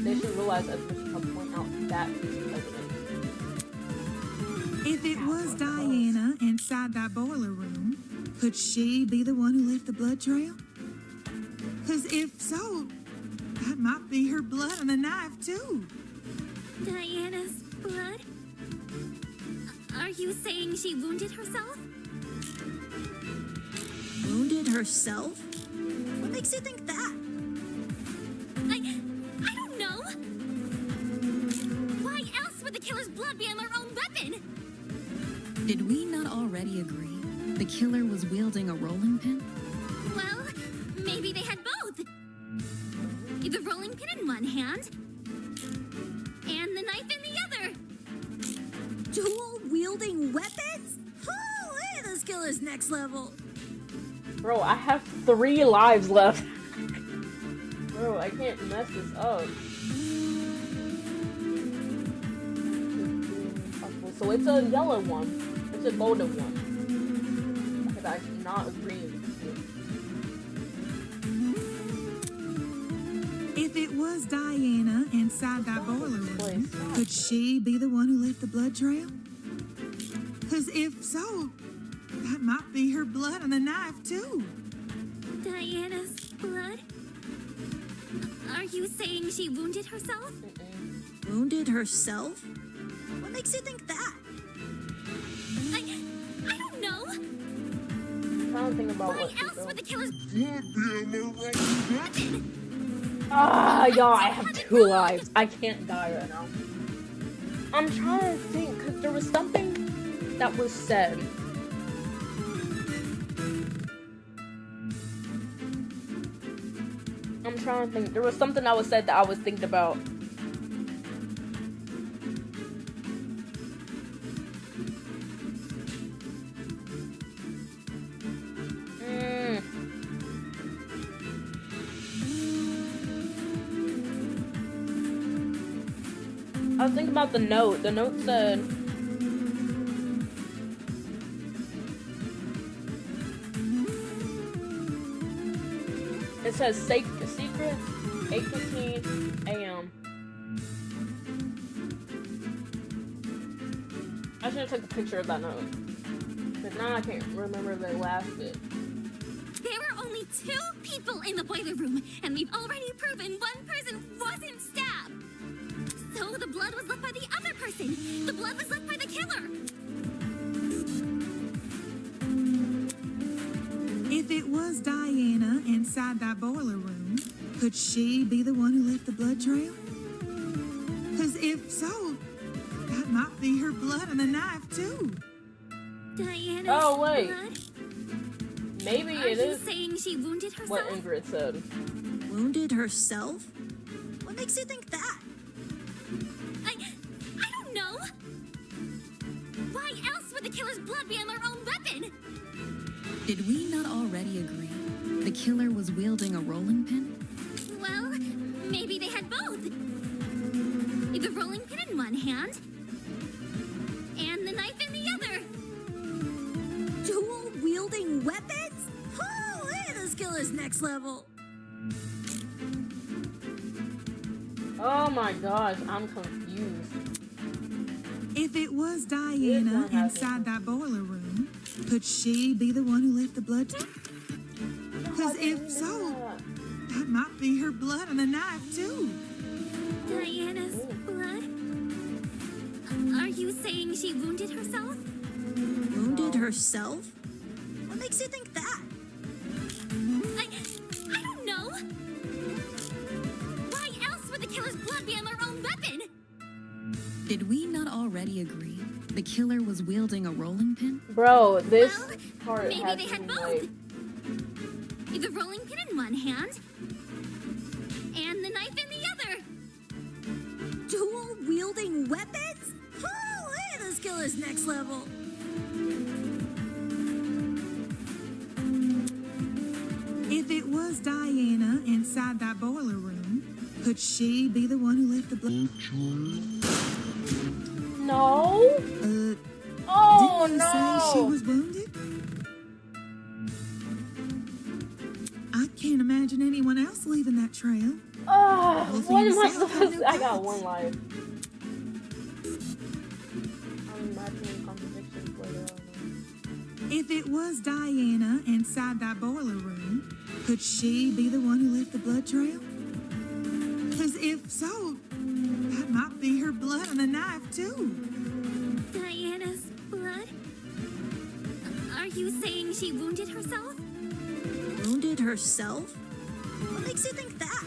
they should realize as much to point out that piece of evidence. If it was Diana inside that boiler room, could she be the one who left the blood trail? Because if so, that might be her blood on the knife, too. Diana's blood? Are you saying she wounded herself? Wounded herself? What makes you think that? I don't know. Why else would the killer's blood be on their own weapon? Did we not already agree the killer was wielding a rolling pin? Well, maybe they had both. The rolling pin in one hand, and the knife in the other. Dual wielding weapons? Holy, this killer's next level. Bro, I have 3 lives left. Bro, I can't mess this up. So it's a yellow one. It's a golden one. Because I'm not agreeing with you. If it was Diana inside that boiler room, could she be the one who left the blood trail? Because if so, that might be her blood on the knife, too. Diana's blood? Are you saying she wounded herself? Wounded herself? What makes you think that? I don't know. I don't think about Why else would the killer's y'all, I have 2 lives. I can't die right now. I'm trying to think, because there was something that was said. I'm trying to think. There was something that was said that I was thinking about. I was thinking about the note. The note said, it says secret 8:15 a.m. I should have took a picture of that note. But now I can't remember the last bit. There were only 2 people in the boiler room, and we've already proven one person wasn't stabbed. So the blood was left by the other person. The blood was left by the killer. If it was Diana inside that boiler room, could she be the one who left the blood trail? Because if so, that might be her blood on the knife, too. Diana's Oh wait. blood? Maybe Are it you is saying she wounded herself? what Ingrid said. Wounded herself? What makes you think that? I don't know. Why else would the killer's blood be on their own weapon? Did we not already agree the killer was wielding a rolling pin? Well, maybe they had both. The rolling pin in one hand, and the knife in the other. Dual wielding weapons? Holy, this killer's next level. Oh my gosh, I'm confused. If it was Diana inside that boiler room, could she be the one who left the blood? Because if so, that might be her blood on the knife too. Diana's blood? Are you saying she wounded herself? Wounded herself? What makes you think that? I don't know. Why else would the killer's blood be on their own weapon? Did we not already agree the killer was wielding a rolling pin? Bro, this part Maybe has they had me both. like... The rolling pin in one hand, and the knife in the other. Dual wielding weapons? Holy, this killer's next level. If it was Diana inside that boiler room, could she be the one who left the blood? No. Oh, didn't you no. say she was wounded? I can't imagine anyone else leaving that trail. Oh, Wolfie what am I himself had supposed to... no I got guts. one life. I'm imagining contradictions later on. If it was Diana inside that boiler room, could she be the one who left the blood trail? Because if so, that might be her blood on the knife too. Diana's blood? Are you saying she wounded herself? Wounded herself? What makes you think that?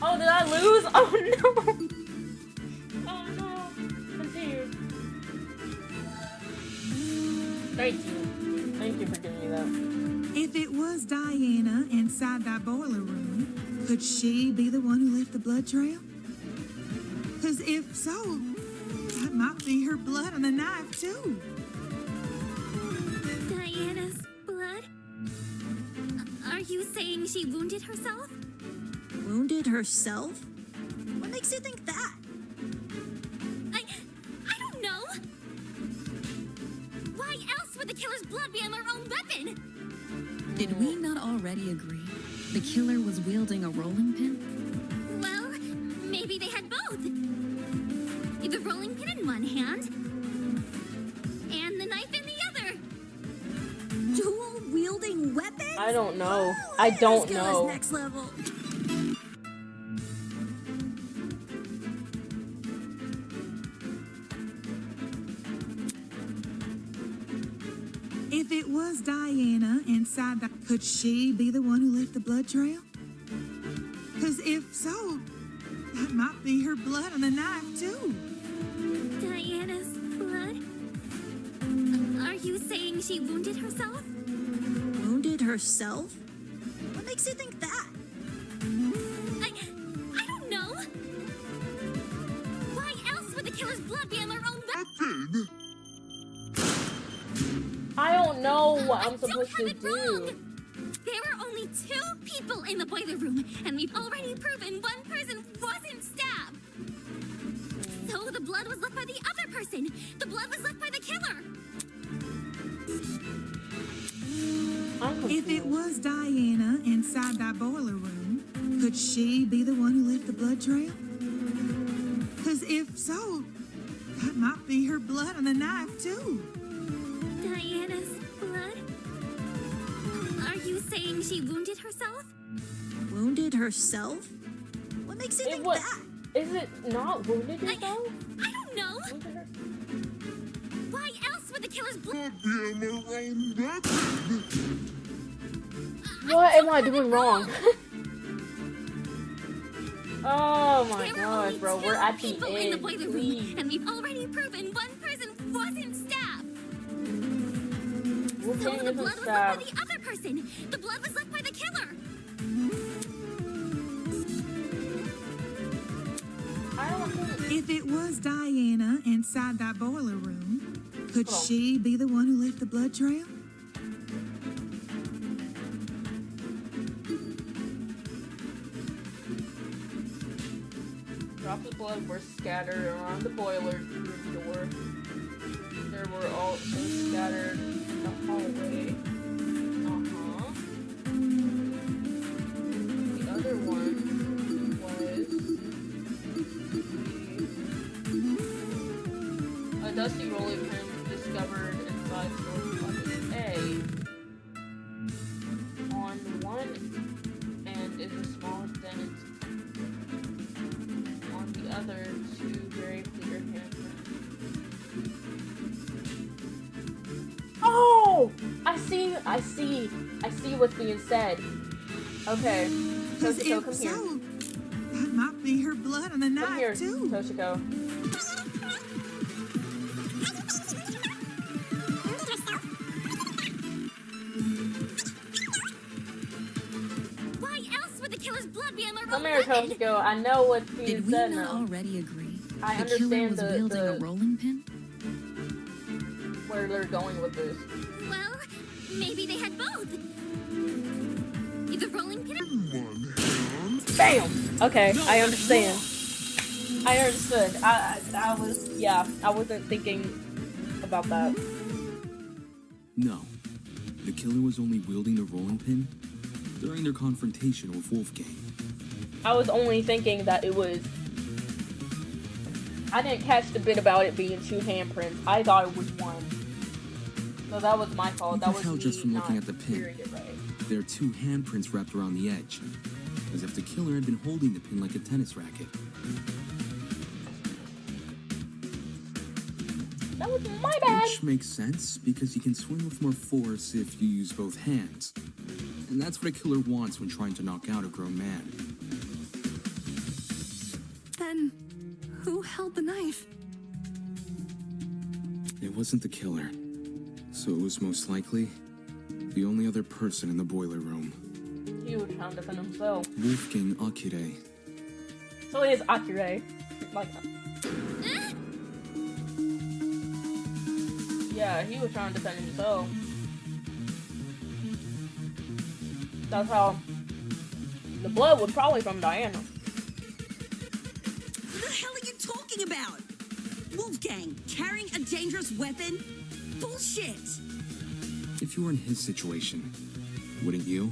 Oh, did I lose? Oh no! Oh no! Continue. Thank you. Thank you for giving me that. If it was Diana inside that boiler room, could she be the one who left the blood trail? Because if so, that might be her blood on the knife too. Diana's blood? Are you saying she wounded herself? Wounded herself? What makes you think that? I don't know. Why else would the killer's blood be on their own weapon? Did we not already agree the killer was wielding a rolling pin? Well, maybe they had both. The rolling pin in one hand, and the knife in the other. Dual wielding weapons? I don't know. Holy, I don't this killer's know. next level. If it was Diana inside that, could she be the one who left the blood trail? Because if so, that might be her blood on the knife too. Diana's blood? Are you saying she wounded herself? Wounded herself? What makes you think that? I don't know. Why else would the killer's blood be on their own weapon? I don't know what I'm supposed to do. Wrong. There were only 2 people in the boiler room, and we've already proven one person wasn't stabbed. So the blood was left by the other person. The blood was left by the killer. If it was Diana inside that boiler room, could she be the one who left the blood trail? Because if so, that might be her blood on the knife too. Diana's blood? Are you saying she wounded herself? Wounded herself? What makes you think that? Is it not wounded herself? I don't know. Why else would the killer's blood What am I doing wrong? Oh my gosh, bro, we're at the People in the end. boiler room, and we've already proven one person wasn't stabbed. So the blood was left by the other person. The blood was left by the killer. If it was Diana inside that boiler room, could she be the one who left the blood trail? Drops of blood were scattered around the boiler room door. There were also scattered in the hallway. The other one was a dusty rolling pin discovered inside storage bucket A. On one end is a small dent. On the other, two very clear handprints. Oh! I see what's being said. Okay. Toshiko, come here. That might be her blood on the knife, Come here, too. Toshiko. Why else would the killer's blood be on the Come here, Toshiko. I know what's being said now. Did we not already agree? I the killer understand was wielding a rolling pin? Where they're going with this. Well, maybe they had both. Either rolling pin or... Bam! Okay, I understand. I understood. I wasn't thinking about that. No. The killer was only wielding the rolling pin during their confrontation with Wolfgang. I was only thinking that it was... I didn't catch the bit about it being two handprints. I thought it was one. So that was my fault. You That can was tell me just from looking not at the pin. hearing it right. There are two handprints wrapped around the edge, as if the killer had been holding the pin like a tennis racket. That was my bad. Which makes sense, because you can swing with more force if you use both hands. And that's what a killer wants when trying to knock out a grown man. Then, who held the knife? It wasn't the killer, so it was most likely the only other person in the boiler room. He was trying to defend himself. Wolfgang Akire. So it is Akire. Like, yeah, he was trying to defend himself. That's how the blood was probably from Diana. What the hell are you talking about? Wolfgang carrying a dangerous weapon? Bullshit! If you were in his situation, wouldn't you?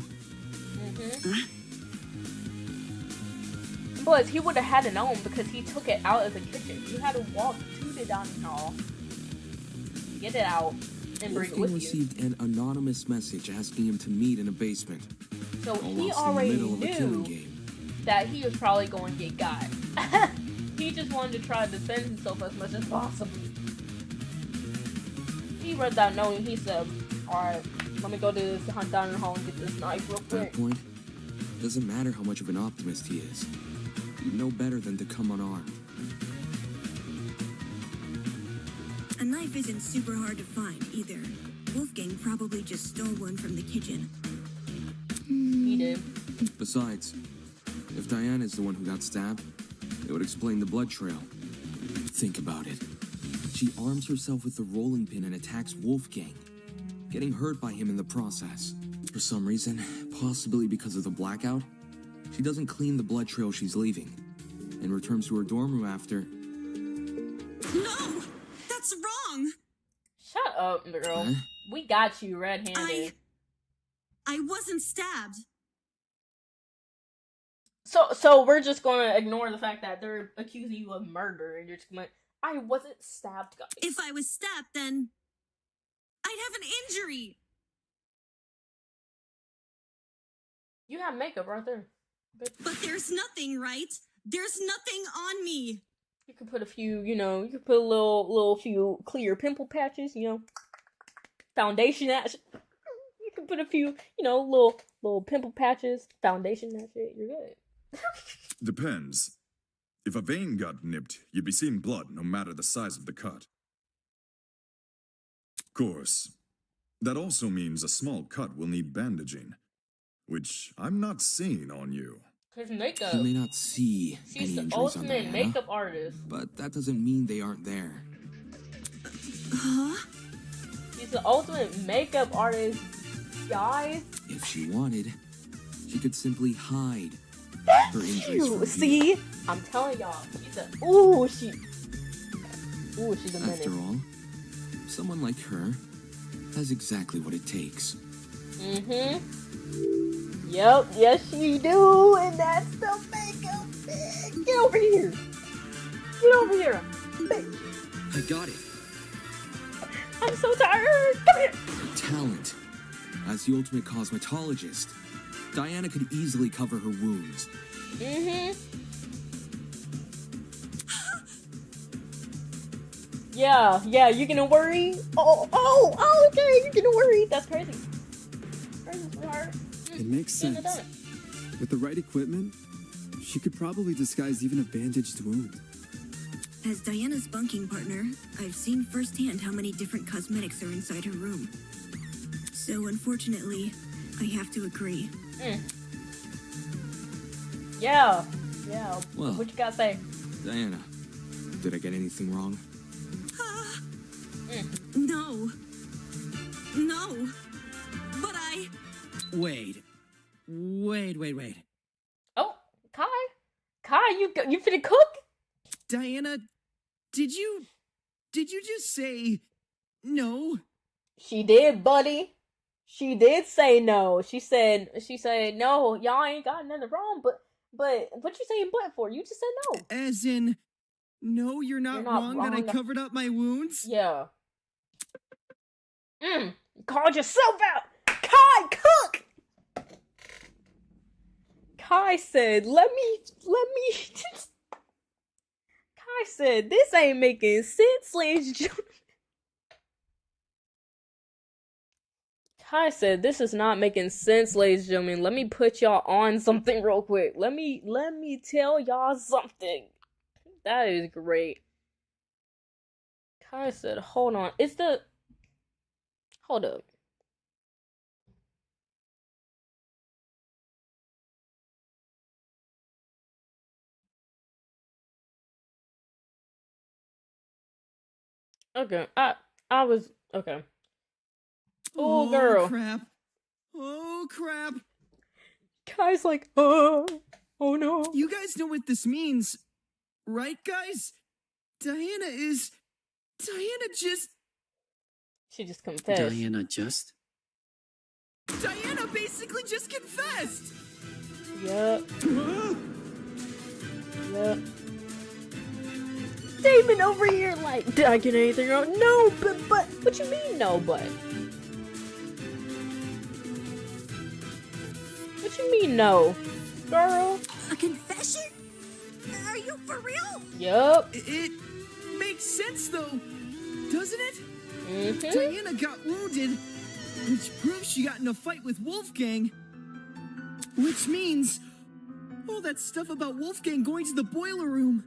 Plus, he would have had to know because he took it out of the kitchen. You had to walk to the dining hall, get it out, and bring it Wolfgang with you. received an anonymous message asking him to meet in a basement. So all he whilst in the already middle of a killing knew game. that he was probably going to get got. He just wanted to try to defend himself as much as possible. He read that note and he said, alright, let me go to this dining hall and get this knife real At that quick. point, it doesn't matter how much of an optimist he is. You know better than to come unarmed. A knife isn't super hard to find either. Wolfgang probably just stole one from the kitchen. He did. Besides, if Diana is the one who got stabbed, it would explain the blood trail. Think about it. She arms herself with the rolling pin and attacks Wolfgang, getting hurt by him in the process. For some reason, possibly because of the blackout, she doesn't clean the blood trail she's leaving, and returns to her dorm room after. No! That's wrong! Shut up, girl. Huh? We got you red-handed. I wasn't stabbed. So we're just gonna ignore the fact that they're accusing you of murder, and you're just gonna, I wasn't stabbed, guys. If I was stabbed, then I'd have an injury. You have makeup right there. But there's nothing, right? There's nothing on me. You could put a few, you could put a little few clear pimple patches, foundation action. You could put a few, little little pimple patches, foundation, that shit, you're good. Depends. If a vein got nipped, you'd be seeing blood no matter the size of the cut. Of course, that also means a small cut will need bandaging, which I'm not seeing on you. His makeup. You may not see She's any the injuries on ultimate Diana, makeup artist. but that doesn't mean they aren't there. Huh? She's the ultimate makeup artist, guys. If she wanted, she could simply hide her injuries from view. See? I'm telling y'all, she's a she's a menace. After all, someone like her has exactly what it takes. Yep, yes she do, and that's the makeup bitch. Get over here. Get over here, bitch. I got it. I'm so tired. Come here. Her talent. As the ultimate cosmetologist, Diana could easily cover her wounds. Yeah, you gonna worry? Oh, okay, you gonna worry. That's crazy. Crazy, sweetheart. It makes sense. With the right equipment, she could probably disguise even a bandaged wound. As Diana's bunking partner, I've seen firsthand how many different cosmetics are inside her room. So unfortunately, I have to agree. Yeah. Well, What you gotta say? Diana, did I get anything wrong? No. But I... Wait. Oh, Kai, you finna cook? Diana, did you just say no? She did, buddy. She did say no. She said no. Y'all ain't got nothing wrong, but what you saying but for? You just said no. As in, no, you're not wrong that I covered up my wounds? Yeah. Called yourself out. Kai, cook. Kai said, let me. Kai said, this ain't making sense, ladies and gentlemen. Kai said, this is not making sense, ladies and gentlemen. Let me put y'all on something real quick. Let me tell y'all something. That is great. Kai said, hold on. Hold up. Okay, I was okay. Oh, girl. Oh crap. Kai's like, oh no. You guys know what this means, right, guys? Diana just... She just confessed. Diana basically just confessed! Yep. Damon over here like, did I get anything wrong? No, but what you mean no, but? What you mean no? Girl? A confession? Are you for real? Yup. It makes sense though, doesn't it? Mm-hmm. Diana got wounded, which proves she got in a fight with Wolfgang. Which means all that stuff about Wolfgang going to the boiler room,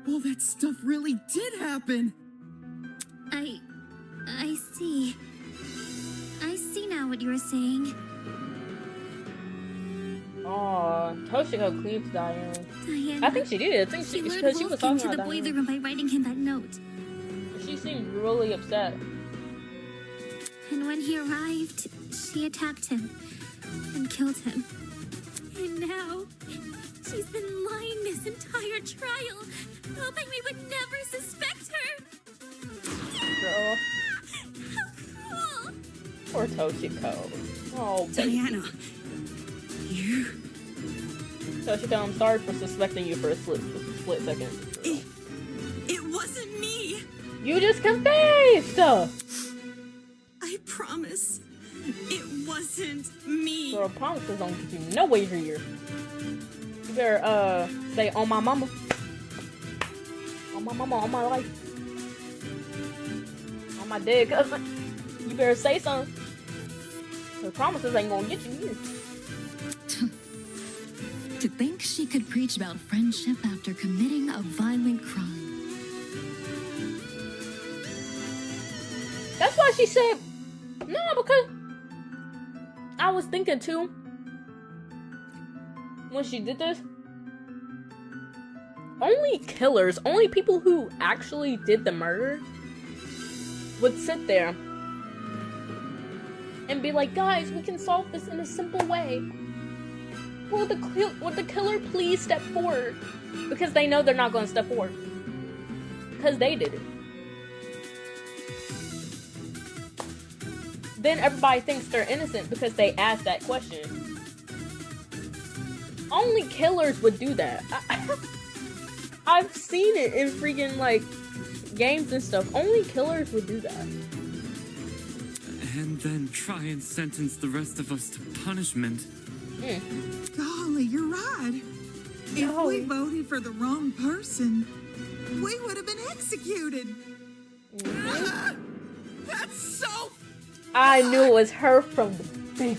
all that stuff really did happen. I see. I see now what you were saying. Aw, Toshiko cleaved Diana. Diana. I think she did. I think she lured because she was Wolfgang talking to the about boiler Diana. room by writing him that note. She seemed really upset. And when he arrived, she attacked him and killed him. And now, she's been lying this entire trial, hoping we would never suspect her. Girl. How cruel. Poor Toshiko. Oh, Diana. You... Toshiko, I'm sorry for suspecting you for a split second. It wasn't me. You just confessed! I promise. It wasn't me. Girl, promises don't get you nowhere here. You better, say, on my mama. On my mama, on my life. On my dead cousin. You better say something. The promises ain't gonna get you here. To think she could preach about friendship after committing a violent crime. That's why she said, no, because I was thinking too, when she did this, only killers, only people who actually did the murder would sit there and be like, guys, we can solve this in a simple way. Would the killer please step forward? Because they know they're not going to step forward. Because they did it. Then everybody thinks they're innocent because they asked that question. Only killers would do that. I've seen it in freaking, like, games and stuff. Only killers would do that. And then try and sentence the rest of us to punishment. Golly, you're right. If we voted for the wrong person, we would have been executed. That's so... I knew it was her from the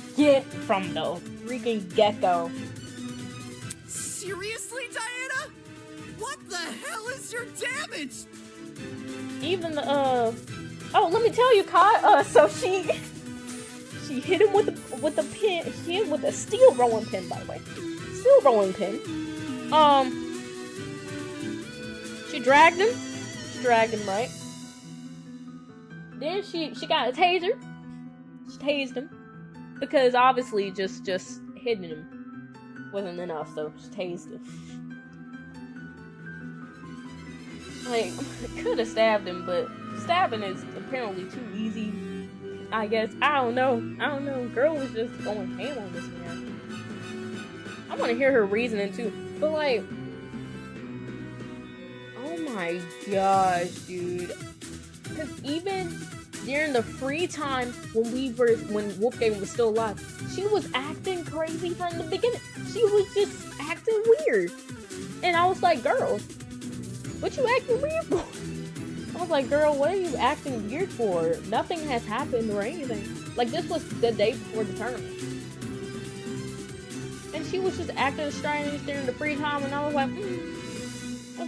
freaking get-go. Seriously, Diana? What the hell is your damage? Even the, oh, let me tell you, Kai, so she hit him with a pin. She hit him with a steel rolling pin, by the way. Steel rolling pin. She dragged him. She dragged him, right? Then she got a taser. She tased him. Because obviously just hitting him wasn't enough, so she tased him. Like, could have stabbed him, but stabbing is apparently too easy. I guess. I don't know. Girl was just going ham on this man. I want to hear her reasoning too. But like, oh my gosh, dude. Because even during the free time when Wolfgang was still alive, she was acting crazy from the beginning. She was just acting weird. And I was like, girl, what you acting weird for? I was like, girl, what are you acting weird for? Nothing has happened or anything. Like, this was the day before the tournament. And she was just acting strange during the free time, and I was like, I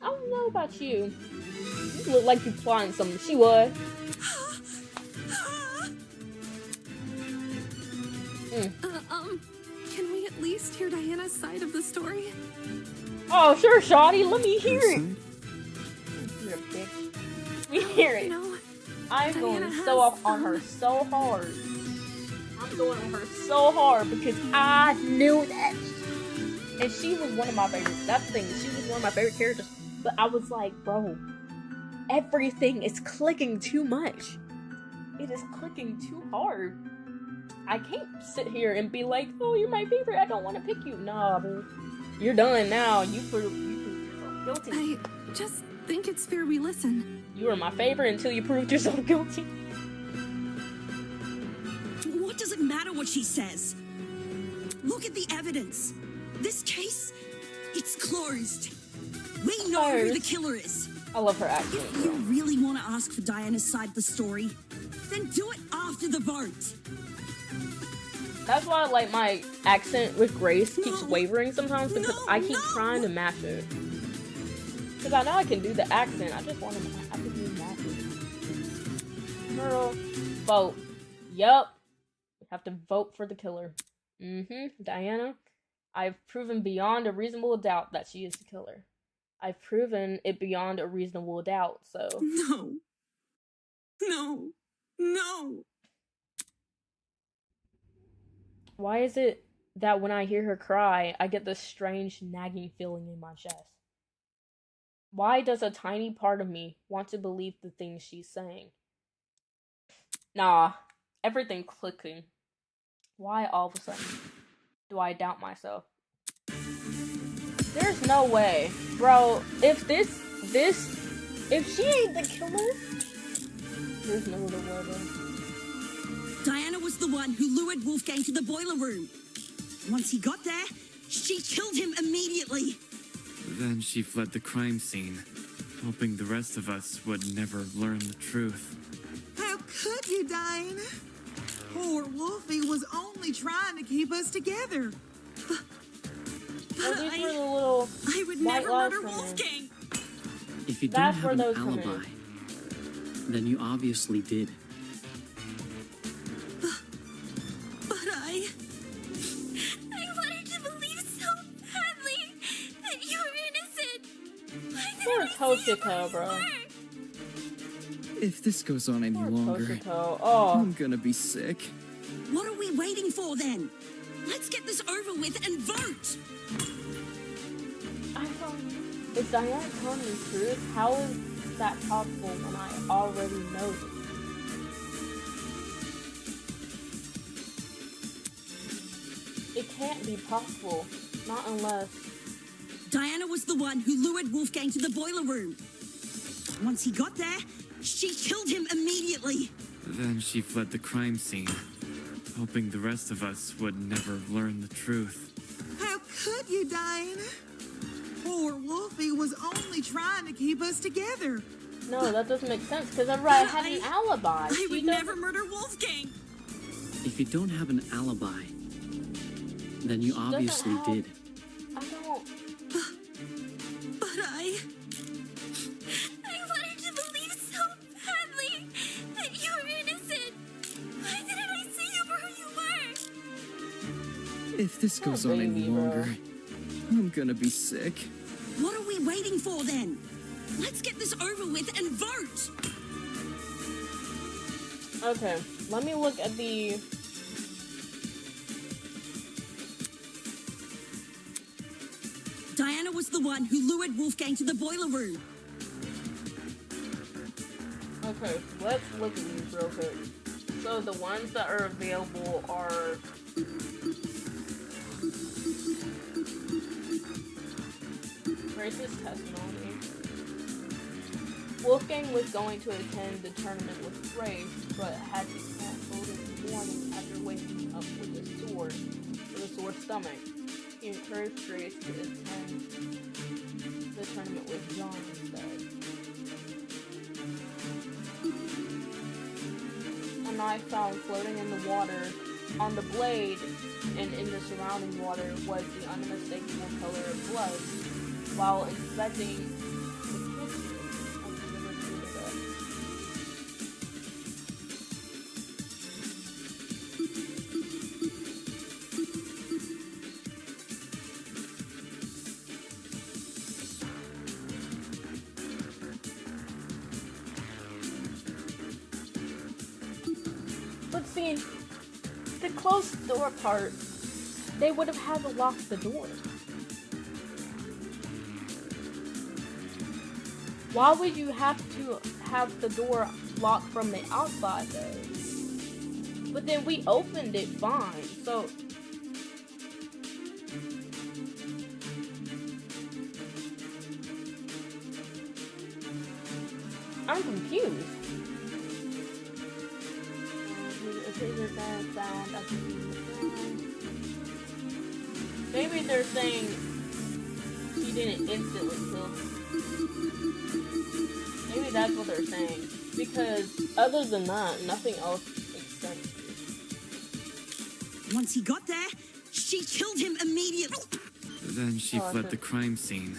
don't know about you. You look like you plotting something. She was. Can we at least hear Diana's side of the story? Oh, sure, Shawty. Let me hear it. You're a bitch. Let me hear it. I'm going so off on her so hard. I'm going on her so hard because I knew that. And she was one of my favorites. That's the thing. She was one of my favorite characters. But I was like, bro, everything is clicking too much. It is clicking too hard. I can't sit here and be like, oh, you're my favorite. I don't want to pick you. Nah, bro. You're done now. You proved yourself guilty. I just think it's fair we listen. You were my favorite until you proved yourself guilty. What does it matter what she says? Look at the evidence. This case, it's closed. We know who the killer is. I love her accent. If you really want to ask for Diana's side of the story, then do it after the vote. That's why, like, my accent with Grace keeps wavering sometimes because I keep trying to match it. Because I know I can do the accent. I just want to match it. Girl, vote. Yup. We have to vote for the killer. Diana, I've proven beyond a reasonable doubt that she is the killer. I've proven it beyond a reasonable doubt, so... No. Why is it that when I hear her cry, I get this strange nagging feeling in my chest? Why does a tiny part of me want to believe the things she's saying? Nah, everything clicking. Why all of a sudden do I doubt myself? There's no way. Bro, if she ain't the killer, there's no other way, bro. Diana was the one who lured Wolfgang to the boiler room. Once he got there, she killed him immediately. Then she fled the crime scene, hoping the rest of us would never learn the truth. How could you, Diana? Poor Wolfie was only trying to keep us together. these were the little I would white never lies murder from Wolfgang. If you don't That's have where an those come alibi, in. then you obviously did. But I wanted to believe so badly that you were innocent. Why did Poor Toshiko, bro. If this goes on any longer, Toshiko. Oh. I'm gonna be sick. What are we waiting for then? Let's get this over with and vote. Is Diana telling the truth? How is that possible when I already know this? It can't be possible. Not unless... Diana was the one who lured Wolfgang to the boiler room. Once he got there, she killed him immediately. Then she fled the crime scene, hoping the rest of us would never learn the truth. How could you, Diana? Poor Wolfie was only trying to keep us together. No, that doesn't make sense, because everybody had an alibi. I would never murder Wolfgang. If you don't have an alibi, then you obviously did. I don't... But I wanted to believe so badly that you were innocent. Why didn't I see you for who you were? If this goes on any longer, I'm gonna be sick. What are we waiting for then? Let's get this over with and vote. Okay, let me look at the... Diana was the one who lured Wolfgang to the boiler room. Okay, let's look at these real quick. So the ones that are available are... Grace's testimony. Wolfgang was going to attend the tournament with Grace, but had to cancel this morning after waking up with a sore stomach. He encouraged Grace to attend the tournament with John instead. A knife found floating in the water on the blade and in the surrounding water was the unmistakable color of blood. While inspecting the kitchen of the river Buddha. But see, the closed door part, they would have had to lock the door. Why would you have to have the door locked from the outside though? But then we opened it fine, so... I'm confused. Maybe they're saying she didn't instantly kill him. Maybe that's what they're saying. Because other than that, nothing else makes sense. Once he got there, she killed him immediately. Then she fled the crime scene,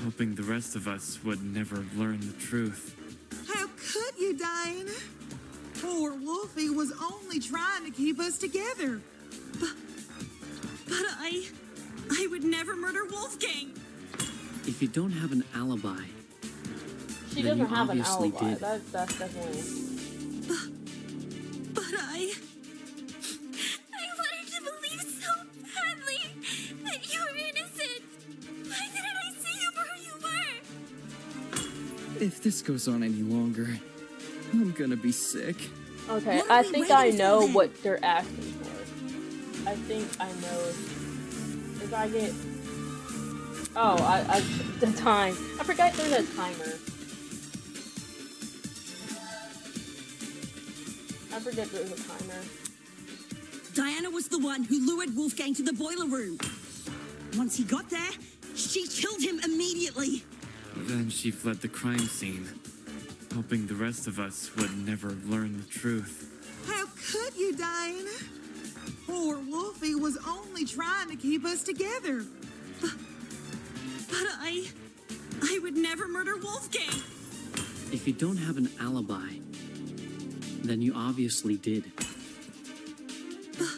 hoping the rest of us would never learn the truth. How could you, Diana? Poor Wolfie was only trying to keep us together. But I would never murder Wolfgang. If you don't have an alibi, she then doesn't you have an obviously alibi. did. That's definitely... But I wanted to believe so badly that you were innocent. Why didn't I see you for who you were? If this goes on any longer, I'm gonna be sick. Okay, I think I know what they're asking for. I think I know if I get... Oh, the time. I forgot there's a timer. I forget there's a timer. Diana was the one who lured Wolfgang to the boiler room. Once he got there, she killed him immediately. Then she fled the crime scene, hoping the rest of us would never learn the truth. How could you, Diana? Poor Wolfie was only trying to keep us together. But I would never murder Wolfgang. If you don't have an alibi, then you obviously did. But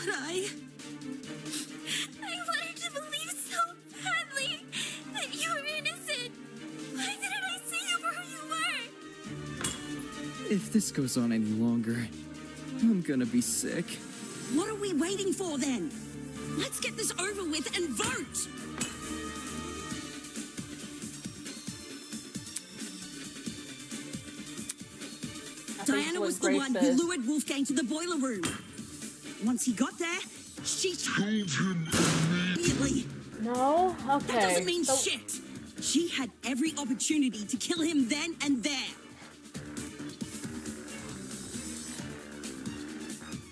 I wanted to believe so badly that you were innocent. Why didn't I see you for who you were? If this goes on any longer, I'm gonna be sick. What are we waiting for then? Let's get this over with and vote! Diana was the one who lured Wolfgang to the boiler room. Once he got there, she killed him immediately. No? Okay. That doesn't mean shit. She had every opportunity to kill him then and there.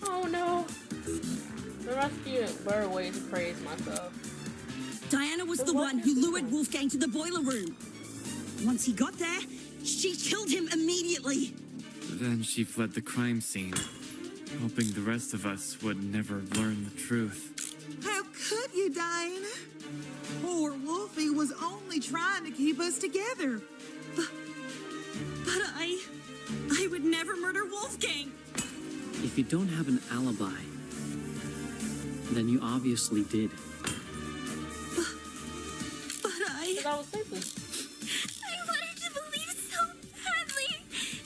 Oh no. There must be a better way to praise myself. Diana was the one who lured Wolfgang to the boiler room. Once he got there, she killed him immediately. Then she fled the crime scene, hoping the rest of us would never learn the truth. How could you, Diana? Poor Wolfie was only trying to keep us together. But I would never murder Wolfgang. If you don't have an alibi, then you obviously did. But I was thinking. I wanted to believe so badly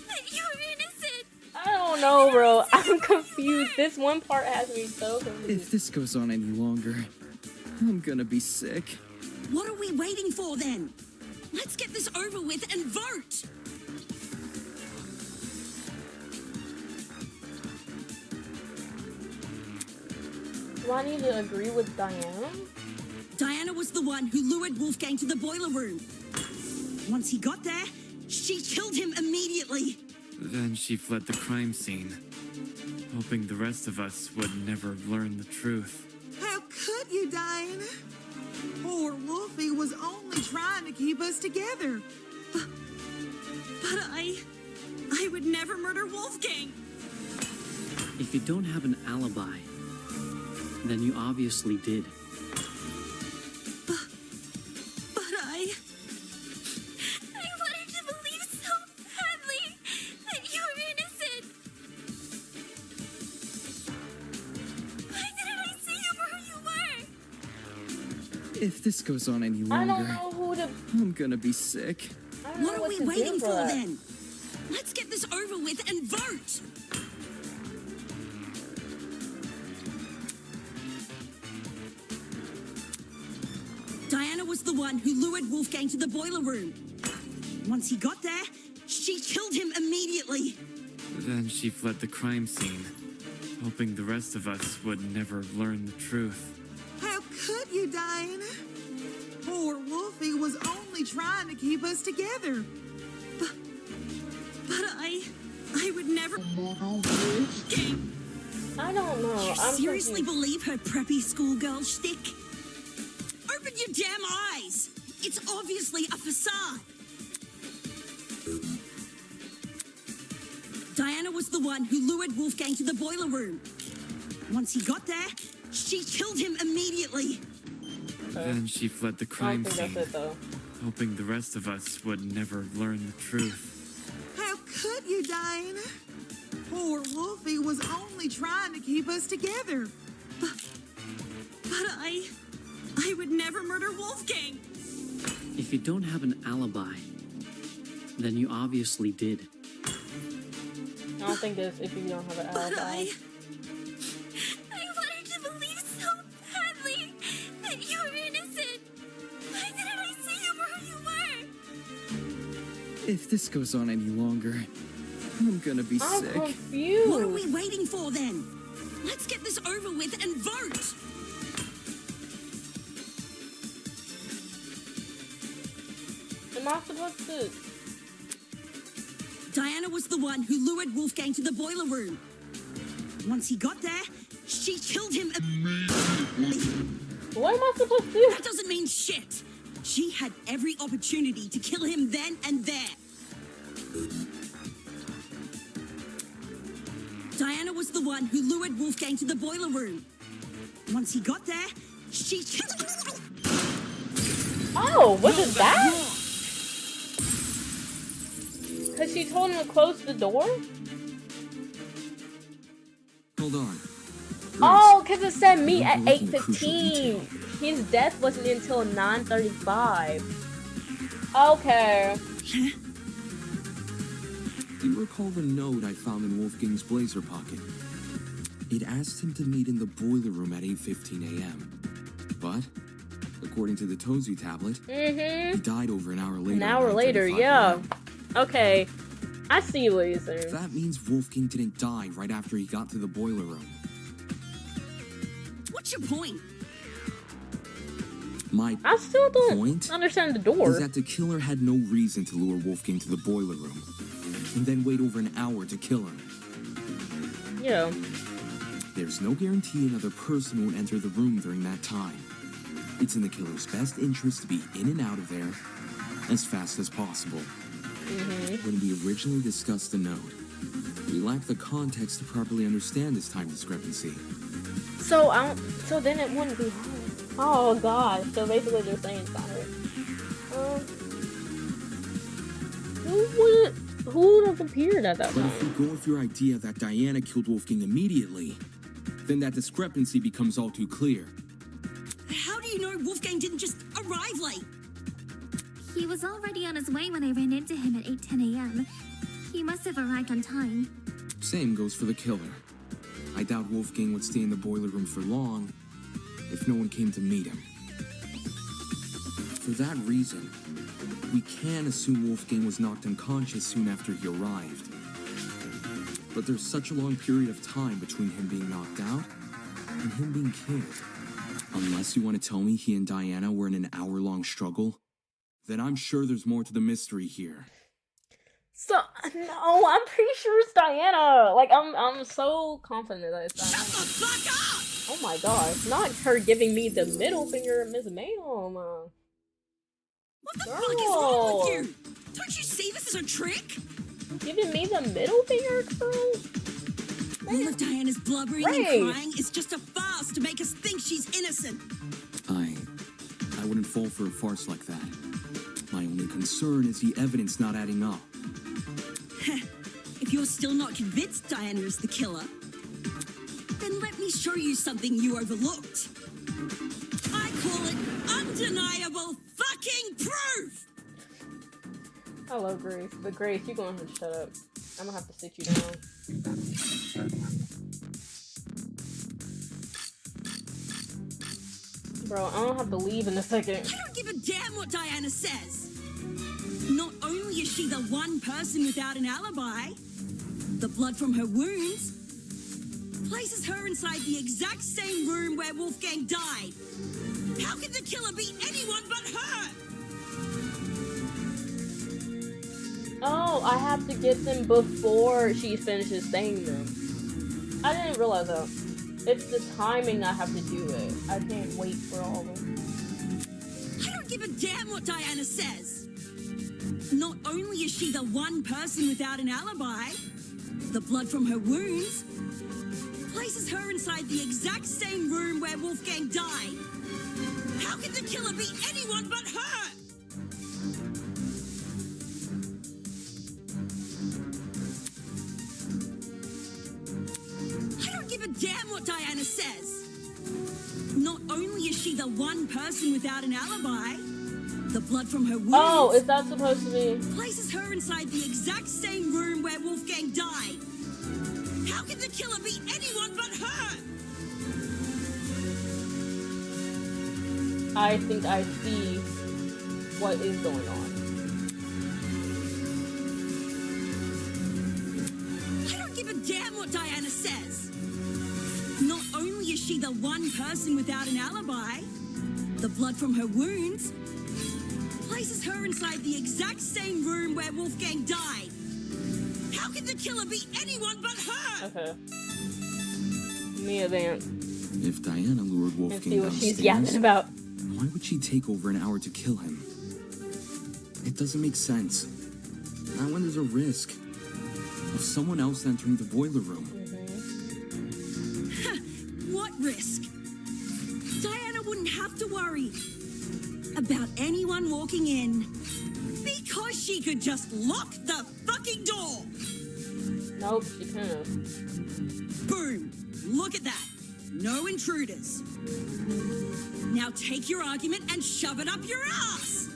that you were innocent. I don't know, bro. I'm confused. This one part has me so confused. If this goes on any longer, I'm gonna be sick. What are we waiting for then? Let's get this over with and vote! Do I need to agree with Diana? Diana was the one who lured Wolfgang to the boiler room. Once he got there, she killed him immediately. Then she fled the crime scene, hoping the rest of us would never learn the truth. How could you, Diana? Poor Wolfie was only trying to keep us together. But I would never murder Wolfgang. If you don't have an alibi, then you obviously did. But I wanted to believe so badly that you were innocent. Why didn't I see you for who you were? If this goes on any I longer, don't know who to. I'm gonna be sick. What are we waiting for then? Let's get this over with and vote! Diana was the one who lured Wolfgang to the boiler room. Once he got there, she killed him immediately. Then she fled the crime scene, hoping the rest of us would never learn the truth. How could you, Diana? Poor Wolfie was only trying to keep us together. But I would never murder Wolfgang. I don't know. You I'm seriously confused. believe her preppy schoolgirl shtick? Open your damn eyes! It's obviously a facade! Diana was the one who lured Wolfgang to the boiler room. Once he got there, she killed him immediately. Then she fled the crime I don't scene, think that's it, though. hoping the rest of us would never learn the truth. How could you, Diana? Poor Wolfie was only trying to keep us together. But I would never murder Wolfgang. If you don't have an alibi, then you obviously did. I don't think this if you don't have an alibi. I wanted to believe so badly that you were innocent. Why didn't I see you for who you were? If this goes on any longer, I'm gonna be I'm sick. confused. What are we waiting for then? Let's get this over with and vote! Am I supposed to? Diana was the one who lured Wolfgang to the boiler room. Once he got there, she killed him immediately. What am I supposed to do? That doesn't mean shit. She had every opportunity to kill him then and there. Diana was the one who lured Wolfgang to the boiler room. Once he got there, she killed him. Oh, was it that? Because she told him to close the door? Hold on. Oh, because it said meet at 8:15. His death wasn't until 9:35. Okay. Do you recall the note I found in Wolfgang's blazer pocket? It asked him to meet in the boiler room at 8:15 a.m. But, according to the Tozu tablet, he died over an hour later. An hour later, yeah. Okay. I see what you're saying. That means Wolfgang didn't die right after he got to the boiler room. What's your point? I still don't understand the door. Is that the killer had no reason to lure Wolfgang to the boiler room, and then wait over an hour to kill him. Yeah. There's no guarantee another person won't enter the room during that time. It's in the killer's best interest to be in and out of there as fast as possible. When we originally discussed the note, we lacked the context to properly understand this time discrepancy. So then it wouldn't be hard. Oh god. So basically they're saying sorry. Who would have appeared at that But time? if you go with your idea that Diana killed Wolfgang immediately, then that discrepancy becomes all too clear. How do you know Wolfgang didn't just arrive late? He was already on his way when I ran into him at 8:10 a.m. He must have arrived on time. Same goes for the killer. I doubt Wolfgang would stay in the boiler room for long if no one came to meet him. For that reason, we can assume Wolfgang was knocked unconscious soon after he arrived. But there's such a long period of time between him being knocked out and him being killed. Unless you want to tell me he and Diana were in an hour-long struggle, then I'm sure there's more to the mystery here. So no, I'm pretty sure it's Diana. Like I'm so confident that it's Diana. Shut the fuck up! Oh my gosh, not her giving me the middle finger, Miss Ma'am. What the fuck is wrong with you? Don't you see this is a trick? Giving me the middle finger, girl? All of Diana's blubbering and crying is just a farce to make us think she's innocent. I wouldn't fall for a farce like that. My only concern is the evidence not adding up. If you're still not convinced Diana is the killer, then let me show you something you overlooked. I call it undeniable fucking proof! I love Grace, but Grace, you're gonna have to shut up. I'm gonna have to sit you down. Bro, I don't have to leave in a second. I don't give a damn what Diana says. Not only is she the one person without an alibi, the blood from her wounds places her inside the exact same room where Wolfgang died. How could the killer be anyone but her? Oh, I have to get them before she finishes saying them. I didn't realize that. It's the timing I have to do it. I can't wait for all of them. I don't give a damn what Diana says. Not only is she the one person without an alibi, the blood from her wounds places her inside the exact same room where Wolfgang died. How could the killer be anyone but her? I don't give a damn what Diana says. Not only is she the one person without an alibi, the blood from her wounds... Oh, is that supposed to be... places her inside the exact same room where Wolfgang died. How could the killer be anyone but her? I think I see what is going on. I don't give a damn what Diana says. Not only is she the one person without an alibi, the blood from her wounds places her inside the exact same room where Wolfgang died. How could the killer be anyone but her? Okay. Me advance. If Diana lured Wolfgang see what she's downstairs, yapping about. why would she take over an hour to kill him? It doesn't make sense. Not when there's a risk of someone else entering the boiler room. What risk? Diana wouldn't have to worry. about anyone walking in because she could just lock the fucking door. Nope, she couldn't. Boom. Look at that. No intruders. Now take your argument and shove it up your ass.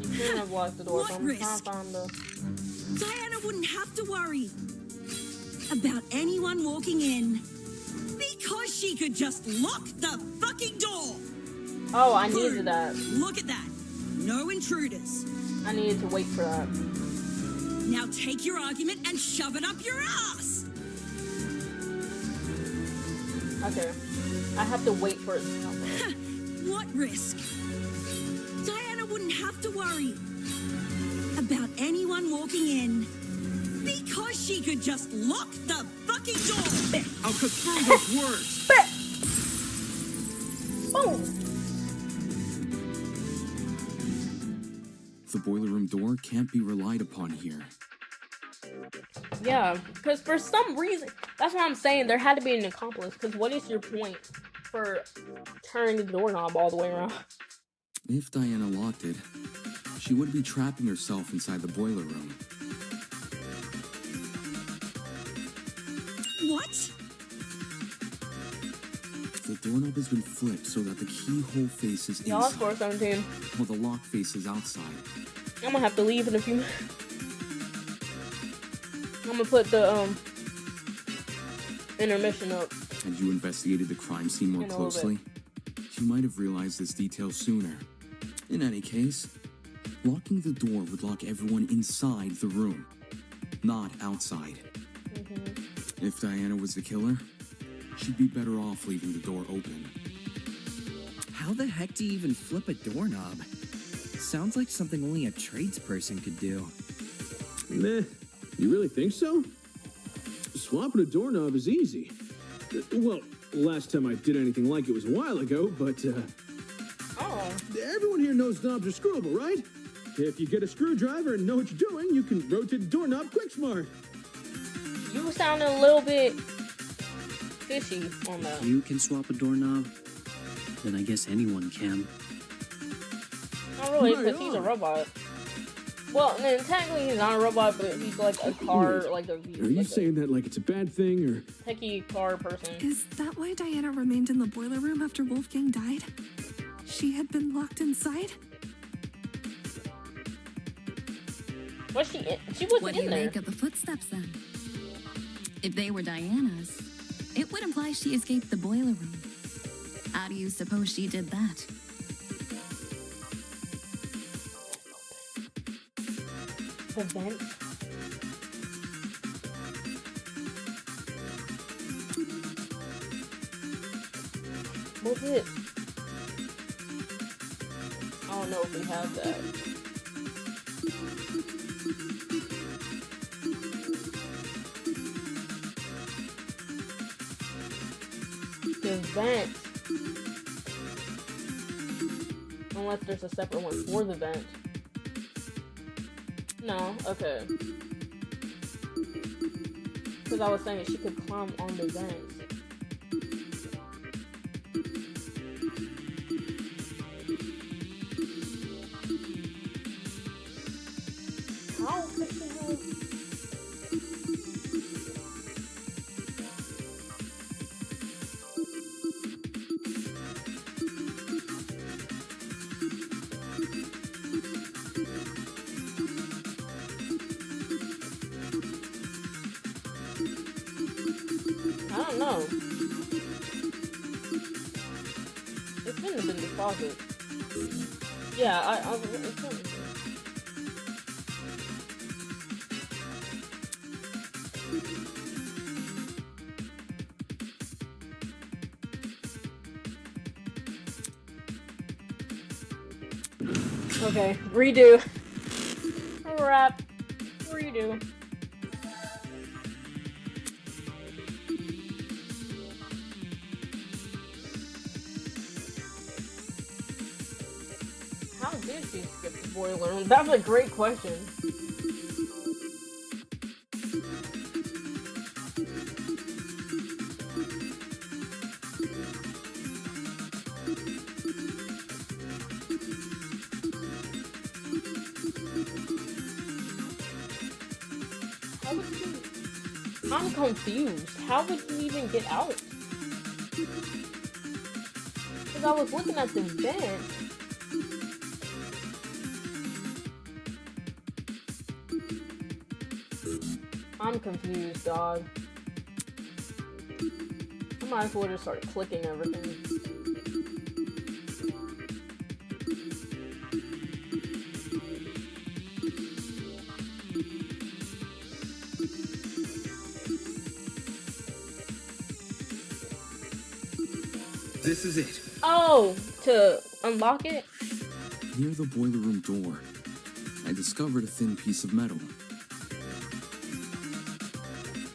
She couldn't have locked the door. What So I'm risk? trying to find the... Diana wouldn't have to worry about anyone walking in because she could just lock the fucking door. Oh, I Boom. needed that. Look at that. No intruders. I needed to wait for that. Now take your argument and shove it up your ass. Okay. I have to wait for it to come. What risk? Diana wouldn't have to worry about anyone walking in because she could just lock the fucking door. I'll cut through those words. Boom. The boiler room door can't be relied upon here. Yeah, because for some reason, that's what I'm saying. There had to be an accomplice. Because what is your point for turning the doorknob all the way around? If Diana locked it, she would be trapping herself inside the boiler room. What? The doorknob has been flipped so that the keyhole face is Y'all inside, score 17. while the lock face is outside. I'm gonna have to leave in a few minutes. I'm gonna put the intermission up. Had you investigated the crime scene more In a little closely, you might have realized this detail sooner. In any case, locking the door would lock everyone inside the room, not outside. If Diana was the killer, she'd be better off leaving the door open. How the heck do you even flip a doorknob? Sounds like something only a tradesperson could do. Meh. You really think so? Swapping a doorknob is easy. Well, last time I did anything like it was a while ago, but, Oh. everyone here knows knobs are screwable, right? If you get a screwdriver and know what you're doing, you can rotate the doorknob quick smart. You sounded a little bit fishy on that. If you can swap a doorknob, then I guess anyone can. Not really, Right because he's a on. robot. Well, then technically he's not a robot, but he's like a car, like a Are you saying that like it's a bad thing, or? techie car person. Is that why Diana remained in the boiler room after Wolfgang died? She had been locked inside? Was she in? She wasn't What do you in there. make of the footsteps then? If they were Diana's, it would imply she escaped the boiler room. How do you suppose she did that? The vent. Was it? I don't know if we have that. The vent. Unless there's a separate one for the vent. No, okay. Because I was saying she could climb on the vents. How could she have... I don't know. It couldn't have been the closet. Yeah, it couldn't have been. Okay, redo. Wrap. Redo. How did she skip the boiler room? That's a great question. I'm confused. How would you even get out? Because I was looking at the vent. I'm confused, dog. I might as well just start clicking everything. This is it. Oh, to unlock it? Near the boiler room door, I discovered a thin piece of metal.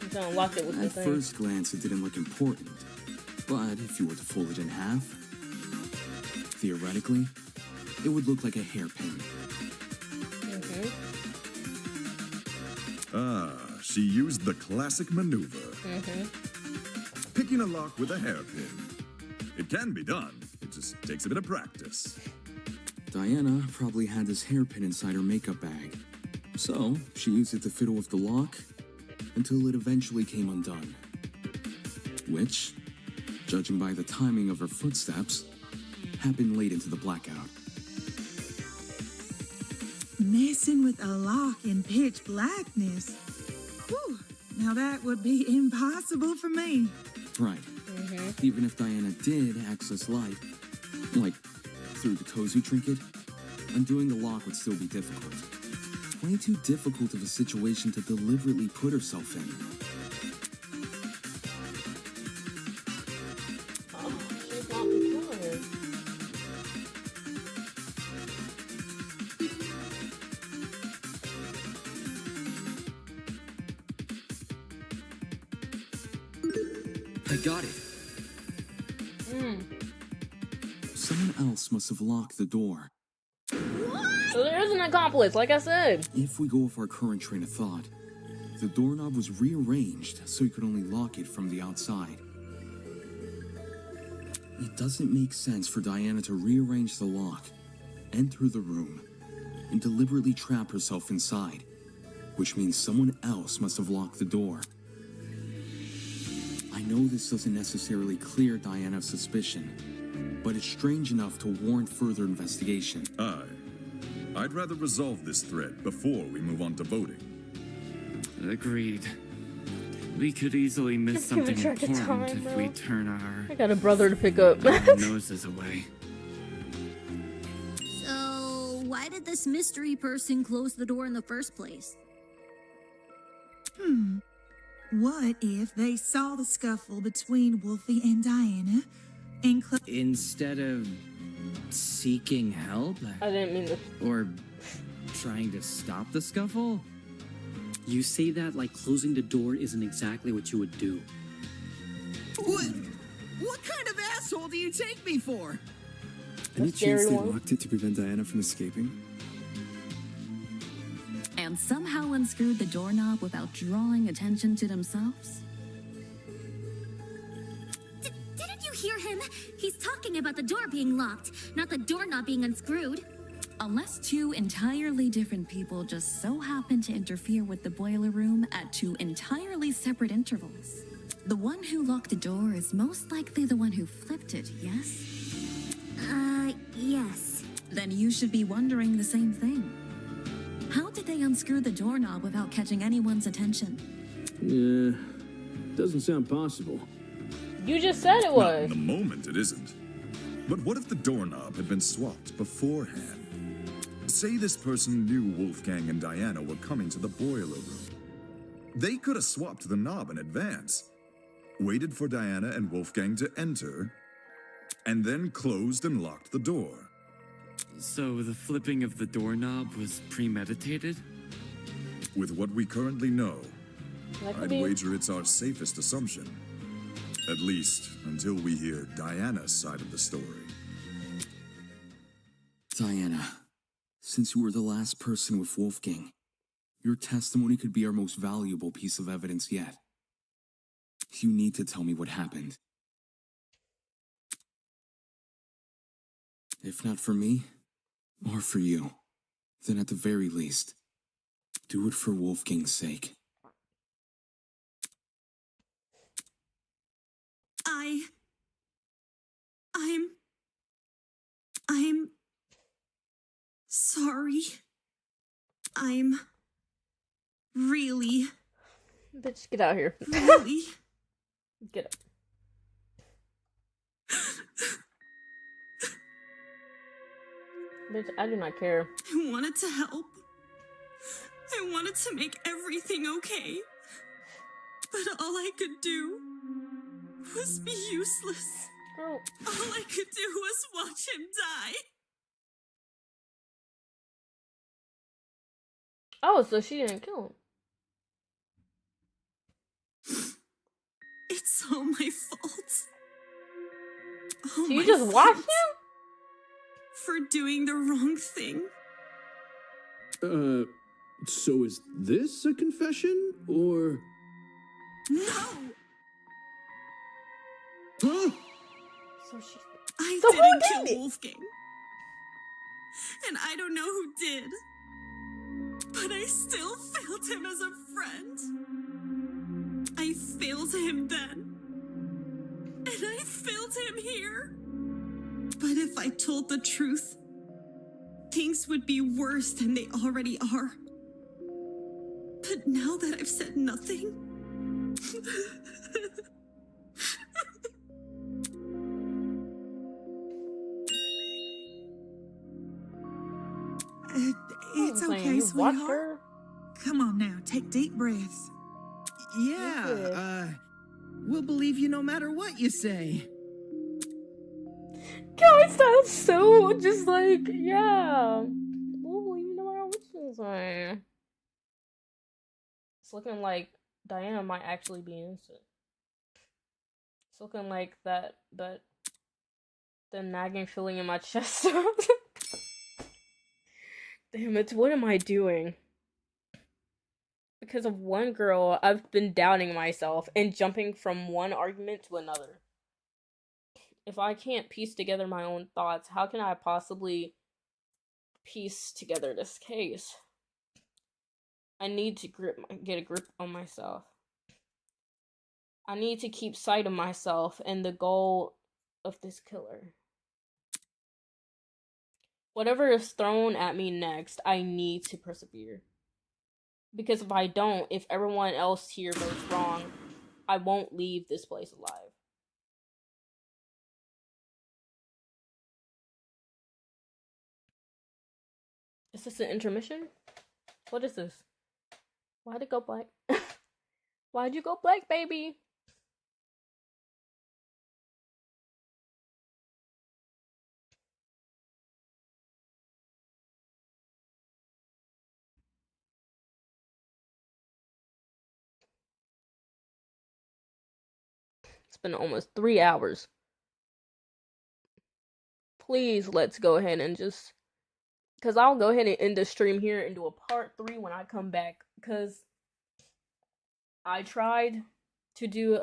You can unlock it with the At thing. first glance, it didn't look important, but if you were to fold it in half, theoretically, it would look like a hairpin. Ah, she used the classic maneuver. Picking a lock with a hairpin. It can be done. It just takes a bit of practice. Diana probably had this hairpin inside her makeup bag, so she used it to fiddle with the lock until it eventually came undone. Which, judging by the timing of her footsteps, happened late into the blackout. Messing with a lock in pitch blackness. Whew. Now that would be impossible for me. Right. Even if Diana did access light, like through the Tozu trinket, undoing the lock would still be difficult. Way too difficult of a situation to deliberately put herself in. Oh, she's not the killer. I got it. Someone else must have locked the door. So there is an accomplice, like I said. If we go with our current train of thought, the doorknob was rearranged so you could only lock it from the outside. It doesn't make sense for Diana to rearrange the lock, enter the room, and deliberately trap herself inside, which means someone else must have locked the door. I know this doesn't necessarily clear Diana of suspicion, but it's strange enough to warrant further investigation. I'd rather resolve this thread before we move on to voting. Agreed. We could easily miss Just give something it track of important time, if bro. we turn our I got a brother to pick up. noses away. So, why did this mystery person close the door in the first place? What if they saw the scuffle between Wolfie and Diana and Instead of seeking help I didn't mean to. or trying to stop the scuffle? You say that like closing the door isn't exactly what you would do. What kind of asshole do you take me for? Any chance scary they one. locked it to prevent Diana from escaping? And somehow unscrewed the doorknob without drawing attention to themselves? Didn't you hear him? He's talking about the door being locked, not the doorknob being unscrewed. Unless two entirely different people just so happen to interfere with the boiler room at two entirely separate intervals. The one who locked the door is most likely the one who flipped it, yes? Yes. Then you should be wondering the same thing. How did they unscrew the doorknob without catching anyone's attention? Yeah, doesn't sound possible. You just said it Not was. in the moment, it isn't. But what if the doorknob had been swapped beforehand? Say this person knew Wolfgang and Diana were coming to the boiler room. They could have swapped the knob in advance, waited for Diana and Wolfgang to enter, and then closed and locked the door. So the flipping of the doorknob was premeditated? With what we currently know, That could I'd be. wager it's our safest assumption. At least until we hear Diana's side of the story. Diana, since you were the last person with Wolfgang, your testimony could be our most valuable piece of evidence yet. You need to tell me what happened. If not for me, or for you, then at the very least, do it for Wolfgang's sake. I'm sorry. I'm really... Bitch, get out here. Really? Get up. Bitch, I do not care. I wanted to help. I wanted to make everything okay. But all I could do was be useless. Girl. All I could do was watch him die. Oh, so she didn't kill him. It's all my fault. So you just watched him? For doing the wrong thing. So is this a confession, or... No! Huh? So she... I So didn't who kill did it? Wolfgang. And I don't know who did. But I still failed him as a friend. I failed him then. And I failed him here. But if I told the truth, things would be worse than they already are. But now that I've said nothing... It's okay, sweetheart. Come on now, take deep breaths. Yeah, we'll believe you no matter what you say. God, sounds so just like, yeah. Ooh, you know what you say. It's looking like Diana might actually be innocent. It's looking like the nagging feeling in my chest. Damn it, what am I doing? Because of one girl, I've been doubting myself and jumping from one argument to another. If I can't piece together my own thoughts, how can I possibly piece together this case? I need to get a grip on myself. I need to keep sight of myself and the goal of this killer. Whatever is thrown at me next, I need to persevere. Because if I don't, if everyone else here votes wrong, I won't leave this place alive. Is this an intermission? What is this? Why'd it go black? Why'd you go black, baby? It's been almost 3 hours. Please, let's go ahead and just... Because I'll go ahead and end the stream here and do a part 3 when I come back. Because I tried to do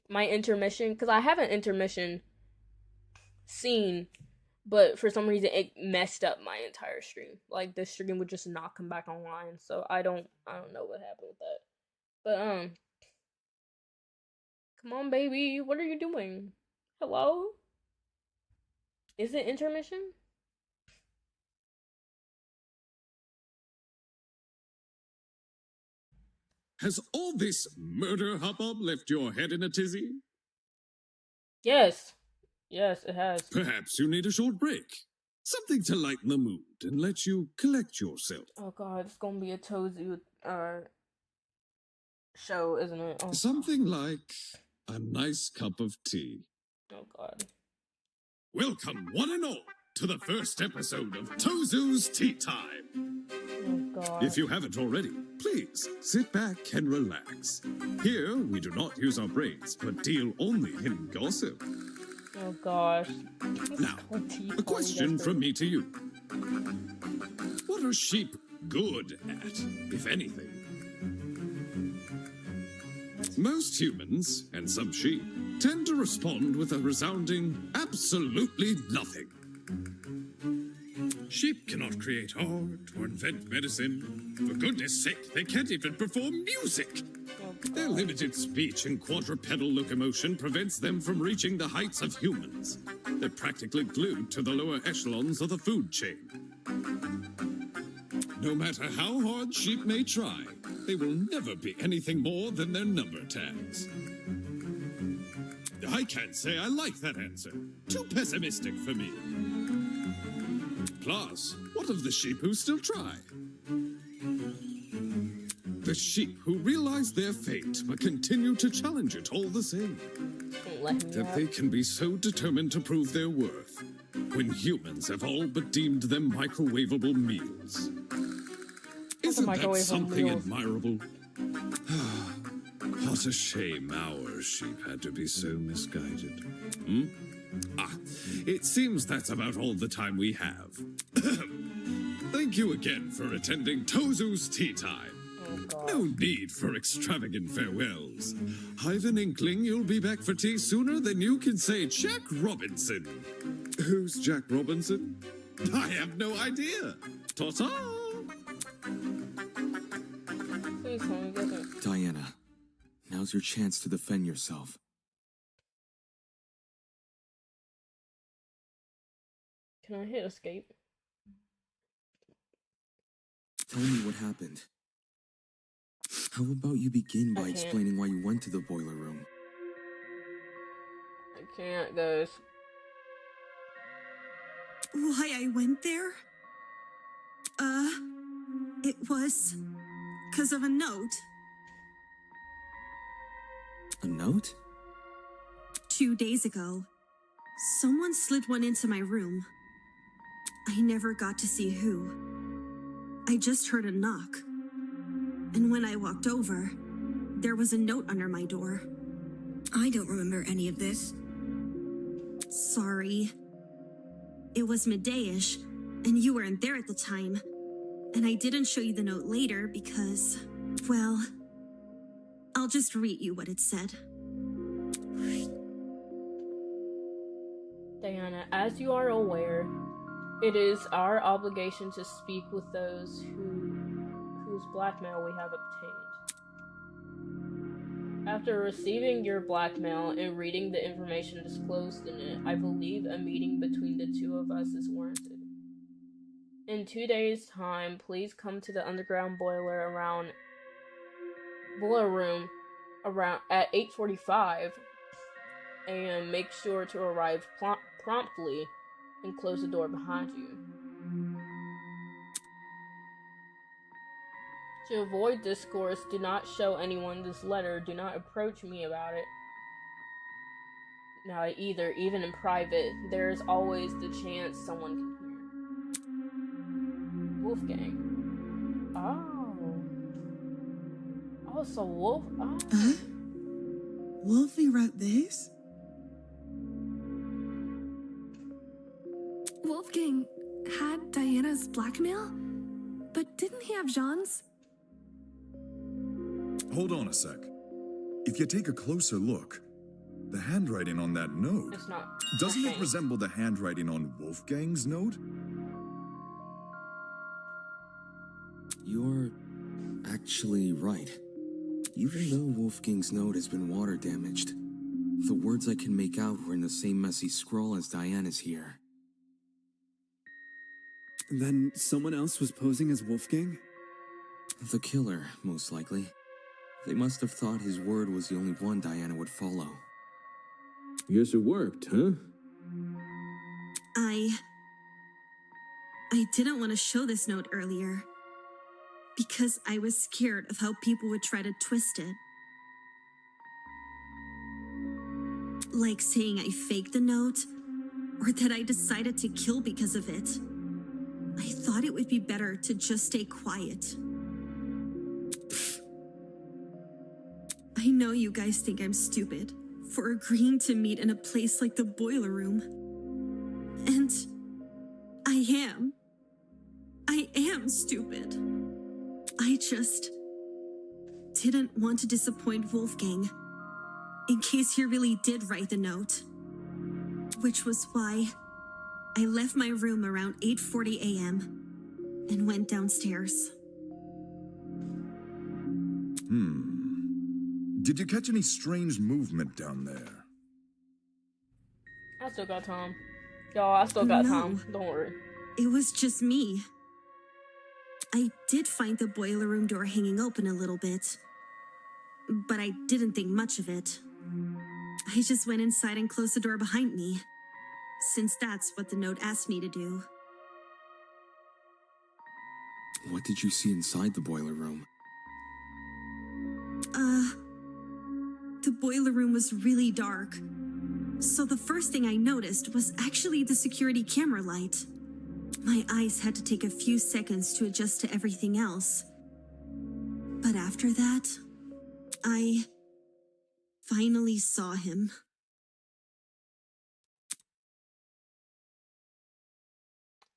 my intermission. Because I have an intermission scene. But for some reason it messed up my entire stream. Like the stream would just not come back online. So I don't know what happened with that. But come on, baby. What are you doing? Hello? Is it intermission? Has all this murder hubbub left your head in a tizzy? Yes. Yes, it has. Perhaps you need a short break. Something to lighten the mood and let you collect yourself. Oh god, it's gonna be a Tozu show, isn't it? Oh. Something like a nice cup of tea. Oh god. Welcome, one and all, to the first episode of Tozu's Tea Time. Oh god. If you haven't already, please sit back and relax. Here, we do not use our brains, but deal only in gossip. Oh gosh. Now, a question from me to you. What are sheep good at, if anything? Most humans, and some sheep, tend to respond with a resounding absolutely nothing. Sheep cannot create art or invent medicine. For goodness sake, they can't even perform music. Oh Their limited speech and quadrupedal locomotion prevents them from reaching the heights of humans. They're practically glued to the lower echelons of the food chain. No matter how hard sheep may try, they will never be anything more than their number tags. I can't say I like that answer. Too pessimistic for me. Plus, what of the sheep who still try? The sheep who realize their fate but continue to challenge it all the same. That they can be so determined to prove their worth when humans have all but deemed them microwavable meals. Isn't that something admirable? What a shame our sheep had to be so misguided. It seems that's about all the time we have. Thank you again for attending Tozu's Tea Time. No need for extravagant farewells. I've an inkling you'll be back for tea sooner than you can say Jack Robinson. Who's Jack Robinson? I have no idea. Ta-ta! Diana, now's your chance to defend yourself. Can I hit escape? Tell me what happened. How about you begin by explaining why you went to the boiler room? I can't, guys. Why I went there? It was because of a note. A note? 2 days ago, someone slid one into my room. I never got to see who. I just heard a knock. And when I walked over, there was a note under my door. I don't remember any of this. Sorry. It was midday-ish, and you weren't there at the time. And I didn't show you the note later because, well, I'll just read you what it said. Diana, as you are aware, it is our obligation to speak with those whose blackmail we have obtained. After receiving your blackmail and reading the information disclosed in it, I believe a meeting between the two of us is warranted. In 2 days' time, please come to the underground boiler room at 8:45 and make sure to arrive promptly and close the door behind you. To avoid discourse, do not show anyone this letter. Do not approach me about it. Now, either, even in private, there is always the chance someone can hear. Wolfgang. Oh, so Wolf. Oh. Wolfie wrote this? Wolfgang had Diana's blackmail? But didn't he have Jean's? Hold on a sec. If you take a closer look, the handwriting on that note, doesn't it resemble the handwriting on Wolfgang's note? You're actually right. Even though Wolfgang's note has been water damaged, the words I can make out were in the same messy scrawl as Diana's here. Then someone else was posing as Wolfgang? The killer, most likely. They must have thought his word was the only one Diana would follow. Guess it worked, huh? I didn't want to show this note earlier because I was scared of how people would try to twist it. Like saying I faked the note or that I decided to kill because of it. I thought it would be better to just stay quiet. I know you guys think I'm stupid for agreeing to meet in a place like the boiler room. And I am. I am stupid. I just didn't want to disappoint Wolfgang in case he really did write the note. Which was why I left my room around 8:40 a.m. and went downstairs. Did you catch any strange movement down there? I still got time. Y'all, I still got time. Don't worry. It was just me. I did find the boiler room door hanging open a little bit, but I didn't think much of it. I just went inside and closed the door behind me, since that's what the note asked me to do. What did you see inside the boiler room? The boiler room was really dark. So the first thing I noticed was actually the security camera light. My eyes had to take a few seconds to adjust to everything else. But after that, I finally saw him.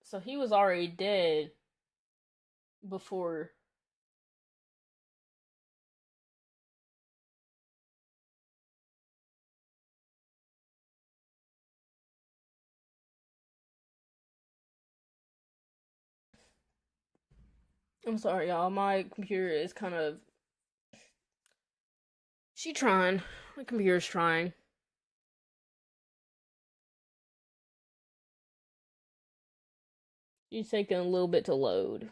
So he was already dead before. I'm sorry, y'all. My computer is kind of... She trying. My computer's trying. She's taking a little bit to load.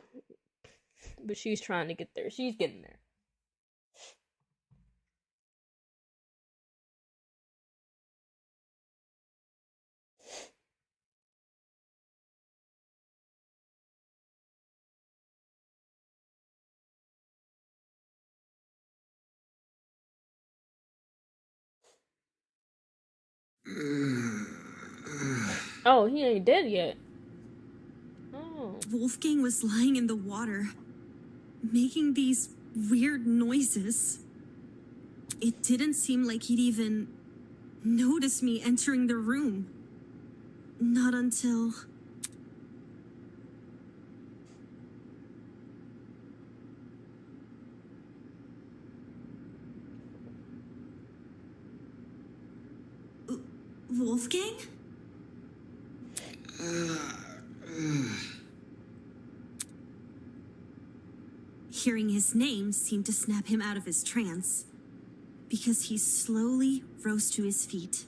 But she's trying to get there. She's getting there. Oh, he ain't dead yet. Oh. Wolfgang was lying in the water, making these weird noises. It didn't seem like he'd even notice me entering the room. Not until... Wolfgang? Hearing his name seemed to snap him out of his trance, because he slowly rose to his feet.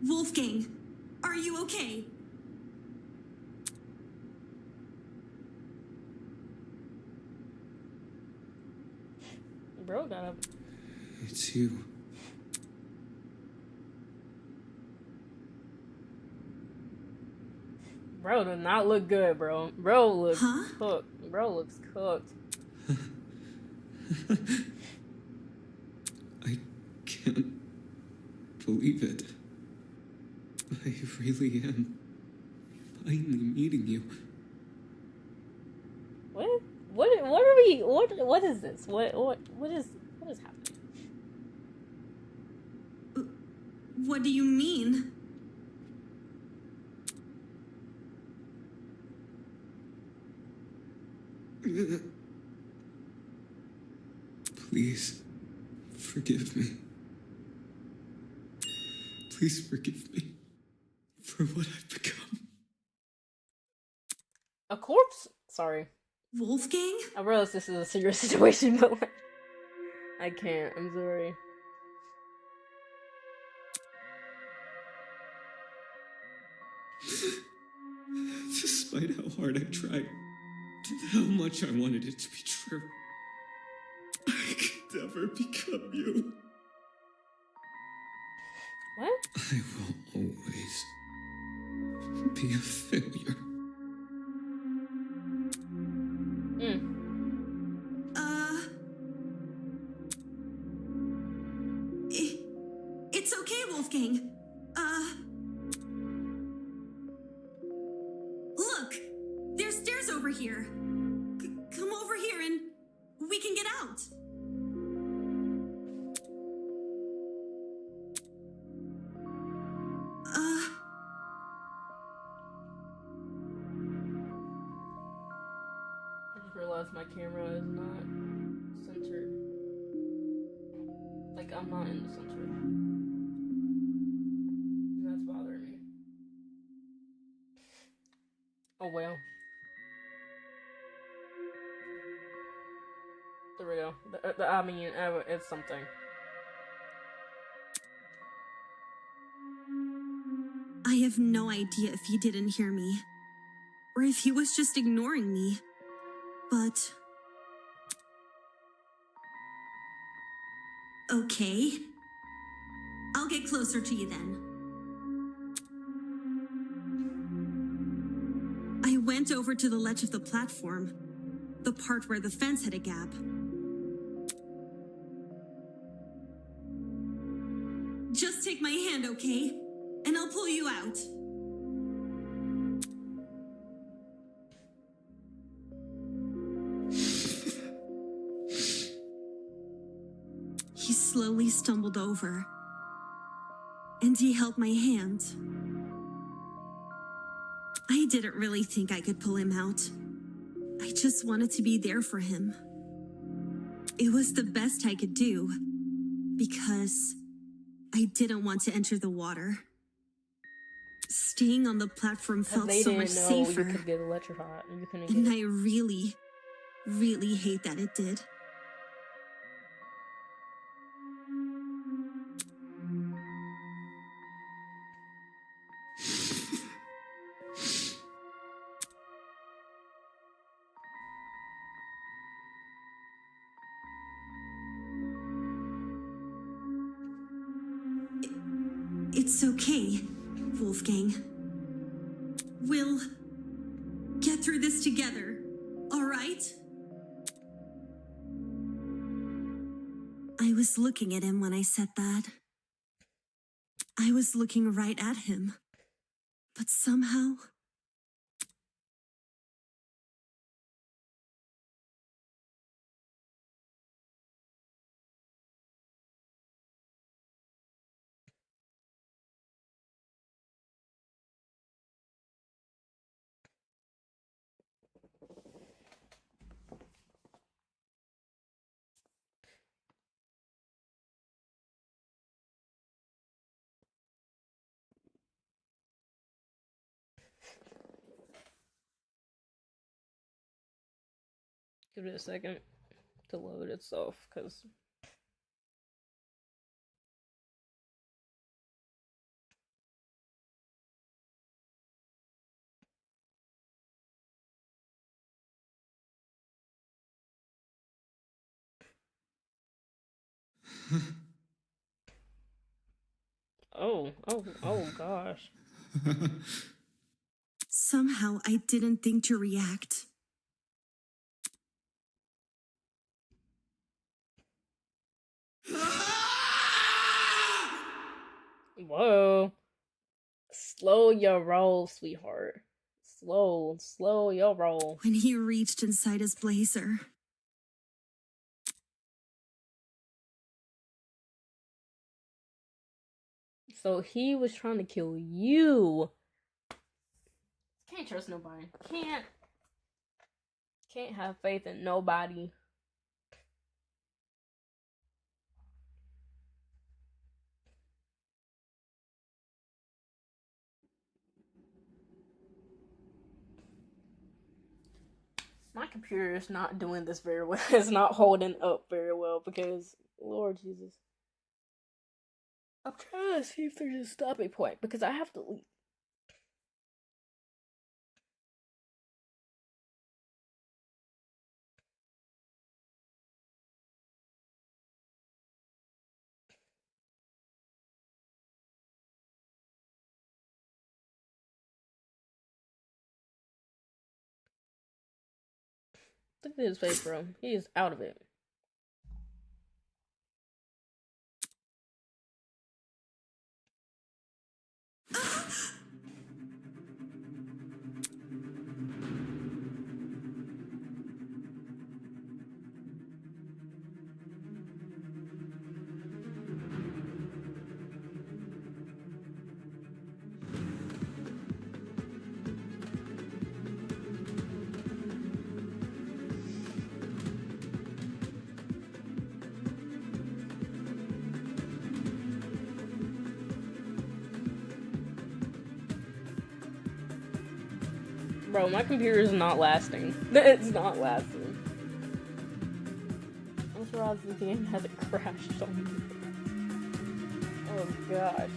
Wolfgang, are you okay? Bro got up. It's you. Bro does not look good, bro. Bro looks cooked. Bro looks cooked. I can't believe it. I really am finally meeting you. What? What are we? What is this? What is happening? What do you mean? Please, forgive me. Please forgive me for what I've become. A corpse? Sorry. Wolfgang? I realize this is a serious situation, but like, I can't. I'm sorry. Despite how hard I tried, how much I wanted it to be true, I could never become you. What? I will always be a failure. It's okay, Wolfgang. Look, there's stairs over here. Come over here and we can get out. I just realized my camera is not centered. Like, I'm not in the center. And that's bothering me. Oh well. There we go. I mean, it's something. I have no idea if he didn't hear me, or if he was just ignoring me, but... Okay. I'll get closer to you then. I went over to the ledge of the platform, the part where the fence had a gap. Just take my hand, okay? And I'll pull you out. He slowly stumbled over, and he held my hand. I didn't really think I could pull him out. I just wanted to be there for him. It was the best I could do, because I didn't want to enter the water. Staying on the platform felt so much safer. You could get electrified. And I really, really hate that it did. It's okay, Wolfgang. We'll get through this together, all right? I was looking at him when I said that. I was looking right at him. But somehow... Give it a second to load itself, because... Oh gosh. Somehow I didn't think to react. Whoa. Slow your roll, sweetheart. Slow your roll. When he reached inside his blazer. So he was trying to kill you. Can't trust nobody. Can't have faith in nobody. My computer is not doing this very well. It's not holding up very well because, Lord Jesus. I'm trying to see if there's a stopping point because I have to leave. Look at his face, bro. He is out of it. Bro, my computer is not lasting. It's not lasting. Just realized the game hasn't crashed on me. Oh gosh.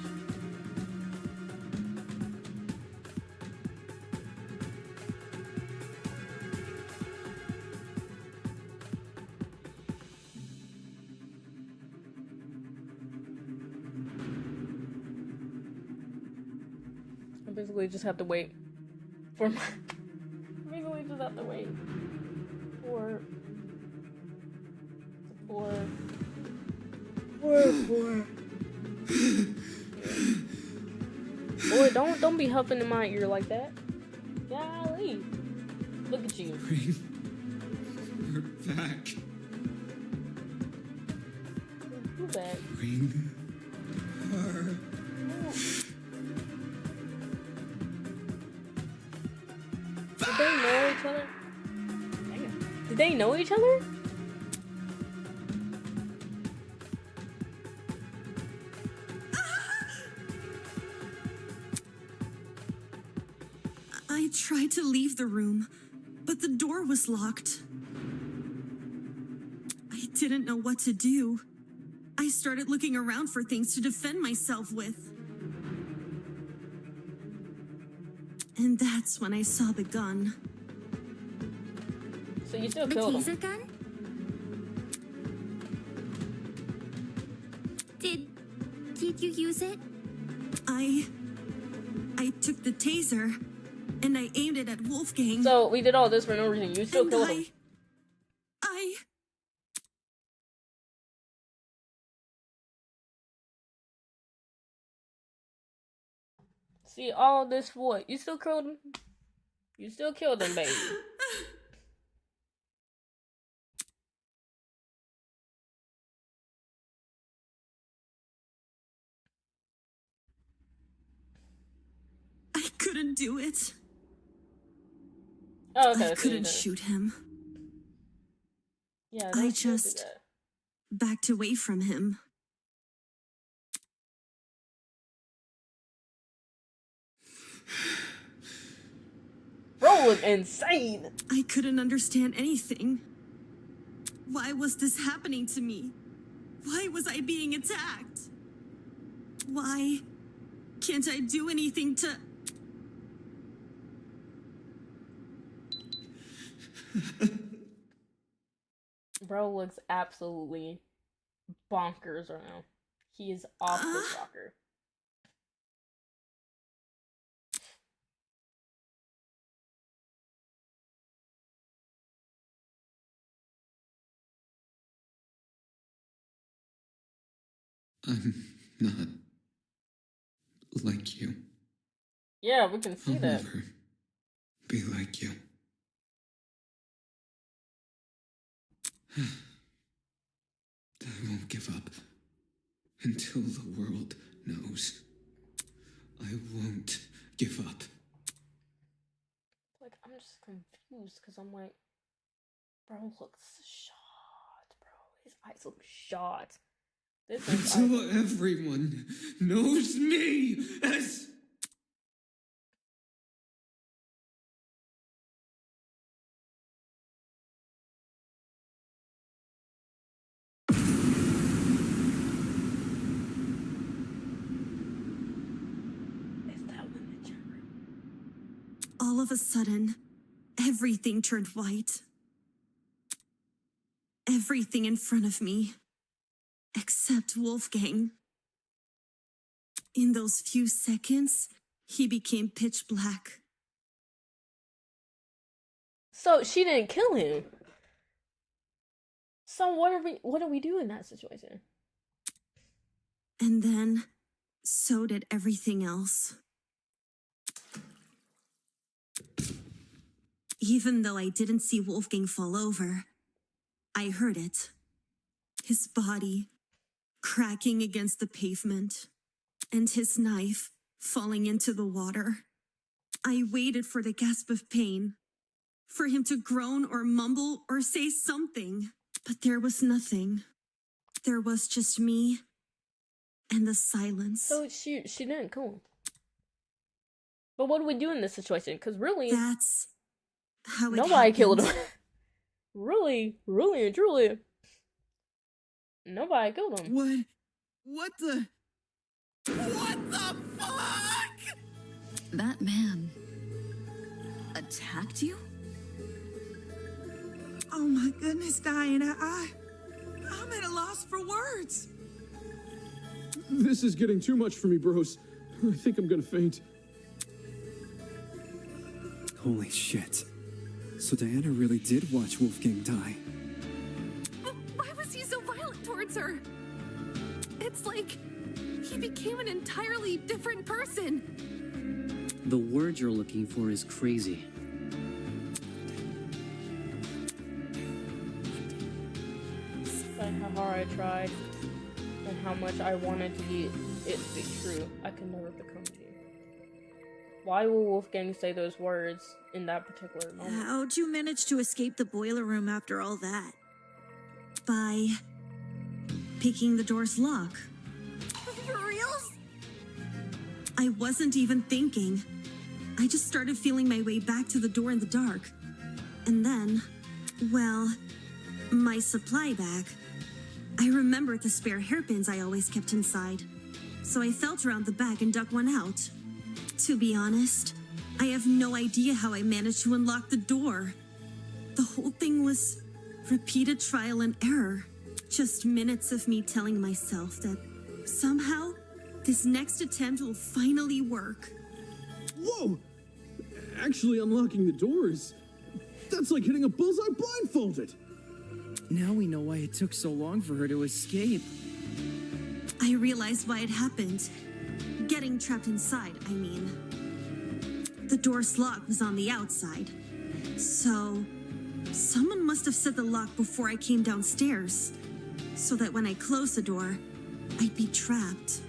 I basically just have to wait for my. Basically just have to wait for. Boy, don't be huffing in my ear like that. Golly. Look at you. We're back. Who back? Bring her. Did they know each other? Did they know each other? I tried to leave the room, but the door was locked. I didn't know what to do. I started looking around for things to defend myself with. And that's when I saw the gun. So you still killed him? The taser gun? Did you use it? I took the taser and I aimed it at Wolfgang. So we did all this for no reason. You still killed him. See, all this for what? You still killed him? You still killed him, baby. I couldn't do it. Oh, okay. I couldn't shoot him. Yeah, I just backed away from him. Bro was insane. I couldn't understand anything. Why was this happening to me? Why was I being attacked? Why can't I do anything to... Bro looks absolutely bonkers right now. He is off the rocker. I'm not like you. Yeah, we can see I'll that. never be like you. I won't give up until the world knows. I won't give up. Like, I'm just confused because I'm like, bro looks shot, bro. His eyes look shot. This is Until everyone knows me as... All of a sudden, everything turned white. Everything in front of me. Except Wolfgang. In those few seconds, he became pitch black. So she didn't kill him. So what do we do in that situation? And then, so did everything else. Even though I didn't see Wolfgang fall over, I heard it. His body cracking against the pavement, and his knife falling into the water. I waited for the gasp of pain, for him to groan or mumble or say something, but there was nothing. There was just me and the silence. So she didn't kill him. But what do we do in this situation? Because really, that's how it nobody happened. killed him. Really and truly, Nobody killed him. What? What the? What the fuck? That man attacked you? Oh my goodness, Diana, I'm at a loss for words. This is getting too much for me, bros. I think I'm gonna faint. Holy shit. So Diana really did watch Wolfgang die. But why was he so violent towards her? It's like he became an entirely different person. The word you're looking for is crazy. Despite how hard I tried and how much I wanted to be it to be true, I could never become you. Why will Wolfgang say those words in that particular moment? How'd you manage to escape the boiler room after all that? By picking the door's lock. For reals? I wasn't even thinking. I just started feeling my way back to the door in the dark. And then, well, my supply bag. I remembered the spare hairpins I always kept inside. So I felt around the bag and dug one out. To be honest, I have no idea how I managed to unlock the door. The whole thing was repeated trial and error. Just minutes of me telling myself that somehow this next attempt will finally work. Whoa! Actually unlocking the doors. That's like hitting a bullseye blindfolded. Now we know why it took so long for her to escape. I realized why it happened. Getting trapped inside, I mean. The door's lock was on the outside. So, someone must have set the lock before I came downstairs. So that when I closed the door, I'd be trapped.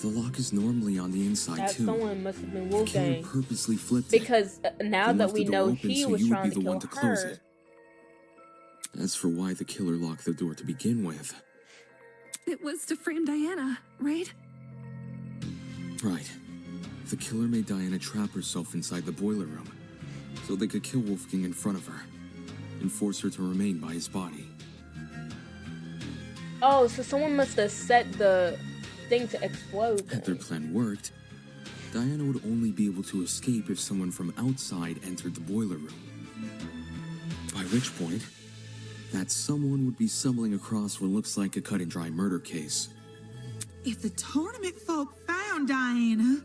The lock is normally on the inside, That too. someone must have been The killer Wolfgang. purposely flipped it. Because now He that left we the door know open he so was you would trying be to the one kill to close her. it. As for why the killer locked the door to begin with, It was to frame Diana, right? right. The killer made Diana trap herself inside the boiler room so they could kill Wolfgang in front of her and force her to remain by his body. Oh, so someone must have set the thing to explode. Had their plan worked, Diana would only be able to escape if someone from outside entered the boiler room. By which point, that someone would be stumbling across what looks like a cut-and-dry murder case. If the tournament folk found Diana,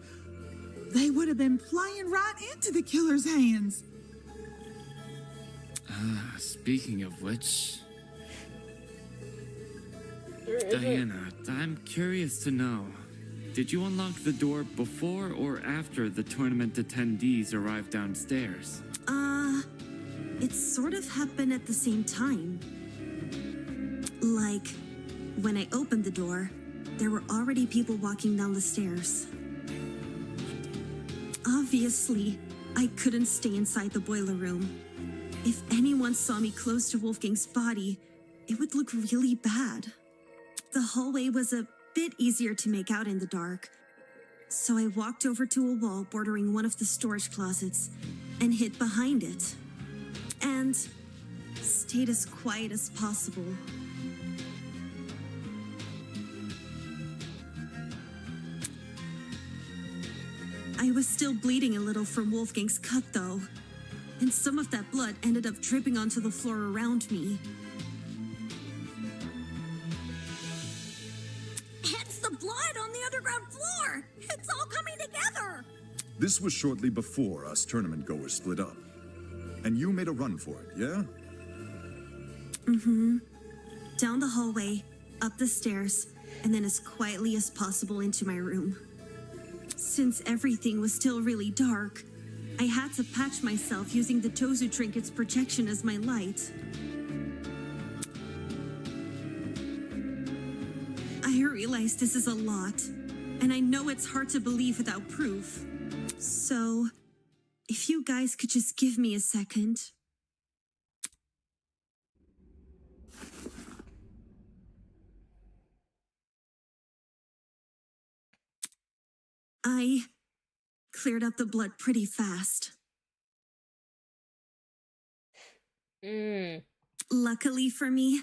they would have been playing right into the killer's hands. Speaking of which, There Diana, I'm curious to know, did you unlock the door before or after the tournament attendees arrived downstairs? It sort of happened at the same time. Like, when I opened the door, there were already people walking down the stairs. Obviously, I couldn't stay inside the boiler room. If anyone saw me close to Wolfgang's body, it would look really bad. The hallway was a bit easier to make out in the dark, so I walked over to a wall bordering one of the storage closets and hid behind it. And stayed as quiet as possible. I was still bleeding a little from Wolfgang's cut, though, and some of that blood ended up dripping onto the floor around me. It's the blood on the underground floor! It's all coming together! This was shortly before us tournament goers split up. And you made a run for it, yeah? Mm-hmm. Down the hallway, up the stairs, and then as quietly as possible into my room. Since everything was still really dark, I had to patch myself using the Tozu trinket's projection as my light. I realize this is a lot, and I know it's hard to believe without proof. So, if you guys could just give me a second. I cleared up the blood pretty fast. Luckily for me,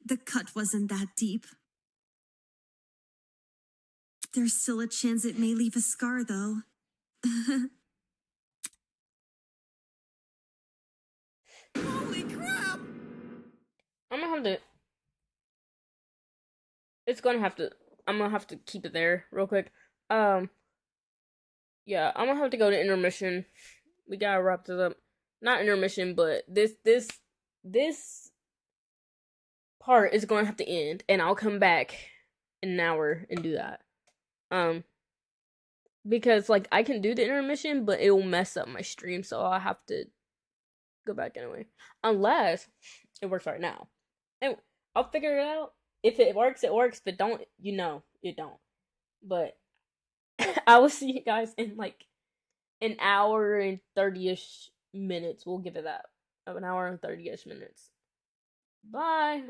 The cut wasn't that deep. There's still a chance it may leave a scar, though. Holy crap! I'm gonna have to. It's gonna have to. I'm gonna have to keep it there real quick. Yeah, I'm gonna have to go to intermission. We gotta wrap this up. Not intermission, but this part is gonna have to end, and I'll come back in an hour and do that. Because like I can do the intermission, but it will mess up my stream, so I'll have to go back anyway. Unless it works right now. And I'll figure it out. If it works, it works. If it don't, it don't. But I will see you guys in like an hour and 30-ish minutes. We'll give it that. An hour and 30-ish minutes. Bye.